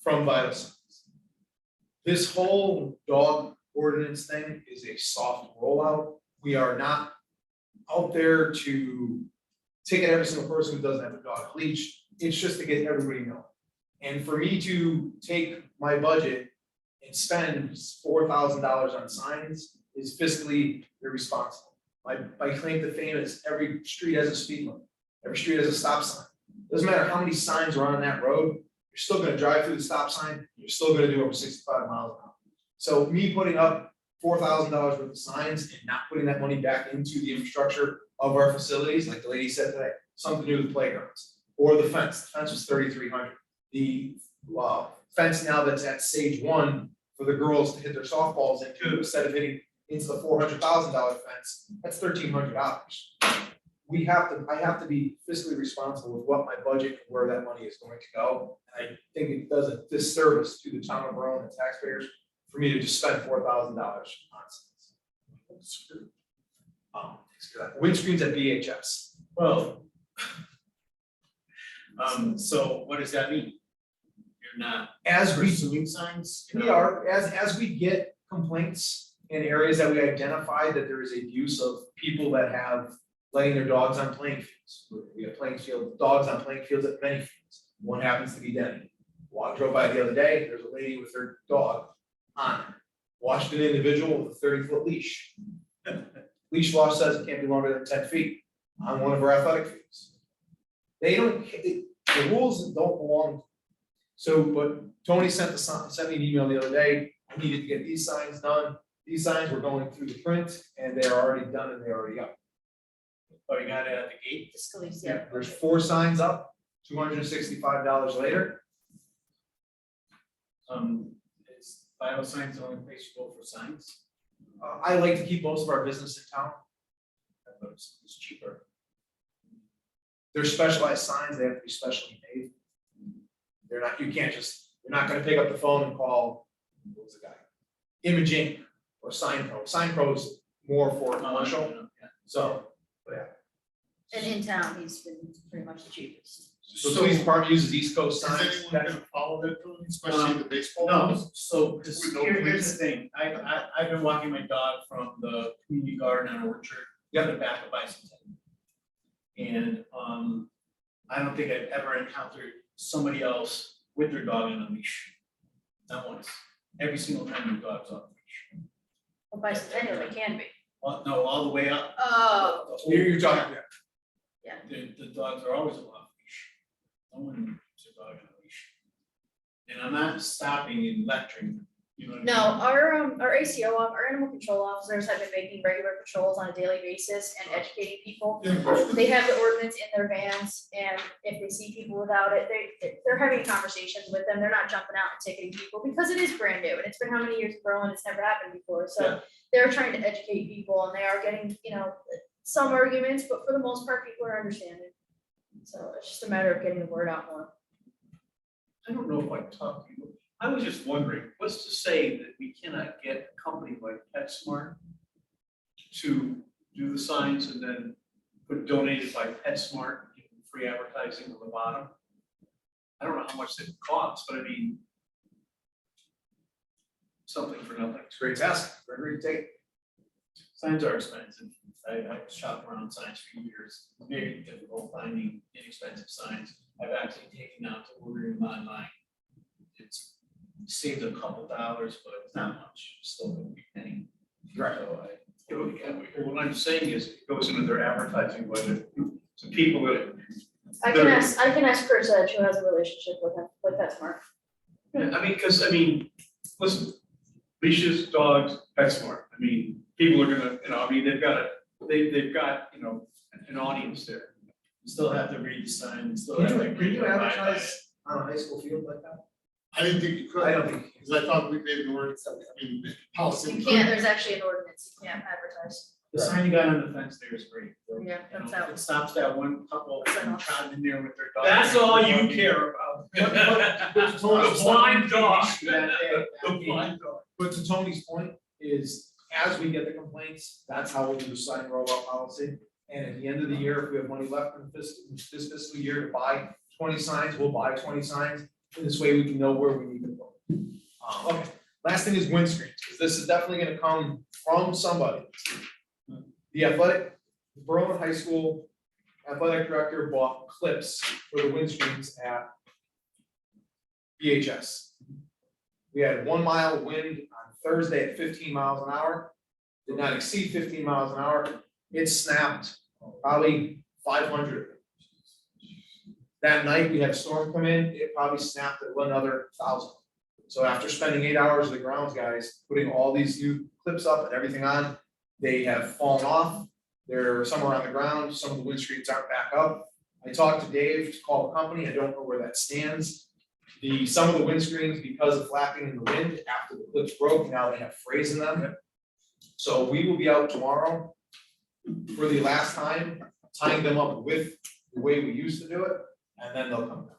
Speaker 12: from Vital Signs. This whole dog ordinance thing is a soft rollout. We are not out there to ticket every single person who doesn't have a dog on a leash. It's just to get everybody know. And for me to take my budget and spend $4,000 on signs is fiscally irresponsible. My claim to fame is every street has a speed limit, every street has a stop sign. Doesn't matter how many signs are on that road, you're still gonna drive through the stop sign, you're still gonna do over 65 miles an hour. So me putting up $4,000 worth of signs and not putting that money back into the infrastructure of our facilities, like the lady said today, something to do with playgrounds. Or the fence was $3,300. The fence now that's at stage 1 for the girls to hit their softballs into, instead of hitting into the $400,000 fence, that's $1,300. I have to be fiscally responsible with what my budget and where that money is going to go. And I think it does a disservice to the town of Berlin and taxpayers for me to just spend $4,000 on signs. Windscreens at BHS.
Speaker 1: Well. So what does that mean? You're not
Speaker 12: As we
Speaker 1: pursuing signs?
Speaker 12: We are, as we get complaints in areas that we identify that there is abuse of people that have letting their dogs on playing fields. We have dogs on playing fields at many fields. One happens to be Denny. Drove by the other day, there's a lady with her dog on her. Watched an individual with a 30-foot leash. Leash law says it can't be longer than 10 feet on one of our athletic fields. The rules don't belong. So, but Tony sent me an email the other day, I needed to get these signs done. These signs were going through the print and they are already done and they're already up.
Speaker 1: Oh, you got it at the gate?
Speaker 2: Yeah.
Speaker 12: There's 4 signs up, $265 later.
Speaker 1: Is Vital Signs the only place you go for signs?
Speaker 12: I like to keep most of our business in town.
Speaker 1: It's cheaper.
Speaker 12: They're specialized signs, they have to be specially made. You're not gonna pick up the phone and call, what was the guy? Imaging or Sign Pro. Sign Pro is more for commercial, so, but yeah.
Speaker 2: And in town, he's been pretty much the cheapest.
Speaker 12: So the police department uses East Coast
Speaker 4: Is
Speaker 12: signs.
Speaker 4: anyone gonna follow that, especially the baseball?
Speaker 1: No, so, because
Speaker 4: With no
Speaker 1: here's the thing, I've been walking my dog from the community garden on Orchard, to the back of Bicentennial. And, I don't think I've ever encountered somebody else with their dog on a leash. Not once, every single time their dog's on a leash.
Speaker 2: Well, bicentennial, it can be.
Speaker 1: Well, no, all the way up.
Speaker 2: Oh,
Speaker 1: The whole-
Speaker 12: You're talking,
Speaker 1: The dogs are always on a leash. No one keeps a dog on a leash. And I'm not stopping and lecturing, you know what I mean?
Speaker 2: no, our ACO, our animal control officers have been making regular patrols on a daily basis and educating people. They have the ordinance in their vans, and if they see people without it, they're having conversations with them. They're not jumping out and ticketing people because it is brand new and it's been how many years in Berlin, it's never happened before.
Speaker 1: Yeah.
Speaker 2: So they're trying to educate people and they are getting, some arguments, but for the most part, people are understanding. So it's just a matter of getting the word out more.
Speaker 9: I don't know if I talked to you, I was just wondering, what's to say that we cannot get a company like PetSmart to do the signs and then put donated by PetSmart, give them free advertising on the bottom? I don't know how much it costs, but I mean, something for nothing.
Speaker 12: it's great task, very great take.
Speaker 1: Signs are expensive. I shop around signs for years. It's very difficult finding inexpensive signs. I've actually taken out to ordering them online. It's saved a couple dollars, but it's not much. It's still gonna be penny.
Speaker 12: Right.
Speaker 1: So
Speaker 9: What I'm saying is, it goes into their advertising budget, so people that,
Speaker 2: I can ask Chris Edge, who has a relationship with him, with PetSmart.
Speaker 9: listen, leashes, dogs, PetSmart, people are gonna, they've got, an audience there.
Speaker 1: you still have to read the sign, and still
Speaker 12: Can
Speaker 1: have to.
Speaker 12: you advertise on a high school field like that?
Speaker 4: I didn't think you could.
Speaker 12: I don't think-
Speaker 4: Because I thought we made an ordinance, policy.
Speaker 2: You can't, there's actually an ordinance, you can't advertise.
Speaker 1: The sign you got on the fence there is great.
Speaker 2: Yeah,
Speaker 1: You know,
Speaker 2: that's out.
Speaker 1: It stops that one couple trotting in there with their dog.
Speaker 9: That's all you care about.
Speaker 12: But
Speaker 9: The blind dog.
Speaker 12: The blind dog. But to Tony's point is, as we get the complaints, that's how we do the sign rollout policy. And at the end of the year, if we have money left in this fiscal year to buy 20 signs, we'll buy 20 signs. And this way we can know where we need to go. Okay, last thing is windscreens, because this is definitely gonna come from somebody. The Berlin High School athletic director bought clips for the windscreens at VHS. We had 1 mile wind on Thursday at 15 miles an hour, did not exceed 15 miles an hour. It snapped probably 500 of them. That night, we had a storm come in, it probably snapped another 1,000. So after spending 8 hours with the grounds guys, putting all these new clips up and everything on, they have fallen off. They're somewhere on the ground, some of the windscreens aren't back up. I talked to Dave to call the company, I don't know where that stands. Some of the windscreens, because of flapping in the wind, after the clips broke, now they have frays in them. So we will be out tomorrow for the last time, tying them up with the way we used to do it, and then they'll come down.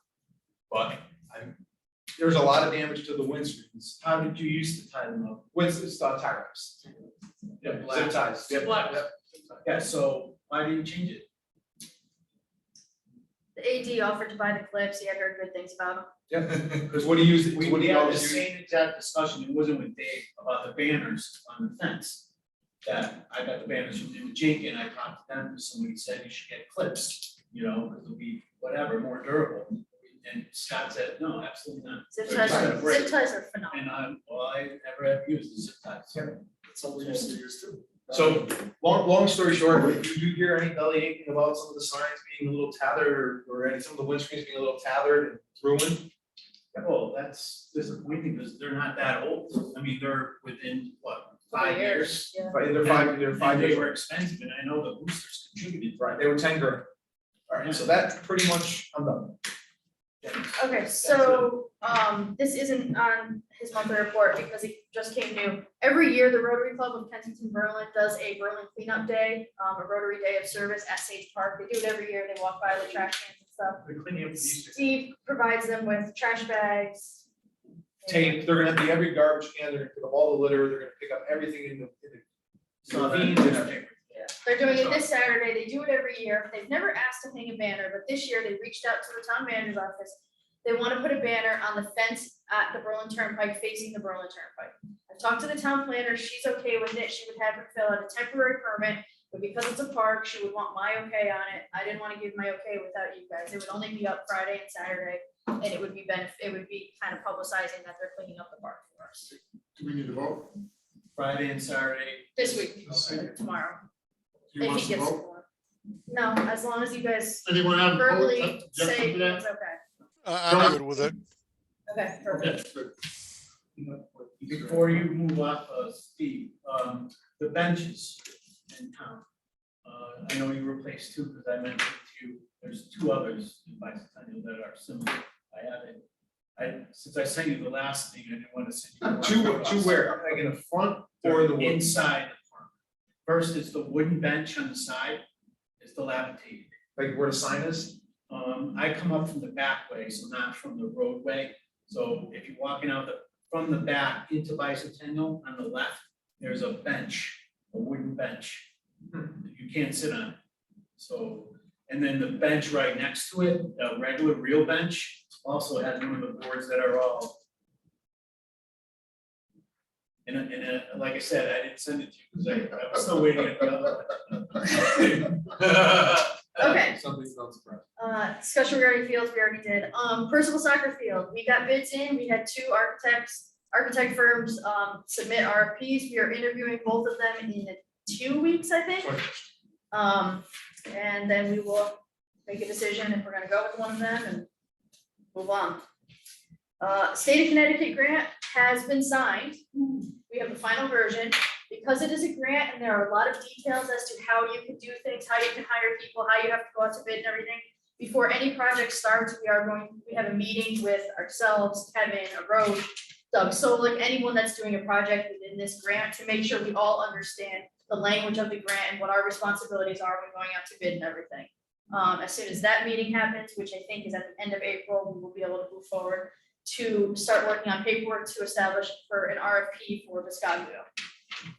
Speaker 12: But there's a lot of damage to the windscreens.
Speaker 1: How did you used to tie them up?
Speaker 12: With tie wraps.
Speaker 1: Yeah,
Speaker 12: Zip ties.
Speaker 1: Zip ties.
Speaker 12: Yep.
Speaker 1: Yeah, so why didn't you change it?
Speaker 2: The AD offered to buy the clips, he had heard good things about them.
Speaker 12: Yeah, because what do you use,
Speaker 1: We
Speaker 12: what do you
Speaker 1: had the
Speaker 12: always use?
Speaker 1: same exact discussion, it wasn't with Dave, about the banners on the fence. That I got the banners from Jake and I talked to them, and somebody said you should get clips, you know, because it'll be whatever, more durable. And Scott said, no, absolutely not.
Speaker 2: Zip
Speaker 1: They're just gonna break.
Speaker 2: ties are phenomenal.
Speaker 1: And I never have used the zip ties.
Speaker 12: That's all we used to use too. So, long story short, if you hear any belly aching about some of the signs being a little tethered or any, some of the windscreens being a little tethered and ruined,
Speaker 1: Well, that's disappointing because they're not that old. I mean, they're within, what, 5 years?
Speaker 2: Yeah.
Speaker 12: they're 5
Speaker 1: And they
Speaker 12: years.
Speaker 1: were expensive, and I know the boosters contributed.
Speaker 12: Right, they were 10 grand. All right, so that's pretty much, I'm done.
Speaker 2: Okay, so, this isn't on his monthly report because it just came new. Every year, the Rotary Club of Kensington Berlin does a Berlin Cleanup Day, a Rotary Day of Service at Sage Park. They do it every year. They walk by the trash cans and stuff.
Speaker 1: They're cleaning up the Easter.
Speaker 2: Steve provides them with trash bags.
Speaker 12: Tape, they're gonna empty every garbage can, they're gonna pick up all the litter, they're gonna pick up everything in the
Speaker 1: So
Speaker 12: ravines and everything.
Speaker 2: They're doing it this Saturday. They do it every year. They've never asked to hang a banner, but this year they reached out to the town manager's office. They want to put a banner on the fence at the Berlin Turnpike facing the Berlin Turnpike. I talked to the town planner. She's okay with it. She would have her fill out a temporary permit, but because it's a park, she would want my okay on it. I didn't want to give my okay without you guys. It would only be up Friday and Saturday, and it would be it would be kind of publicizing that they're cleaning up the park for us.
Speaker 4: Do we need to vote?
Speaker 1: Friday and Saturday.
Speaker 2: This week,
Speaker 4: Okay.
Speaker 2: tomorrow,
Speaker 4: Do you
Speaker 2: if
Speaker 4: want
Speaker 2: he
Speaker 4: to
Speaker 2: gets.
Speaker 4: vote?
Speaker 2: No, as long as you guys
Speaker 4: Anyone have a vote?
Speaker 2: verbally
Speaker 4: Objection
Speaker 2: say
Speaker 4: to that?
Speaker 2: it's okay.
Speaker 13: I'm good with it.
Speaker 2: Okay, perfect.
Speaker 4: Okay, good.
Speaker 1: Before you move off, Steve, the benches in town. I know you replaced 2 because I mentioned to you, there's 2 others in Bicentennial that are similar. I haven't, since I sent you the last thing, I didn't want to send you.
Speaker 12: Two where, like in the front or in the wood?
Speaker 1: Inside the front. First is the wooden bench on the side, is dilapidated.
Speaker 12: Like where the sign is?
Speaker 1: I come up from the back way, so not from the roadway. So if you're walking out from the back into Bicentennial on the left, there's a bench, a wooden bench. You can't sit on it. So, and then the bench right next to it, a regular real bench, also has one of the boards that are all. And like I said, I didn't send it to you because I was still waiting at the other.
Speaker 2: Okay.
Speaker 12: Something's not surprised.
Speaker 2: Discussion regarding fields, we already did. Percival Soccer Field, we got bids in, we had 2 architect firms, submit RFPs. We are interviewing both of them in 2 weeks, I think. And then we will make a decision if we're gonna go with one of them and move on. State of Connecticut grant has been signed. We have the final version. Because it is a grant and there are a lot of details as to how you can do things, how you can hire people, how you have to go out to bid and everything. Before any project starts, we have a meeting with ourselves, Kevin, Rose, Doug Solik, anyone that's doing a project within this grant to make sure we all understand the language of the grant and what our responsibilities are when going out to bid and everything. As soon as that meeting happens, which I think is at the end of April, we will be able to move forward to start working on paperwork to establish for an RFP for Viscavio.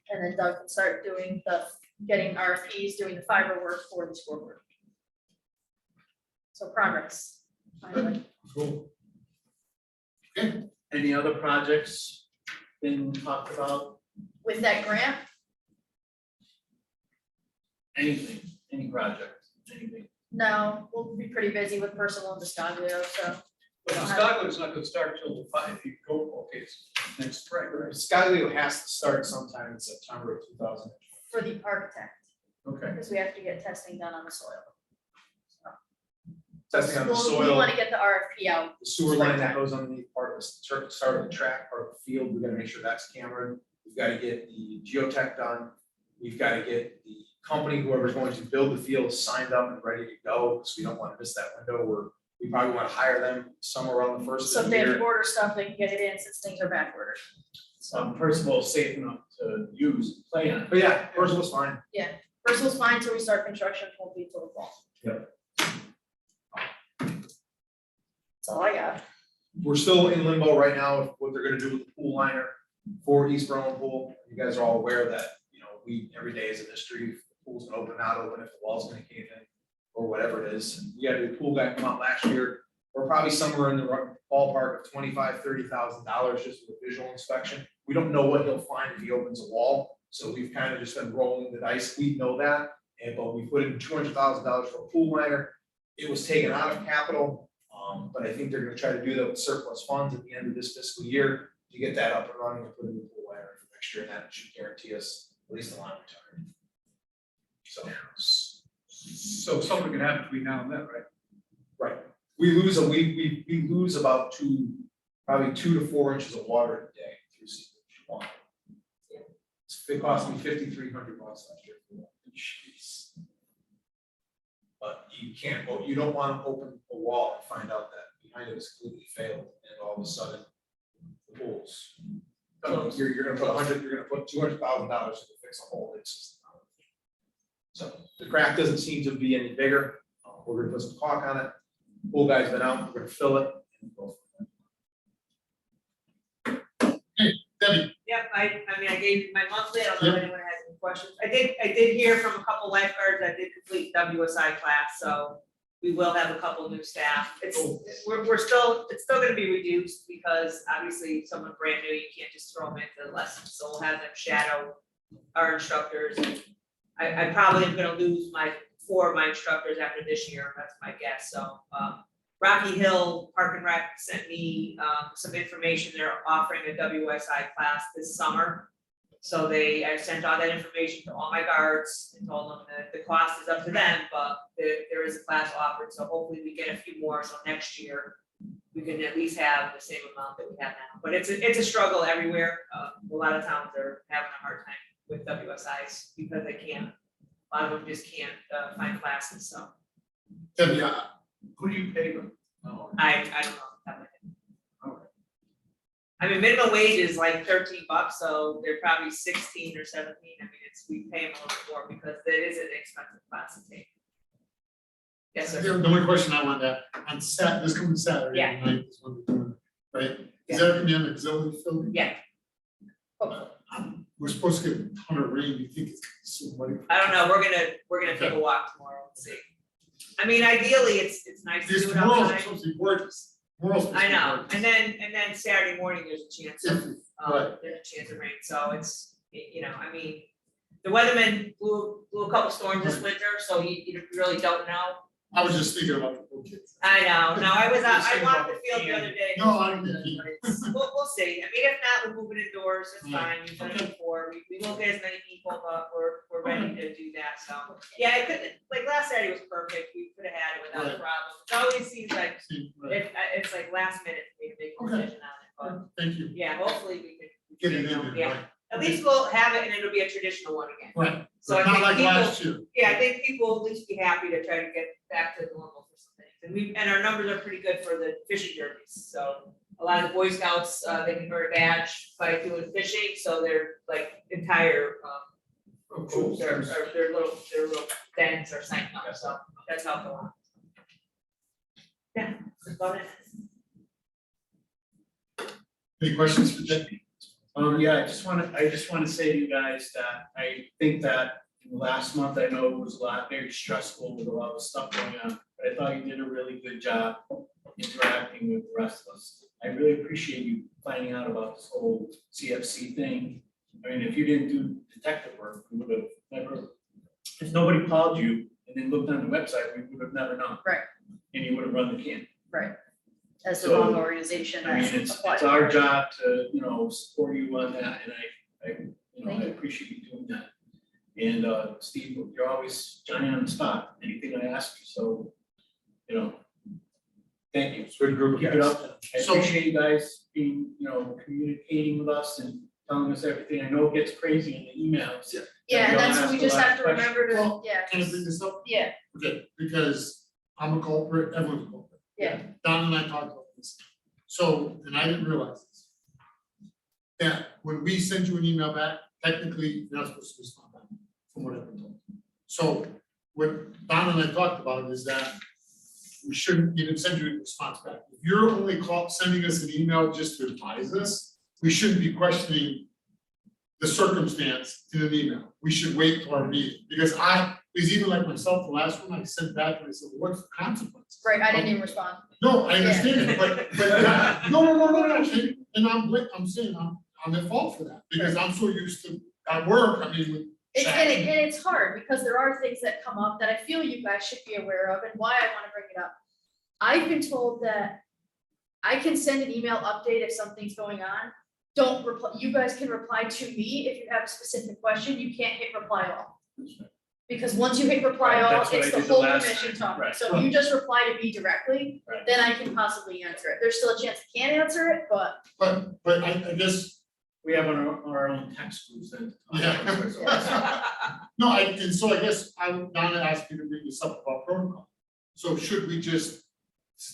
Speaker 2: And then Doug can start doing getting RFPs, doing the fiber work for the scoreboard. So progress, finally.
Speaker 12: Cool.
Speaker 1: Any other projects been talked about?
Speaker 2: With that grant,
Speaker 1: Anything, any project, anything?
Speaker 2: no, we'll be pretty busy with personal and Descaglio, so.
Speaker 9: But the Stockland's not gonna start till the 5, if you go, okay, it's next spring, right?
Speaker 12: Skyview has to start sometime in September of 2000.
Speaker 2: For the architect,
Speaker 1: Okay.
Speaker 2: because we have to get testing done on the soil.
Speaker 12: Testing on the
Speaker 2: We
Speaker 12: soil,
Speaker 2: want to get the RFP out.
Speaker 12: the sewer line that goes underneath part of the start of the track, part of the field, we gotta make sure that's cambered. We've gotta get the geotech done. We've gotta get the company, whoever's going to build the field, signed up and ready to go, because we don't wanna miss that window where we probably wanna hire them somewhere around the first
Speaker 2: So
Speaker 12: of
Speaker 2: if
Speaker 12: the
Speaker 2: they have
Speaker 12: year.
Speaker 2: to order stuff, they can get it in since things are back ordered.
Speaker 1: First of all, safe enough to use, play on.
Speaker 12: But yeah, first was fine.
Speaker 2: Bristol's fine till we start construction, won't be till the fall.
Speaker 12: Yep.
Speaker 2: That's all I got.
Speaker 12: We're still in limbo right now with what they're gonna do with the pool liner for East Berlin Pool. You guys are all aware that, every day is a mystery, if the pool's gonna open, not open, if the wall's gonna cave in, or whatever it is. We had a pool guy come out last year. We're probably somewhere in the ballpark of $25,000-$30,000 just with a visual inspection. We don't know what he'll find if he opens a wall, so we've kind of just been rolling the dice. We know that, but we put in $200,000 for a pool liner. It was taken out of capital, but I think they're gonna try to do that with surplus funds at the end of this fiscal year to get that up and running and put in the pool liner for next year, and that should guarantee us at least a line retirement.
Speaker 9: So something can happen between now and then, right?
Speaker 12: Right, we lose about probably 2 to 4 inches of water a day through seepage. It cost me $5,300 last year for that. Jeez. But you don't want to open a wall and find out that behind it is completely failed, and all of a sudden the pools. You're gonna put $200,000 to fix a hole. It's just not. So the crack doesn't seem to be any bigger. We're gonna put some caulk on it. Pool guy's been out, we're gonna fill it. And go from there.
Speaker 4: Debbie,
Speaker 14: Yep, I mean, I gave you my monthly, I don't know if anyone has any questions. I did hear from a couple lifeguards that did complete WSI class, so we will have a couple new staff. It's still gonna be reduced because obviously someone brand new, you can't just throw them into the lessons, so we'll have them shadow our instructors. I probably am gonna lose 4 of my instructors after this year, that's my guess, so, Rocky Hill Park and Rec sent me, some information, they're offering a WSI class this summer. So I sent all that information to all my guards and told them that the cost is up to them, but there is a class offered, so hopefully we get a few more, so next year we can at least have the same amount that we have now. But it's a struggle everywhere. A lot of towns are having a hard time with WSIs because they can't, a lot of them just can't find classes, so
Speaker 4: Debbie,
Speaker 1: Who do you pay them?
Speaker 14: I don't know. I mean, minimum wage is like $13, so they're probably 16 or 17. I mean, we pay them a little bit more because it is an expensive class to take. Yes, sir.
Speaker 4: the only question I wanted to, on this coming Saturday
Speaker 14: Yeah.
Speaker 4: night is when we're doing it, right? Is that gonna be on the auxiliary field?
Speaker 14: Yeah.
Speaker 4: We're supposed to get a ton of rain, you think it's so muddy?
Speaker 14: I don't know, we're gonna take a walk tomorrow and see. I mean, ideally, it's nice to
Speaker 4: This
Speaker 14: do it
Speaker 4: tomorrow's
Speaker 14: outside.
Speaker 4: supposed to be gorgeous. Tomorrow's supposed to
Speaker 14: I
Speaker 4: be
Speaker 14: know,
Speaker 4: gorgeous.
Speaker 14: and then Saturday morning, there's a chance of,
Speaker 4: Right.
Speaker 14: there's a chance of rain, so it's, I mean, the weatherman blew a couple storms this winter, so you really don't know.
Speaker 4: I was just thinking about the poor kids.
Speaker 14: I know, no, I
Speaker 1: You're
Speaker 14: walked the
Speaker 1: saying
Speaker 14: field the
Speaker 1: about
Speaker 14: other day.
Speaker 4: No, I don't
Speaker 14: We'll see, I mean, if not, we'll move it indoors, it's
Speaker 4: Yeah.
Speaker 14: fine, we've done it before, we won't get as many people, but we're ready to do that, so. Yeah, it could, like last Saturday was perfect, we could have had it without a
Speaker 4: Right.
Speaker 14: problem, it always seems like,
Speaker 4: Right.
Speaker 14: it's like last minute for me to make a
Speaker 4: Okay.
Speaker 14: decision on it, but,
Speaker 4: Thank you.
Speaker 14: yeah, hopefully we can.
Speaker 4: Get it in there,
Speaker 14: Yeah,
Speaker 4: right?
Speaker 14: at least we'll have it and it'll be a traditional one again.
Speaker 4: Right.
Speaker 14: So I
Speaker 4: Not
Speaker 14: think
Speaker 4: like
Speaker 14: people,
Speaker 4: last year.
Speaker 14: yeah, I think people will at least be happy to try to get back to normal for some things. And our numbers are pretty good for the fishing derbies, so a lot of the Boy Scouts, they can earn a badge by doing fishing, so their like entire, troops are their little dens are signed up, so that's helped a lot. Yeah, that's about it.
Speaker 4: Any questions for Debbie?
Speaker 1: Yeah, I just wanna say to you guys that I think that last month, I know it was very stressful with a lot of stuff going on, but I thought you did a really good job interacting with the rest of us. I really appreciate you finding out about this whole CFC thing. I mean, if you didn't do detective work, we would have never, if nobody called you and then looked on the website, we would have never known.
Speaker 2: Right.
Speaker 1: And you would have run the camp.
Speaker 2: Right. As the
Speaker 1: So,
Speaker 2: wrong organization.
Speaker 1: I mean,
Speaker 2: that
Speaker 1: it's
Speaker 2: applied.
Speaker 1: our job to, support you on that, and I
Speaker 2: Thank you.
Speaker 1: appreciate you doing that. And, Steve, you're always Johnny on the spot, anything I ask you, so, thank you.
Speaker 12: Good group of
Speaker 1: Keep it
Speaker 12: guys.
Speaker 1: up. I
Speaker 4: So-
Speaker 1: appreciate you guys being, communicating with us and telling us everything. I know it gets crazy in the emails.
Speaker 2: Yeah, and
Speaker 1: Don't
Speaker 2: that's,
Speaker 1: ask
Speaker 2: we
Speaker 1: a
Speaker 2: just
Speaker 1: lot
Speaker 2: have
Speaker 1: of
Speaker 2: to remember to,
Speaker 4: Well,
Speaker 2: yeah,
Speaker 4: Can I bring this up?
Speaker 2: yeah,
Speaker 4: Okay, because I'm a culprit, everyone's a culprit.
Speaker 2: yeah.
Speaker 4: Don and I talked about this. So, and I didn't realize this. That when we send you an email back, technically, you're not supposed to respond back, from what I've been told. So, what Don and I talked about is that we shouldn't even send you a response back. If you're only sending us an email just to advise us, we shouldn't be questioning the circumstance in an email. We should wait till our meeting, because even like myself, the last one I sent back and I said, what's the consequence?
Speaker 2: Right, I didn't even respond.
Speaker 4: No, I understand it, but, no, and I'm saying I'm at fault for that, because I'm so used to, at work, I mean, with chatting.
Speaker 2: And it's hard, because there are things that come up that I feel you guys should be aware of, and why I wanna bring it up. I've been told that I can send an email update if something's going on. Don't reply, you guys can reply to me if you have a specific question, you can't hit reply all. Because once you hit reply
Speaker 1: Right,
Speaker 2: all,
Speaker 1: that's what
Speaker 2: it's
Speaker 1: I
Speaker 2: the
Speaker 1: did the
Speaker 2: whole
Speaker 1: last
Speaker 2: commission
Speaker 1: time,
Speaker 2: talking,
Speaker 1: right.
Speaker 2: so if you just reply to me directly,
Speaker 1: Right.
Speaker 2: then I can possibly answer it. There's still a chance I can't answer it, but
Speaker 4: But I guess,
Speaker 1: We have our own text groups then.
Speaker 4: Yeah. no, and so I guess Donna asked me to bring this up about protocol. So should we just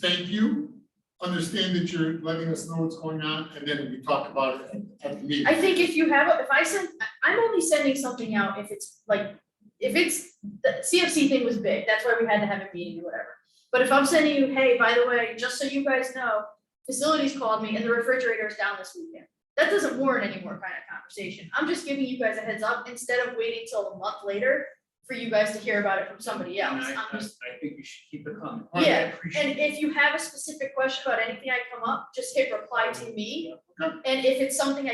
Speaker 4: thank you, understand that you're letting us know what's going on, and then we talk about it at the meeting?
Speaker 2: I think if I'm only sending something out if it's like, if it's, the CFC thing was big, that's why we had to have a meeting or whatever. But if I'm sending you, hey, by the way, just so you guys know, facilities called me and the refrigerator's down this weekend. That doesn't warrant any more kind of conversation. I'm just giving you guys a heads up instead of waiting till a month later for you guys to hear about it from somebody else.
Speaker 1: And
Speaker 2: I'm just,
Speaker 1: I think you should keep it coming.
Speaker 2: yeah,
Speaker 1: I appreciate
Speaker 2: and
Speaker 1: it.
Speaker 2: if you have a specific question about anything I come up, just hit reply to me.
Speaker 4: Okay.
Speaker 2: And if it's something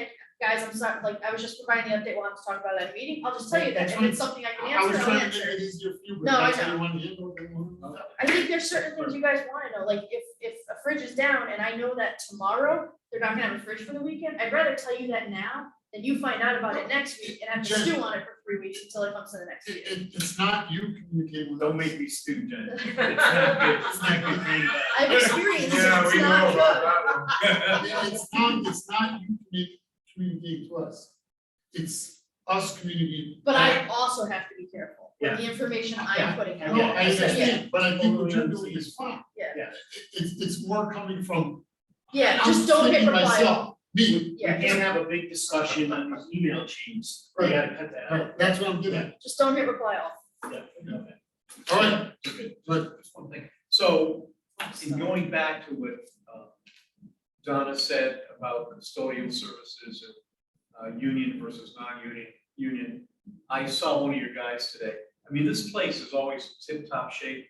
Speaker 2: guys, I'm sorry, like, I was just providing the update, we'll have to talk about it at a meeting, I'll just tell you that,
Speaker 4: That's
Speaker 2: if
Speaker 4: fine.
Speaker 2: it's something I can
Speaker 4: I was
Speaker 2: answer, I'll
Speaker 4: trying to
Speaker 2: answer.
Speaker 4: make it easier for you,
Speaker 2: No,
Speaker 4: but
Speaker 2: I
Speaker 4: that's how
Speaker 2: know.
Speaker 4: you want to handle it.
Speaker 2: I think there's certain things you guys wanna know, like, if a fridge is down and I know that tomorrow, they're not gonna have a fridge for the weekend, I'd rather tell you that now than you find out about it next week and have to stew on it for 3 weeks until it comes to the next meeting.
Speaker 4: It's not you communicating with.
Speaker 1: Don't make me stew, Jen. It's not good. It's not good thing.
Speaker 2: I've experienced it,
Speaker 9: Yeah,
Speaker 2: it's
Speaker 9: we know
Speaker 2: not
Speaker 9: about
Speaker 2: good.
Speaker 9: that one.
Speaker 4: It's not you communicating to us. It's us communicating.
Speaker 2: But I also have to be careful with
Speaker 1: Yeah.
Speaker 2: the information
Speaker 1: Yeah.
Speaker 2: I'm putting
Speaker 1: Yeah.
Speaker 2: out.
Speaker 4: No, I
Speaker 2: So,
Speaker 4: understand, but I think what you're doing is fine.
Speaker 2: Yeah.
Speaker 4: It's more coming from.
Speaker 2: Yeah,
Speaker 4: I'm
Speaker 2: just don't hit
Speaker 4: speaking
Speaker 2: reply
Speaker 4: myself,
Speaker 2: all.
Speaker 4: Me,
Speaker 1: We
Speaker 2: Yeah,
Speaker 1: can't have a big discussion on these email chains. We gotta cut that out.
Speaker 4: right, that's what I'm getting at.
Speaker 2: just don't hit reply all.
Speaker 1: Yeah, okay.
Speaker 4: All right,
Speaker 1: Good.
Speaker 4: good.
Speaker 1: Just one thing. So, in going back to what Donna said about custodial services and union versus non-union, I saw one of your guys today. I mean, this place is always tip-top shape.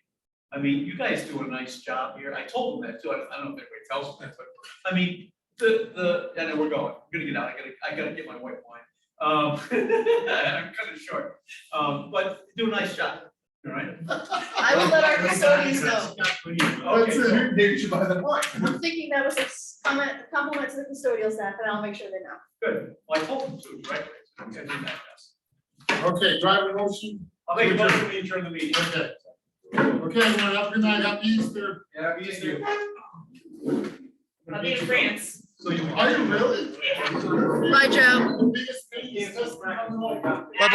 Speaker 1: I mean, you guys do a nice job here. I told them that too. I don't know if anybody tells them that, but I mean, and then we're going. We're gonna get out. I gotta get my white wine. I'm kind of short, but you do a nice job. All right.
Speaker 2: I will let our custodians know.
Speaker 1: Okay, cool.
Speaker 12: Maybe you should buy the wine.
Speaker 2: I'm thinking that was a compliment to the custodial staff, and I'll make sure they know.
Speaker 1: Good. Well, I told them to, right? I did that best.
Speaker 4: Okay, driver motion.
Speaker 1: I'll make a motion to adjourn the meeting.
Speaker 4: Okay. Okay, everyone, have a good night, happy Easter.
Speaker 1: Yeah, Easter.
Speaker 14: I'll be in France.
Speaker 1: So you.
Speaker 4: Are you really?
Speaker 2: Bye, Joe.
Speaker 4: The biggest thing is just-
Speaker 13: Bye-bye.